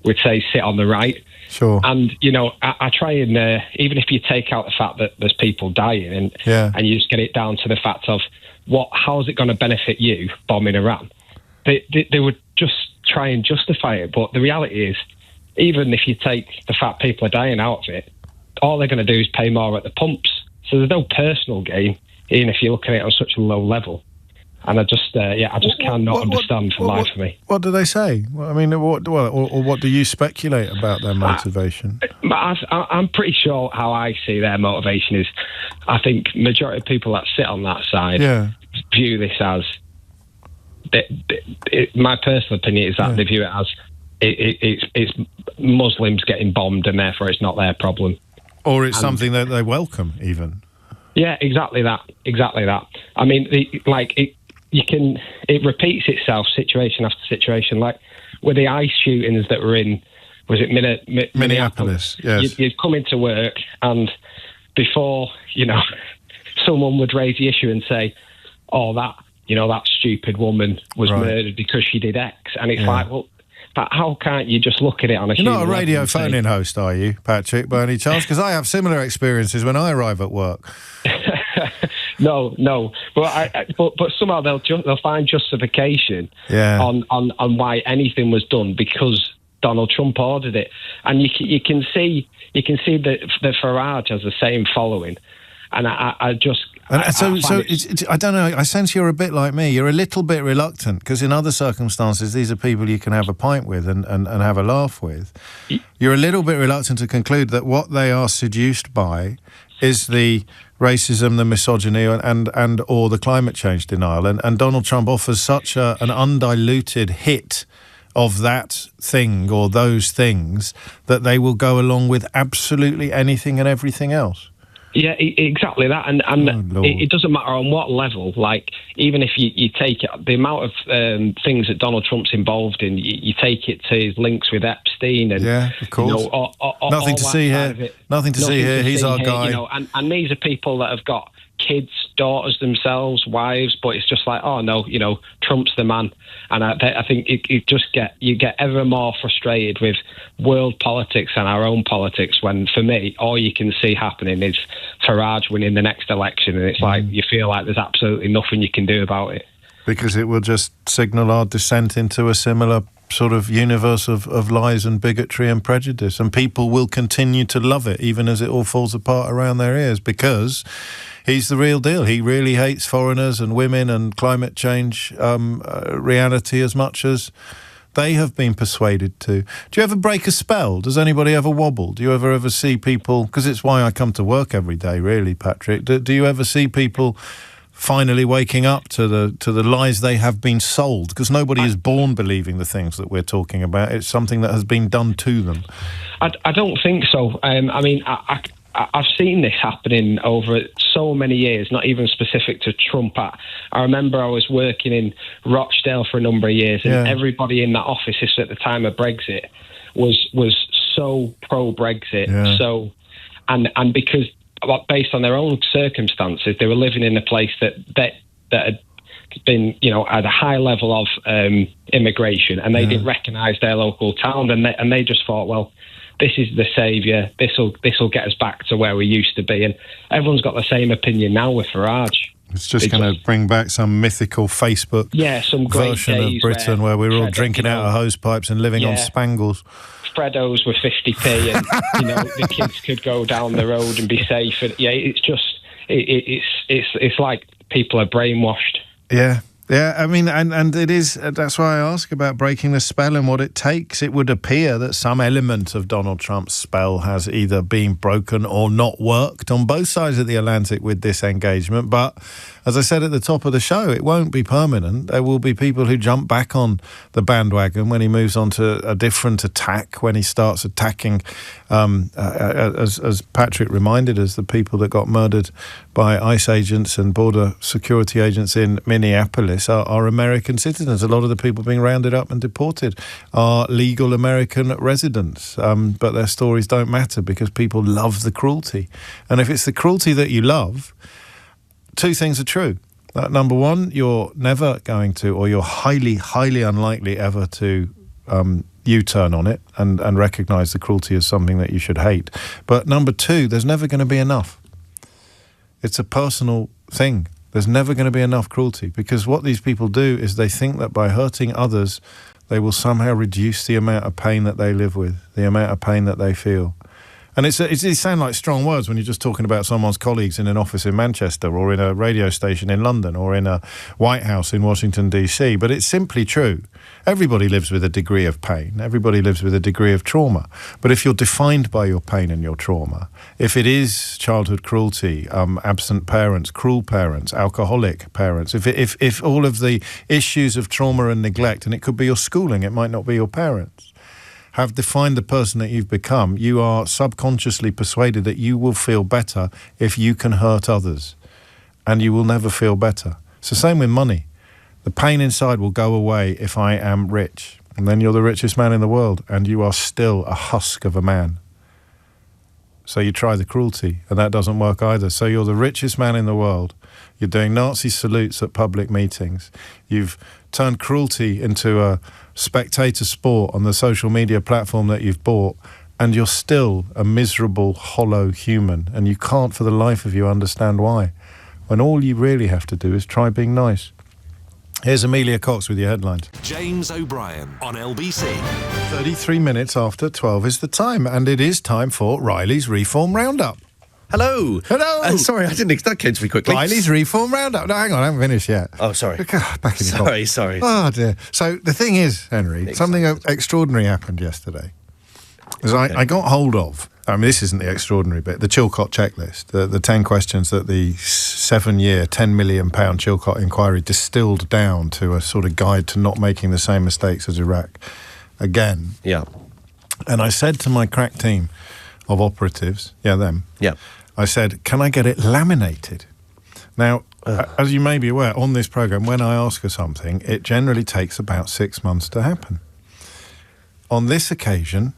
would say sit on the right. Sure. And, you know, I try and, even if you take out the fact that there's people dying and you just get it down to the fact of how is it going to benefit you bombing Iran? They would just try and justify it. But the reality is, even if you take the fact people are dying out of it, all they're going to do is pay more at the pumps. So there's no personal gain, even if you're looking at it on such a low level. And I just cannot understand for life of me. What do they say? I mean, what do you speculate about their motivation? I'm pretty sure how I see their motivation is, I think majority of people that sit on that side view this as, my personal opinion is that they view it as it's Muslims getting bombed and therefore it's not their problem. Or it's something that they welcome, even. Yeah, exactly that. I mean, it repeats itself situation after situation. Like with the ICE shootings that were in, was it Minneapolis? Yes. You'd come into work and before, you know, someone would raise the issue and say, oh, that stupid woman was murdered because she did X. And it's like, well, but how can't you just look at it on a You're not a radio phone-in host, are you, Patrick, by any chance? Because I have similar experiences when I arrive at work. No. But somehow they'll find justification on why anything was done because Donald Trump ordered it, and you can see that Farage has the same following, and I don't know. I sense you're a bit like me. You're a little bit reluctant because in other circumstances, these are people you can have a pint with and have a laugh with. You're a little bit reluctant to conclude that what they are seduced by is the racism, the misogyny, and or the climate change denial. And Donald Trump offers such an undiluted hit of that thing or those things that they will go along with absolutely anything and everything else. Yeah, exactly that, and it doesn't matter on what level. Like, even if you take it, the amount of things that Donald Trump's involved in, you take it to his links with Epstein, and of course, you know, nothing to see here. Nothing to see here. He's our guy. You know, and these are people that have got kids, daughters themselves, wives, but it's just like, oh no, you know, Trump's the man. And I think you get ever more frustrated with world politics and our own politics when, for me, all you can see happening is Farage winning the next election, and it's like you feel like there's absolutely nothing you can do about it. Because it will just signal our descent into a similar sort of universe of lies and bigotry and prejudice, and people will continue to love it even as it all falls apart around their ears because he's the real deal. He really hates foreigners and women and climate change reality as much as they have been persuaded to. Do you ever break a spell? Does anybody ever wobble? Do you ever see people, because it's why I come to work every day really, Patrick, do you ever see people finally waking up to the lies they have been sold? Because nobody is born believing the things that we're talking about. It's something that has been done to them. I don't think so. I mean, I've seen this happening over so many years, not even specific to Trump. I remember I was working in Rochdale for a number of years, and everybody in that office at the time of Brexit was so pro-Brexit. Yeah. So, and because based on their own circumstances, they were living in a place that had been, you know, at a high level of immigration, and they didn't recognise their local town, and they just thought, well, this is the saviour. This will get us back to where we used to be, and everyone's got the same opinion now with Farage. It's just going to bring back some mythical Facebook some great version of Britain where we're all drinking out of hose pipes and living on Spangles. Freddos were 50p, and you know the kids could go down the road and be safe. And it's just it's like people are brainwashed. Yeah. Yeah, I mean, and it is, that's why I ask about breaking the spell and what it takes. It would appear that some element of Donald Trump's spell has either been broken or not worked on both sides of the Atlantic with this engagement. But as I said at the top of the show, it won't be permanent. There will be people who jump back on the bandwagon when he moves on to a different attack, when he starts attacking, as Patrick reminded us, the people that got murdered by ICE agents and border security agents in Minneapolis are American citizens. A lot of the people being rounded up and deported are legal American residents, but their stories don't matter because people love the cruelty. And if it's the cruelty that you love, two things are true. Number one, you're never going to, or you're highly, highly unlikely ever to U-turn on it and recognise the cruelty as something that you should hate. But number two, there's never going to be enough. It's a personal thing. There's never going to be enough cruelty, because what these people do is they think that by hurting others, they will somehow reduce the amount of pain that they live with, the amount of pain that they feel. And it sound like strong words when you're just talking about someone's colleagues in an office in Manchester or in a radio station in London or in a White House in Washington, D.C., but it's simply true. Everybody lives with a degree of pain. Everybody lives with a degree of trauma. But if you're defined by your pain and your trauma, if it is childhood cruelty, absent parents, cruel parents, alcoholic parents, if all of the issues of trauma and neglect, and it could be your schooling, it might not be your parents, have defined the person that you've become, you are subconsciously persuaded that you will feel better if you can hurt others, and you will never feel better. It's the same with money. The pain inside will go away if I am rich, and then you're the richest man in the world, and you are still a husk of a man. So you try the cruelty, and that doesn't work either. So you're the richest man in the world. You're doing Nazi salutes at public meetings. You've turned cruelty into a spectator sport on the social media platform that you've bought, and you're still a miserable, hollow human, and you can't for the life of you understand why, when all you really have to do is try being nice. Here's Amelia Cox with your headlines. James O'Brien on LBC. 33 minutes after 12 is the time, and it is time for Riley's Reform Roundup. Hello. Hello. Sorry, that came to me quickly. Riley's Reform Roundup. No, hang on, I haven't finished yet. Oh, sorry. Back in your box. Sorry. Oh, dear. So the thing is, Henry, something extraordinary happened yesterday. I got hold of, I mean, this isn't the extraordinary bit, the Chilcot checklist, the 10 questions that the 7-year, £10 million Chilcot inquiry distilled down to a sort of guide to not making the same mistakes as Iraq again. Yeah. And I said to my crack team of operatives, them. Yeah. I said, can I get it laminated? Now, as you may be aware, on this programme, when I ask for something, it generally takes about 6 months to happen. On this occasion,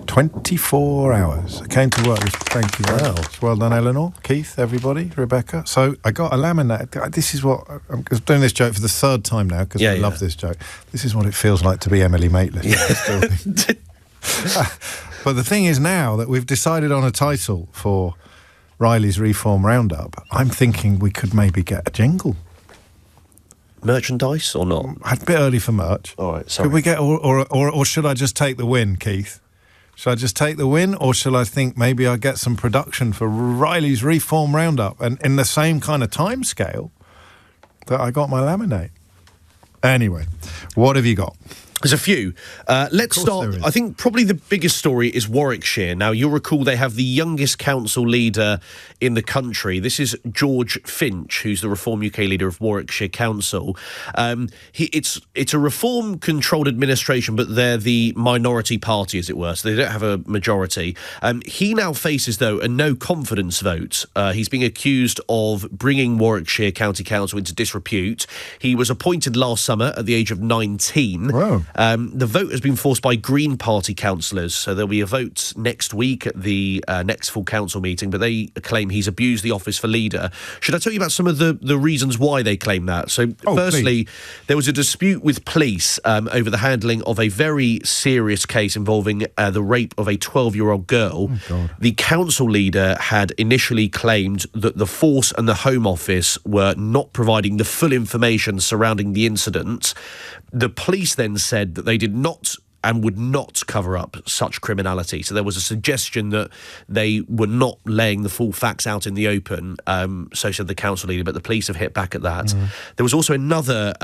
24 hours. I came to work with, thank you very much. Well done, Eleanor, Keith, everybody, Rebecca. So I got a laminate. This is what, I'm doing this joke for the third time now because I love this joke. This is what it feels like to be Emily Maitlis. But the thing is, now that we've decided on a title for Riley's Reform Roundup, I'm thinking we could maybe get a jingle. Merchandise or not? A bit early for merch. All right, sorry. Could we get, or should I just take the win, Keith? Should I just take the win, or shall I think maybe I'll get some production for Riley's Reform Roundup and in the same kind of time scale that I got my laminate? Anyway, what have you got? There's a few. Let's start. I think probably the biggest story is Warwickshire. Now, you'll recall they have the youngest council leader in the country. This is George Finch, who's the Reform UK leader of Warwickshire Council. It's a Reform-controlled administration, but they're the minority party, as it were, so they don't have a majority. He now faces, though, a no-confidence vote. He's being accused of bringing Warwickshire County Council into disrepute. He was appointed last summer at the age of 19. Wow. The vote has been forced by Green Party councillors, so there'll be a vote next week at the next full council meeting, but they claim he's abused the office for leader. Should I tell you about some of the reasons why they claim that? So, firstly, there was a dispute with police over the handling of a very serious case involving the rape of a 12-year-old girl. Oh, God. The council leader had initially claimed that the Force and the Home Office were not providing the full information surrounding the incident. The police then said that they did not and would not cover up such criminality. So there was a suggestion that they were not laying the full facts out in the open, so said the council leader, but the police have hit back at that. There was also another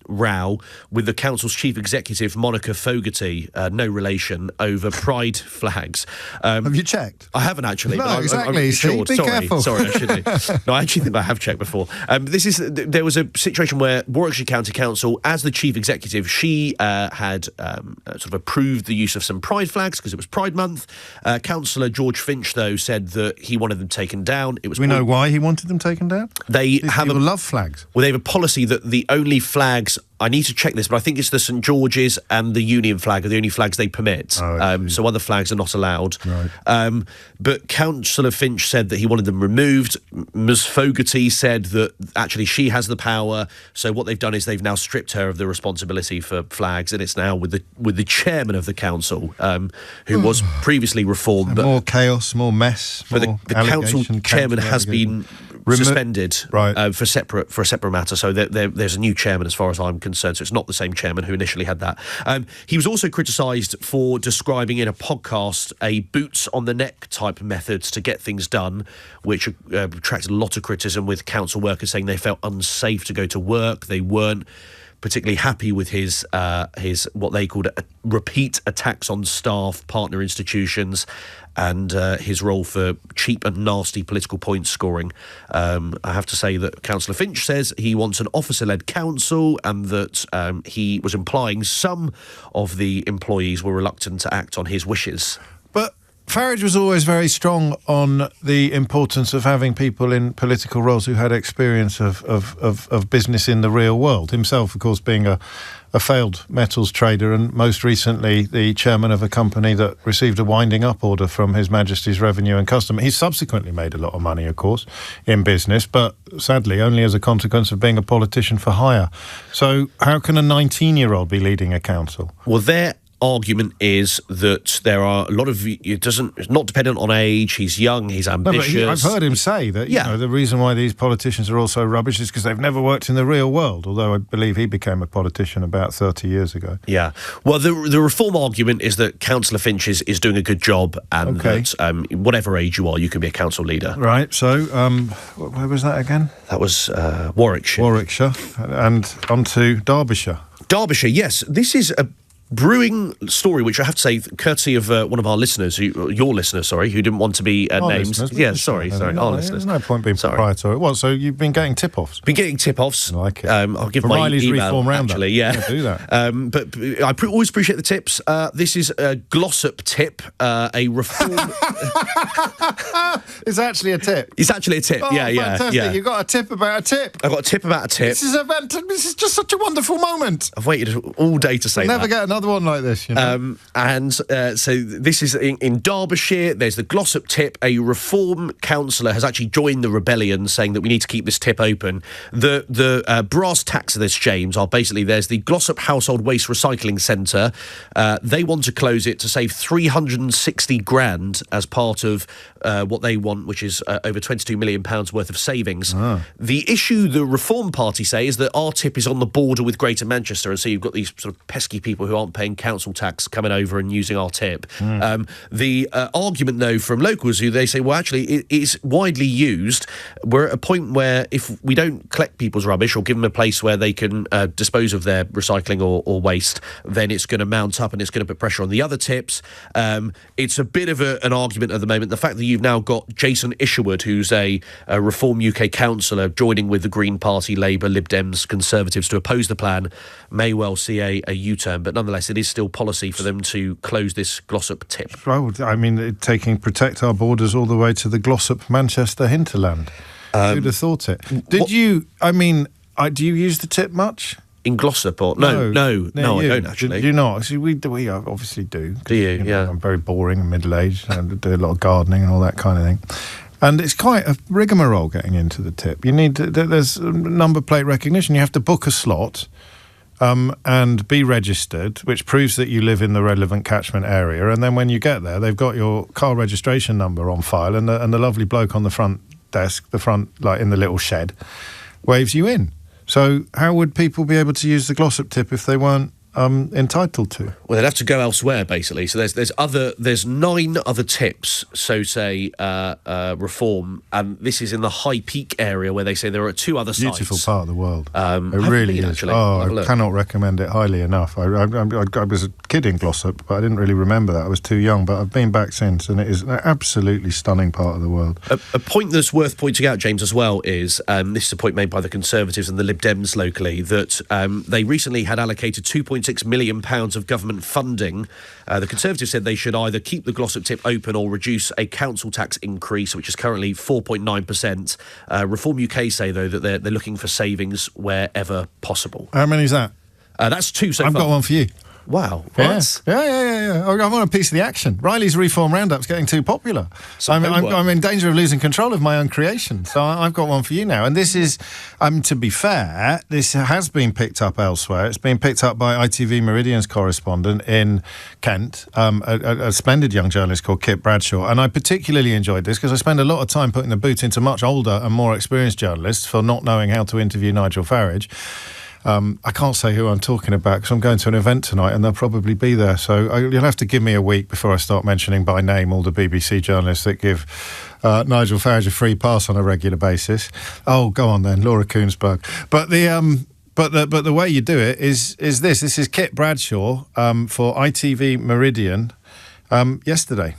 row with the council's chief executive, Monica Fogarty, no relation, over pride flags. Have you checked? I haven't actually. No, but exactly. I'm sure. Be careful. Sorry, I should do. No, I actually think I have checked before. There was a situation where Warwickshire County Council, as the chief executive, she had sort of approved the use of some pride flags because it was Pride Month. Councillor George Finch, though, said that he wanted them taken down. It was. We know why he wanted them taken down? These people love flags. Well, they have a policy that the only flags, I need to check this, but I think it's the St George's and the Union flag are the only flags they permit. So other flags are not allowed. Right. But Councillor Finch said that he wanted them removed. Ms Fogarty said that actually she has the power. So what they've done is they've now stripped her of the responsibility for flags, and it's now with the chairman of the council, who was previously reformed. So more chaos, more mess. But the council chairman has been suspended for a separate matter. So there's a new chairman, as far as I'm concerned. So it's not the same chairman who initially had that. He was also criticised for describing in a podcast a boots on the neck type methods to get things done, which attracted a lot of criticism, with council workers saying they felt unsafe to go to work. They weren't particularly happy with his what they called repeat attacks on staff, partner institutions, and his role for cheap and nasty political point scoring. I have to say that Councillor Finch says he wants an officer-led council, and that he was implying some of the employees were reluctant to act on his wishes. But Farage was always very strong on the importance of having people in political roles who had experience of business in the real world. Himself, of course, being a failed metals trader, and most recently the chairman of a company that received a winding up order from His Majesty's Revenue and Custom. He's subsequently made a lot of money, of course, in business, but sadly only as a consequence of being a politician for hire. So how can a 19-year-old be leading a council? Well, their argument is that there are a lot of it's not dependent on age. He's young, he's ambitious. No, but I've heard him say that you know, the reason why these politicians are all so rubbish is because they've never worked in the real world, although I believe he became a politician about 30 years ago. Yeah. Well, the reform argument is that Councillor Finch is doing a good job, and that whatever age you are, you can be a council leader. Right, so where was that again? That was Warwickshire. Warwickshire, and on to Derbyshire. Derbyshire, yes. This is a brewing story, which I have to say, courtesy of one of our listeners, your listener, sorry, who didn't want to be named. Yeah, sorry, our listeners. There's no point being proprietary. Well, so you've been getting tip-offs? Been getting tip-offs. I like it. I'll give my Riley's email, Reform Roundup. actually, yeah. Do that. But I always appreciate the tips. This is a glossop tip, a reform... It's actually a tip. It's actually a tip, fantastic. yeah. You've got a tip about a tip. I've got a tip about a tip. This is just such a wonderful moment. I've waited all day to say that. Never get another one like this, you know. So this is in Derbyshire. There's the Glossop tip. A reform councillor has actually joined the rebellion, saying that we need to keep this tip open. The brass tacks of this, James, are basically there's the Glossop Household Waste Recycling Centre. They want to close it to save 360 grand as part of what they want, which is over £22 million worth of savings. The issue the Reform Party say is that our tip is on the border with Greater Manchester, and so you've got these sort of pesky people who aren't paying council tax coming over and using our tip. The argument, though, from locals, who they say, well, actually, it's widely used. We're at a point where if we don't collect people's rubbish or give them a place where they can dispose of their recycling or waste, then it's going to mount up and it's going to put pressure on the other tips. It's a bit of an argument at the moment. The fact that you've now got Jason Isherwood, who's a Reform UK councillor, joining with the Green Party, Labour, Lib Dems, Conservatives to oppose the plan, may well see a U-turn. But nonetheless, it is still policy for them to close this Glossop tip. Well, I mean, protect our borders all the way to the Glossop Manchester hinterland. Who'd have thought it? Do you use the tip much? In Glossop or no, I don't actually. Do you not? See, we obviously do. Do you? Yeah. I'm very boring and middle-aged and do a lot of gardening and all that kind of thing. And it's quite a rigmarole getting into the tip. You need there's number plate recognition. You have to book a slot. And be registered, which proves that you live in the relevant catchment area. And then when you get there, they've got your car registration number on file, and the lovely bloke on the front desk, like in the little shed, waves you in. So how would people be able to use the Glossop tip if they weren't entitled to. Well, they'd have to go elsewhere, basically. So there's 9 other tips, so say, reform, and this is in the High Peak area where they say there are 2 other sites. Beautiful part of the world. It really is. Actually. I cannot recommend it highly enough. I was a kid in Glossop, but I didn't really remember that. I was too young, but I've been back since, and it is an absolutely stunning part of the world. A point that's worth pointing out, James, as well, is this is a point made by the Conservatives and the Lib Dems locally, that they recently had allocated £2.6 million of government funding. The Conservatives said they should either keep the Glossop tip open or reduce a council tax increase, which is currently 4.9%. Reform UK say, though, that they're looking for savings wherever possible. How many is that? That's 2 so far. I've got one for you. Wow. Yes. Yeah. I want a piece of the action. Riley's Reform Roundup's getting too popular. I'm in danger of losing control of my own creation. So I've got one for you now. And this is, to be fair, this has been picked up elsewhere. It's been picked up by ITV Meridian's correspondent in Kent, a splendid young journalist called Kit Bradshaw. And I particularly enjoyed this because I spend a lot of time putting the boot into much older and more experienced journalists for not knowing how to interview Nigel Farage. I can't say who I'm talking about because I'm going to an event tonight and they'll probably be there. So you'll have to give me a week before I start mentioning by name all the BBC journalists that give Nigel Farage a free pass on a regular basis. Oh, go on then, Laura Koonsberg. But the way you do it is this. This is Kit Bradshaw for ITV Meridian yesterday.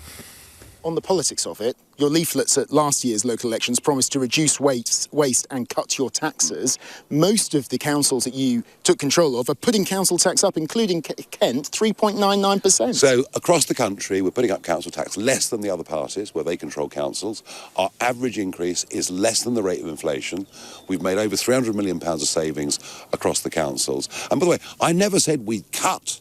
On the politics of it, your leaflets at last year's local elections promised to reduce waste and cut your taxes. Most of the councils that you took control of are putting council tax up, including Kent, 3.99%. So across the country, we're putting up council tax less than the other parties where they control councils. Our average increase is less than the rate of inflation. We've made over £300 million of savings across the councils. And by the way, I never said we'd cut.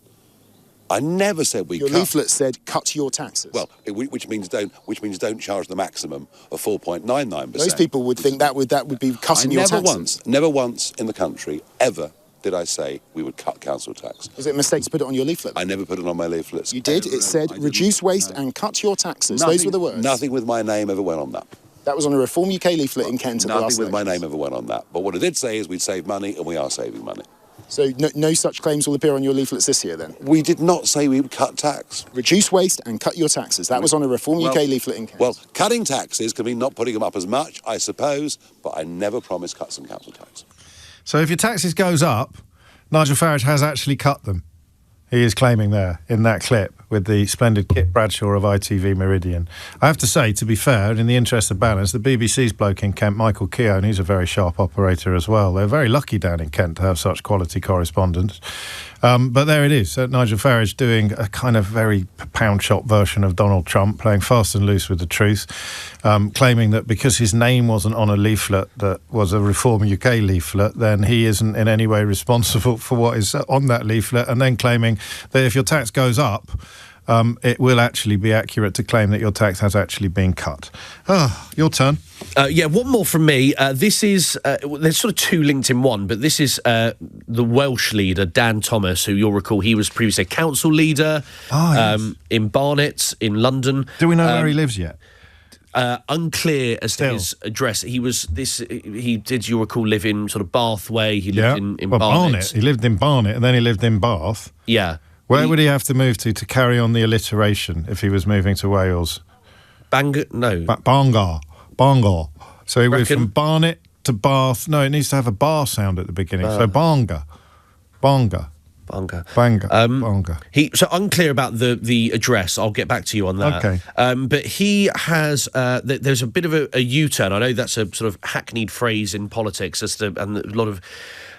I never said we cut. Your leaflet said cut your taxes. Well, which means don't charge the maximum of 4.99%. Most people would think that would be cutting your taxes. Never once in the country ever did I say we would cut council tax. Was it a mistake to put it on your leaflet? I never put it on my leaflets. You did. It said reduce waste and cut your taxes. Those were the words. Nothing with my name ever went on that. That was on a Reform UK leaflet in Kent. Nothing with my name ever went on that. But what I did say is we'd save money, and we are saving money. So no such claims will appear on your leaflets this year, then? We did not say we would cut tax. Reduce waste and cut your taxes. That was on a Reform UK leaflet in Kent. Well, cutting taxes can mean not putting them up as much, I suppose, but I never promised cuts in council tax. So if your taxes goes up, Nigel Farage has actually cut them. He is claiming there in that clip with the splendid Kit Bradshaw of ITV Meridian. I have to say, to be fair, in the interest of balance, the BBC's bloke in Kent, Michael Keown, he's a very sharp operator as well. They're very lucky down in Kent to have such quality correspondents. But there it is, Nigel Farage doing a kind of very pound-shop version of Donald Trump, playing fast and loose with the truth, claiming that because his name wasn't on a leaflet that was a Reform UK leaflet, then he isn't in any way responsible for what is on that leaflet, and then claiming that if your tax goes up, it will actually be accurate to claim that your tax has actually been cut. Your turn. One more from me. This is, there's sort of 2 linked in one, but this is the Welsh leader, Dan Thomas, who you'll recall he was previously a council leader in Barnet, in London. Do we know where he lives yet? Unclear as to his address. He did, you'll recall, live in sort of Bath way. He lived in Barnet. He lived in Barnet and then he lived in Bath. Yeah. Where would he have to move to carry on the alliteration if he was moving to Wales? Bangor? Bangor. So he went from Barnet to Bath. No, it needs to have a bar sound at the beginning. So Bangor. So unclear about the address. I'll get back to you on that. Okay. But he has there's a bit of a U-turn. I know that's a sort of hackneyed phrase in politics, and a lot of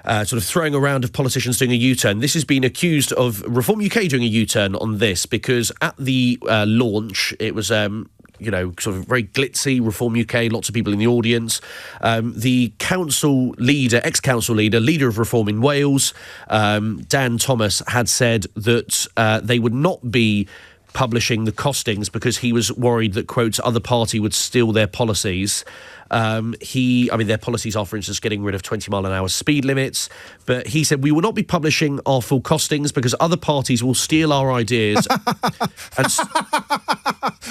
sort of throwing around of politicians doing a U-turn. This has been accused of Reform UK doing a U-turn on this because at the launch it was sort of very glitzy, Reform UK, lots of people in the audience. The council leader, ex-council leader of Reform in Wales, Dan Thomas, had said that they would not be publishing the costings because he was worried that, quote, other party would steal their policies. Their policies are, for instance, getting rid of 20-mile-an-hour speed limits. But he said, we will not be publishing our full costings because other parties will steal our ideas.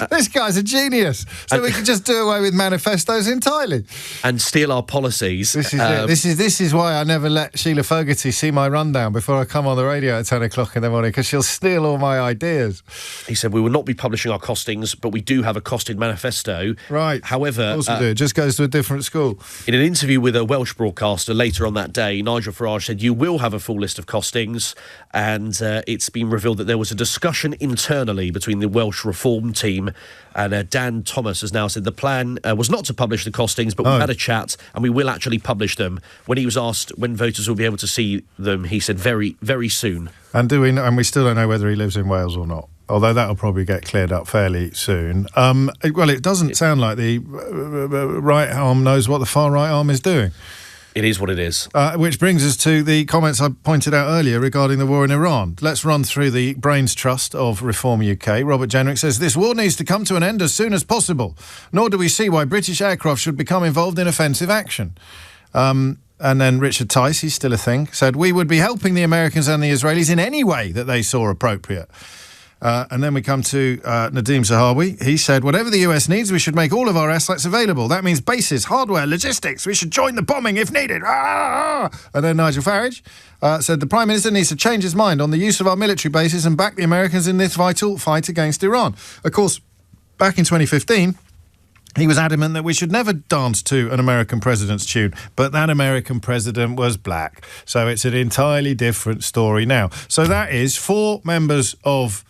This guy's a genius. So we can just do away with manifestos entirely. And steal our policies. This is it. This is why I never let Sheila Fogarty see my rundown before I come on the radio at 10 o'clock in the morning, because she'll steal all my ideas. He said, we will not be publishing our costings, but we do have a costed manifesto. Right. However... Of course we do. It just goes to a different school. In an interview with a Welsh broadcaster later on that day, Nigel Farage said, you will have a full list of costings, and it's been revealed that there was a discussion internally between the Welsh Reform team, and Dan Thomas has now said the plan was not to publish the costings, but we've had a chat and we will actually publish them. When he was asked when voters will be able to see them, he said very, very soon. And we still don't know whether he lives in Wales or not, although that'll probably get cleared up fairly soon. Well, it doesn't sound like the right arm knows what the far right arm is doing. It is what it is. Which brings us to the comments I pointed out earlier regarding the war in Iran. Let's run through the brains trust of Reform UK. Robert Jenrick says, this war needs to come to an end as soon as possible, nor do we see why British aircraft should become involved in offensive action. And then Richard Tice, he's still a thing, said, we would be helping the Americans and the Israelis in any way that they saw appropriate. And then we come to Nadeem Zahawi. He said, whatever the US needs, we should make all of our assets available. That means bases, hardware, logistics. We should join the bombing if needed. And then Nigel Farage said, the Prime Minister needs to change his mind on the use of our military bases and back the Americans in this vital fight against Iran. Of course, back in 2015... he was adamant that we should never dance to an American president's tune, but that American president was black. So it's an entirely different story now. So that is 4 members of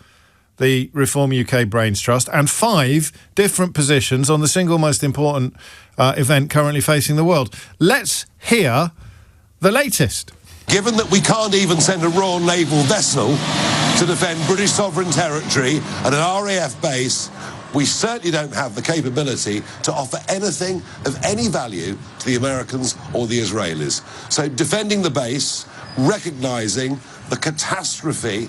the Reform UK Brains Trust and 5 different positions on the single most important event currently facing the world. Let's hear the latest. Given that we can't even send a Royal Naval vessel to defend British sovereign territory at an RAF base, we certainly don't have the capability to offer anything of any value to the Americans or the Israelis. So defending the base, recognising the catastrophe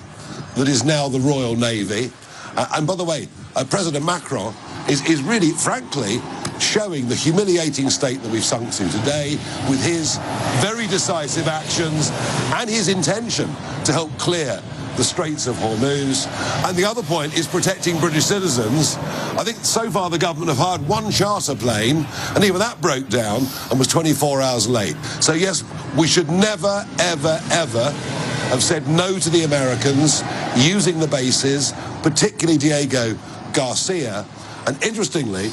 that is now the Royal Navy. And by the way, President Macron is really, frankly, showing the humiliating state that we've sunk to today with his very decisive actions and his intention to help clear the Straits of Hormuz. And the other point is protecting British citizens. I think so far the government have hired 1 charter plane, and even that broke down and was 24 hours late. So yes, we should never, ever, ever have said no to the Americans using the bases, particularly Diego Garcia. And interestingly,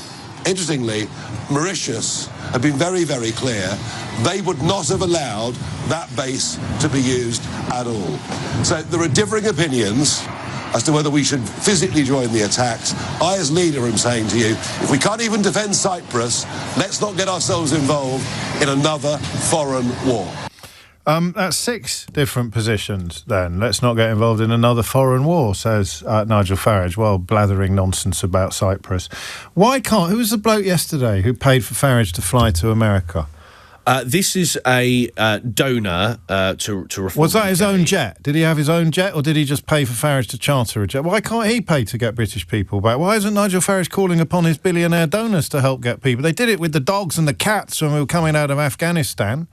Mauritius have been very, very clear they would not have allowed that base to be used at all. So there are differing opinions as to whether we should physically join the attacks. I, as leader, am saying to you, if we can't even defend Cyprus, let's not get ourselves involved in another foreign war. That's 6 different positions then. Let's not get involved in another foreign war, says Nigel Farage, while blathering nonsense about Cyprus. Why can't... Who was the bloke yesterday who paid for Farage to fly to America? This is a donor to Reform. Was that his own jet? Did he have his own jet, or did he just pay for Farage to charter a jet? Why can't he pay to get British people back? Why isn't Nigel Farage calling upon his billionaire donors to help get people? They did it with the dogs and the cats when we were coming out of Afghanistan.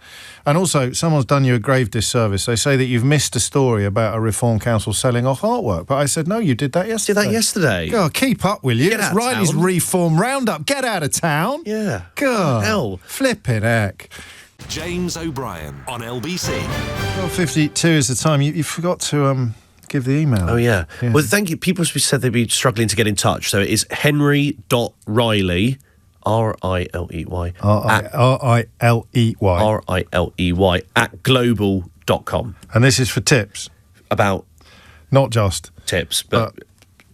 And also, someone's done you a grave disservice. They say that you've missed a story about a Reform Council selling off artwork. But I said, no, you did that yesterday. Did that yesterday? God, keep up, will you? Get it's out Riley's town. Reform Roundup. Get out of town. Yeah. God. Hell. Flippin' heck. James O'Brien on LBC. 12:52 is the time. You forgot to give the email. Oh, yeah. Well, thank you. People said they'd be struggling to get in touch. So it is henry.riley, R-I-L-E-Y. R-I-L-E-Y. R-I-L-E-Y at global.com. And this is for tips? About? Not just tips, but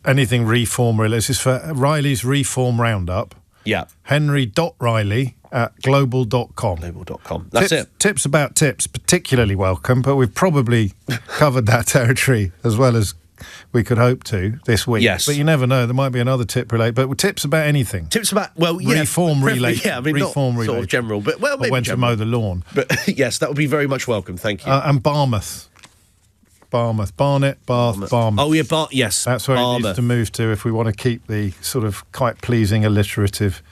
anything reform related. This is for Riley's Reform Roundup. Yeah. Henry.Riley at global.com. Global.com. That's it. Tips about tips, particularly welcome, but we've probably covered that territory as well as we could hope to this week. Yes. But you never know, there might be another tip related, but tips about anything. Tips about, well, yeah. Reform related. Yeah, I mean, reform not related. sort of general, but, well, maybe when general. to mow the lawn. But yes, that would be very much welcome, thank you. And Barnet, Bath, Barmouth. Oh, yeah, yes. That's where it needs to move to if we want to keep the sort of quite pleasing alliterative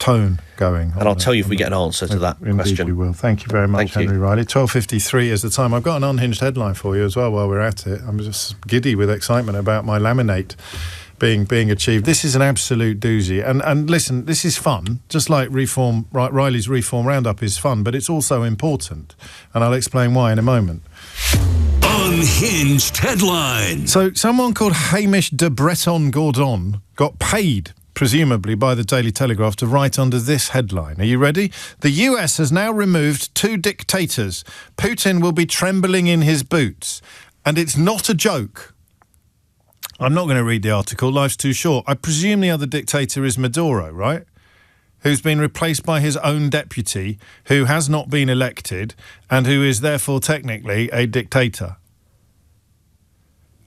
tone going. And I'll tell you if we get an answer to that Indeed question. we will. Thank you very much, Thank you. Henry Riley. 12:53 is the time. I've got an unhinged headline for you as well while we're at it. I'm just giddy with excitement about my laminate being achieved. This is an absolute doozy. And listen, this is fun, just like Riley's Reform Roundup is fun, but it's also important. And I'll explain why in a moment. Unhinged headline. So someone called Hamish de Breton-Gordon got paid, presumably by the Daily Telegraph, to write under this headline. Are you ready? The US has now removed 2 dictators. Putin will be trembling in his boots. And it's not a joke. I'm not going to read the article. Life's too short. I presume the other dictator is Maduro, right? Who's been replaced by his own deputy, who has not been elected, and who is therefore technically a dictator.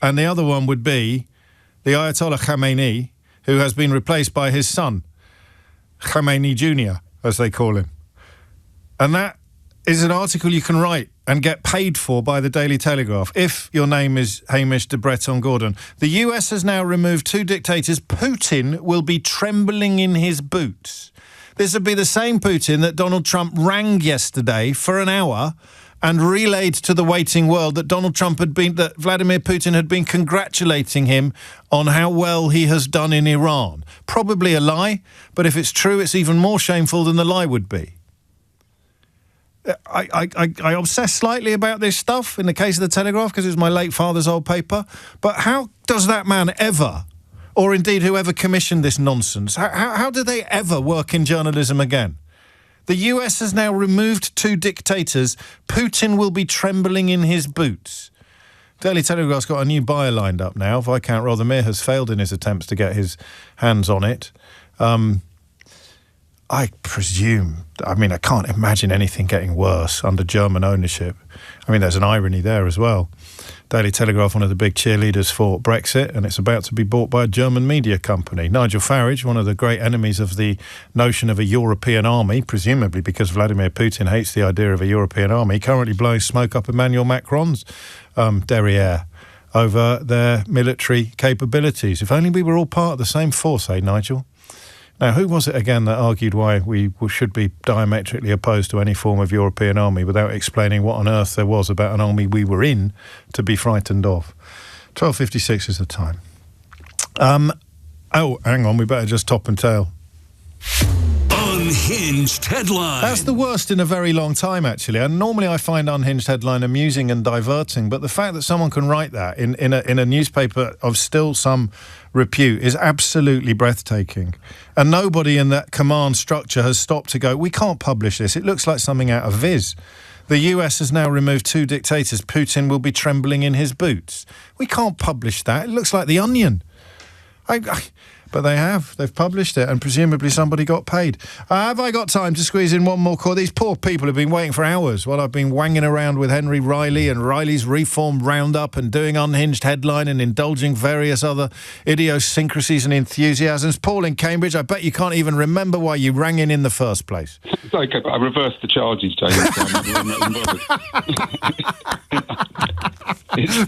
And the other one would be the Ayatollah Khamenei, who has been replaced by his son, Khamenei Jr., as they call him. And that is an article you can write and get paid for by the Daily Telegraph if your name is Hamish de Breton-Gordon. The US has now removed 2 dictators. Putin will be trembling in his boots. This would be the same Putin that Donald Trump rang yesterday for an hour and relayed to the waiting world that that Vladimir Putin had been congratulating him on how well he has done in Iran. Probably a lie, but if it's true, it's even more shameful than the lie would be. I obsess slightly about this stuff in the case of the Telegraph because it was my late father's old paper. But how does that man ever, or indeed whoever commissioned this nonsense, how do they ever work in journalism again? The US has now removed 2 dictators. Putin will be trembling in his boots. Daily Telegraph's got a new buyer lined up now. Viscount Rothermere has failed in his attempts to get his hands on it. I presume, I can't imagine anything getting worse under German ownership. There's an irony there as well. Daily Telegraph, one of the big cheerleaders for Brexit, and it's about to be bought by a German media company. Nigel Farage, one of the great enemies of the notion of a European army, presumably because Vladimir Putin hates the idea of a European army, currently blowing smoke up Emmanuel Macron's derriere over their military capabilities. If only we were all part of the same force, eh, Nigel? Now, who was it again that argued why we should be diametrically opposed to any form of European army without explaining what on earth there was about an army we were in to be frightened of? 12:56 is the time. Hang on, we better just top and tail. Unhinged headline. That's the worst in a very long time, actually. And normally I find unhinged headline amusing and diverting, but the fact that someone can write that in a newspaper of still some repute is absolutely breathtaking. And nobody in that command structure has stopped to go, we can't publish this. It looks like something out of Viz. The US has now removed 2 dictators. Putin will be trembling in his boots. We can't publish that. It looks like The Onion. But they have. They've published it, and presumably somebody got paid. Have I got time to squeeze in one more call? These poor people have been waiting for hours while I've been wanging around with Henry Riley and Riley's Reform Roundup and doing Unhinged Headline and indulging various other idiosyncrasies and enthusiasms. Paul in Cambridge, I bet you can't even remember why you rang in the first place. It's okay, but I reversed the charges, James.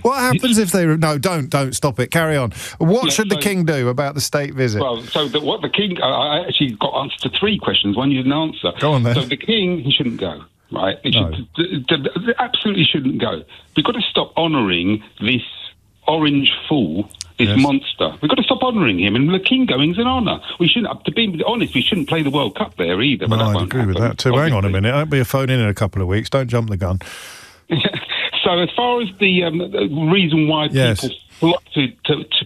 What happens if they... No, don't stop it. Carry on. What should the King do about the state visit? Well, what the King... I actually got answers to 3 questions. One you didn't answer. Go on then. So the King, he shouldn't go, right? He absolutely shouldn't go. We've got to stop honouring this orange fool, this monster. We've got to stop honouring him, and the King going's an honour. We shouldn't, to be honest, we shouldn't play the World Cup there either. No, I'd agree with that too. Obviously. Hang on a minute. I'll be a phone in a couple of weeks. Don't jump the gun. So as far as the reason why people flock to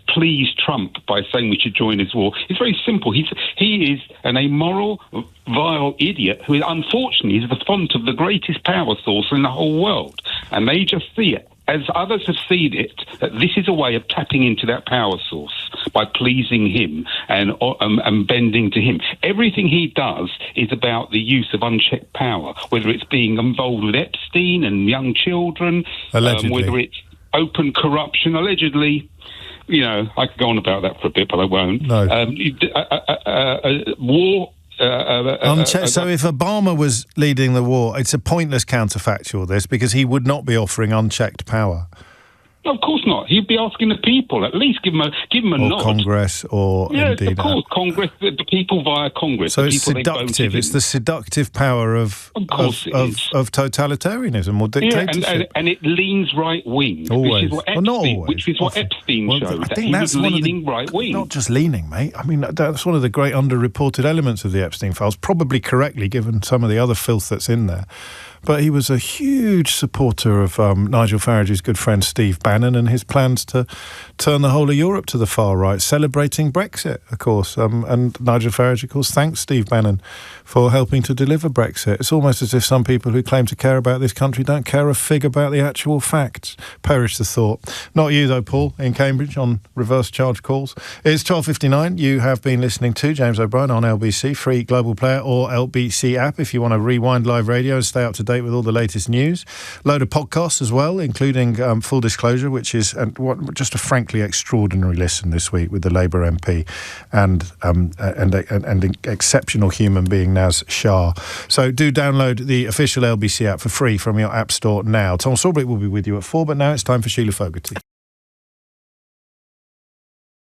please Trump by saying we should join his war, it's very simple. He is an amoral, vile idiot who, unfortunately, is the font of the greatest power source in the whole world. And they just see it, as others have seen it, that this is a way of tapping into that power source by pleasing him and bending to him. Everything he does is about the use of unchecked power, whether it's being involved with Epstein and young children, whether it's open corruption, allegedly. I could go on about that for a bit, but I won't. No. War... so if Obama was leading the war, it's a pointless counterfactual, this, because he would not be offering unchecked power. No, of course not. He'd be asking the people. At least give him a nod. Or Congress, or indeed, of course, Congress. The people via Congress. So it's seductive. It's the seductive power of totalitarianism or dictatorship. And it leans right wing. Always. Which is what Epstein showed. I think that's leaning right wing. Not just leaning, mate. I mean, that's one of the great underreported elements of the Epstein files. Probably correctly, given some of the other filth that's in there. But he was a huge supporter of Nigel Farage's good friend Steve Bannon and his plans to turn the whole of Europe to the far right, celebrating Brexit, of course. And Nigel Farage, of course, thanks Steve Bannon for helping to deliver Brexit. It's almost as if some people who claim to care about this country don't care a fig about the actual facts. Perish the thought. Not you, though, Paul, in Cambridge on reverse charge calls. It's 12:59. You have been listening to James O'Brien on LBC, free global player or LBC app if you want to rewind live radio and stay up to date with all the latest news. Load of podcasts as well, including Full Disclosure, which is just a frankly extraordinary listen this week with the Labour MP and exceptional human being Naz Shah. So do download the official LBC app for free from your app store now. Tom Sorbrick will be with you at 4, but now it's time for Sheila Fogarty.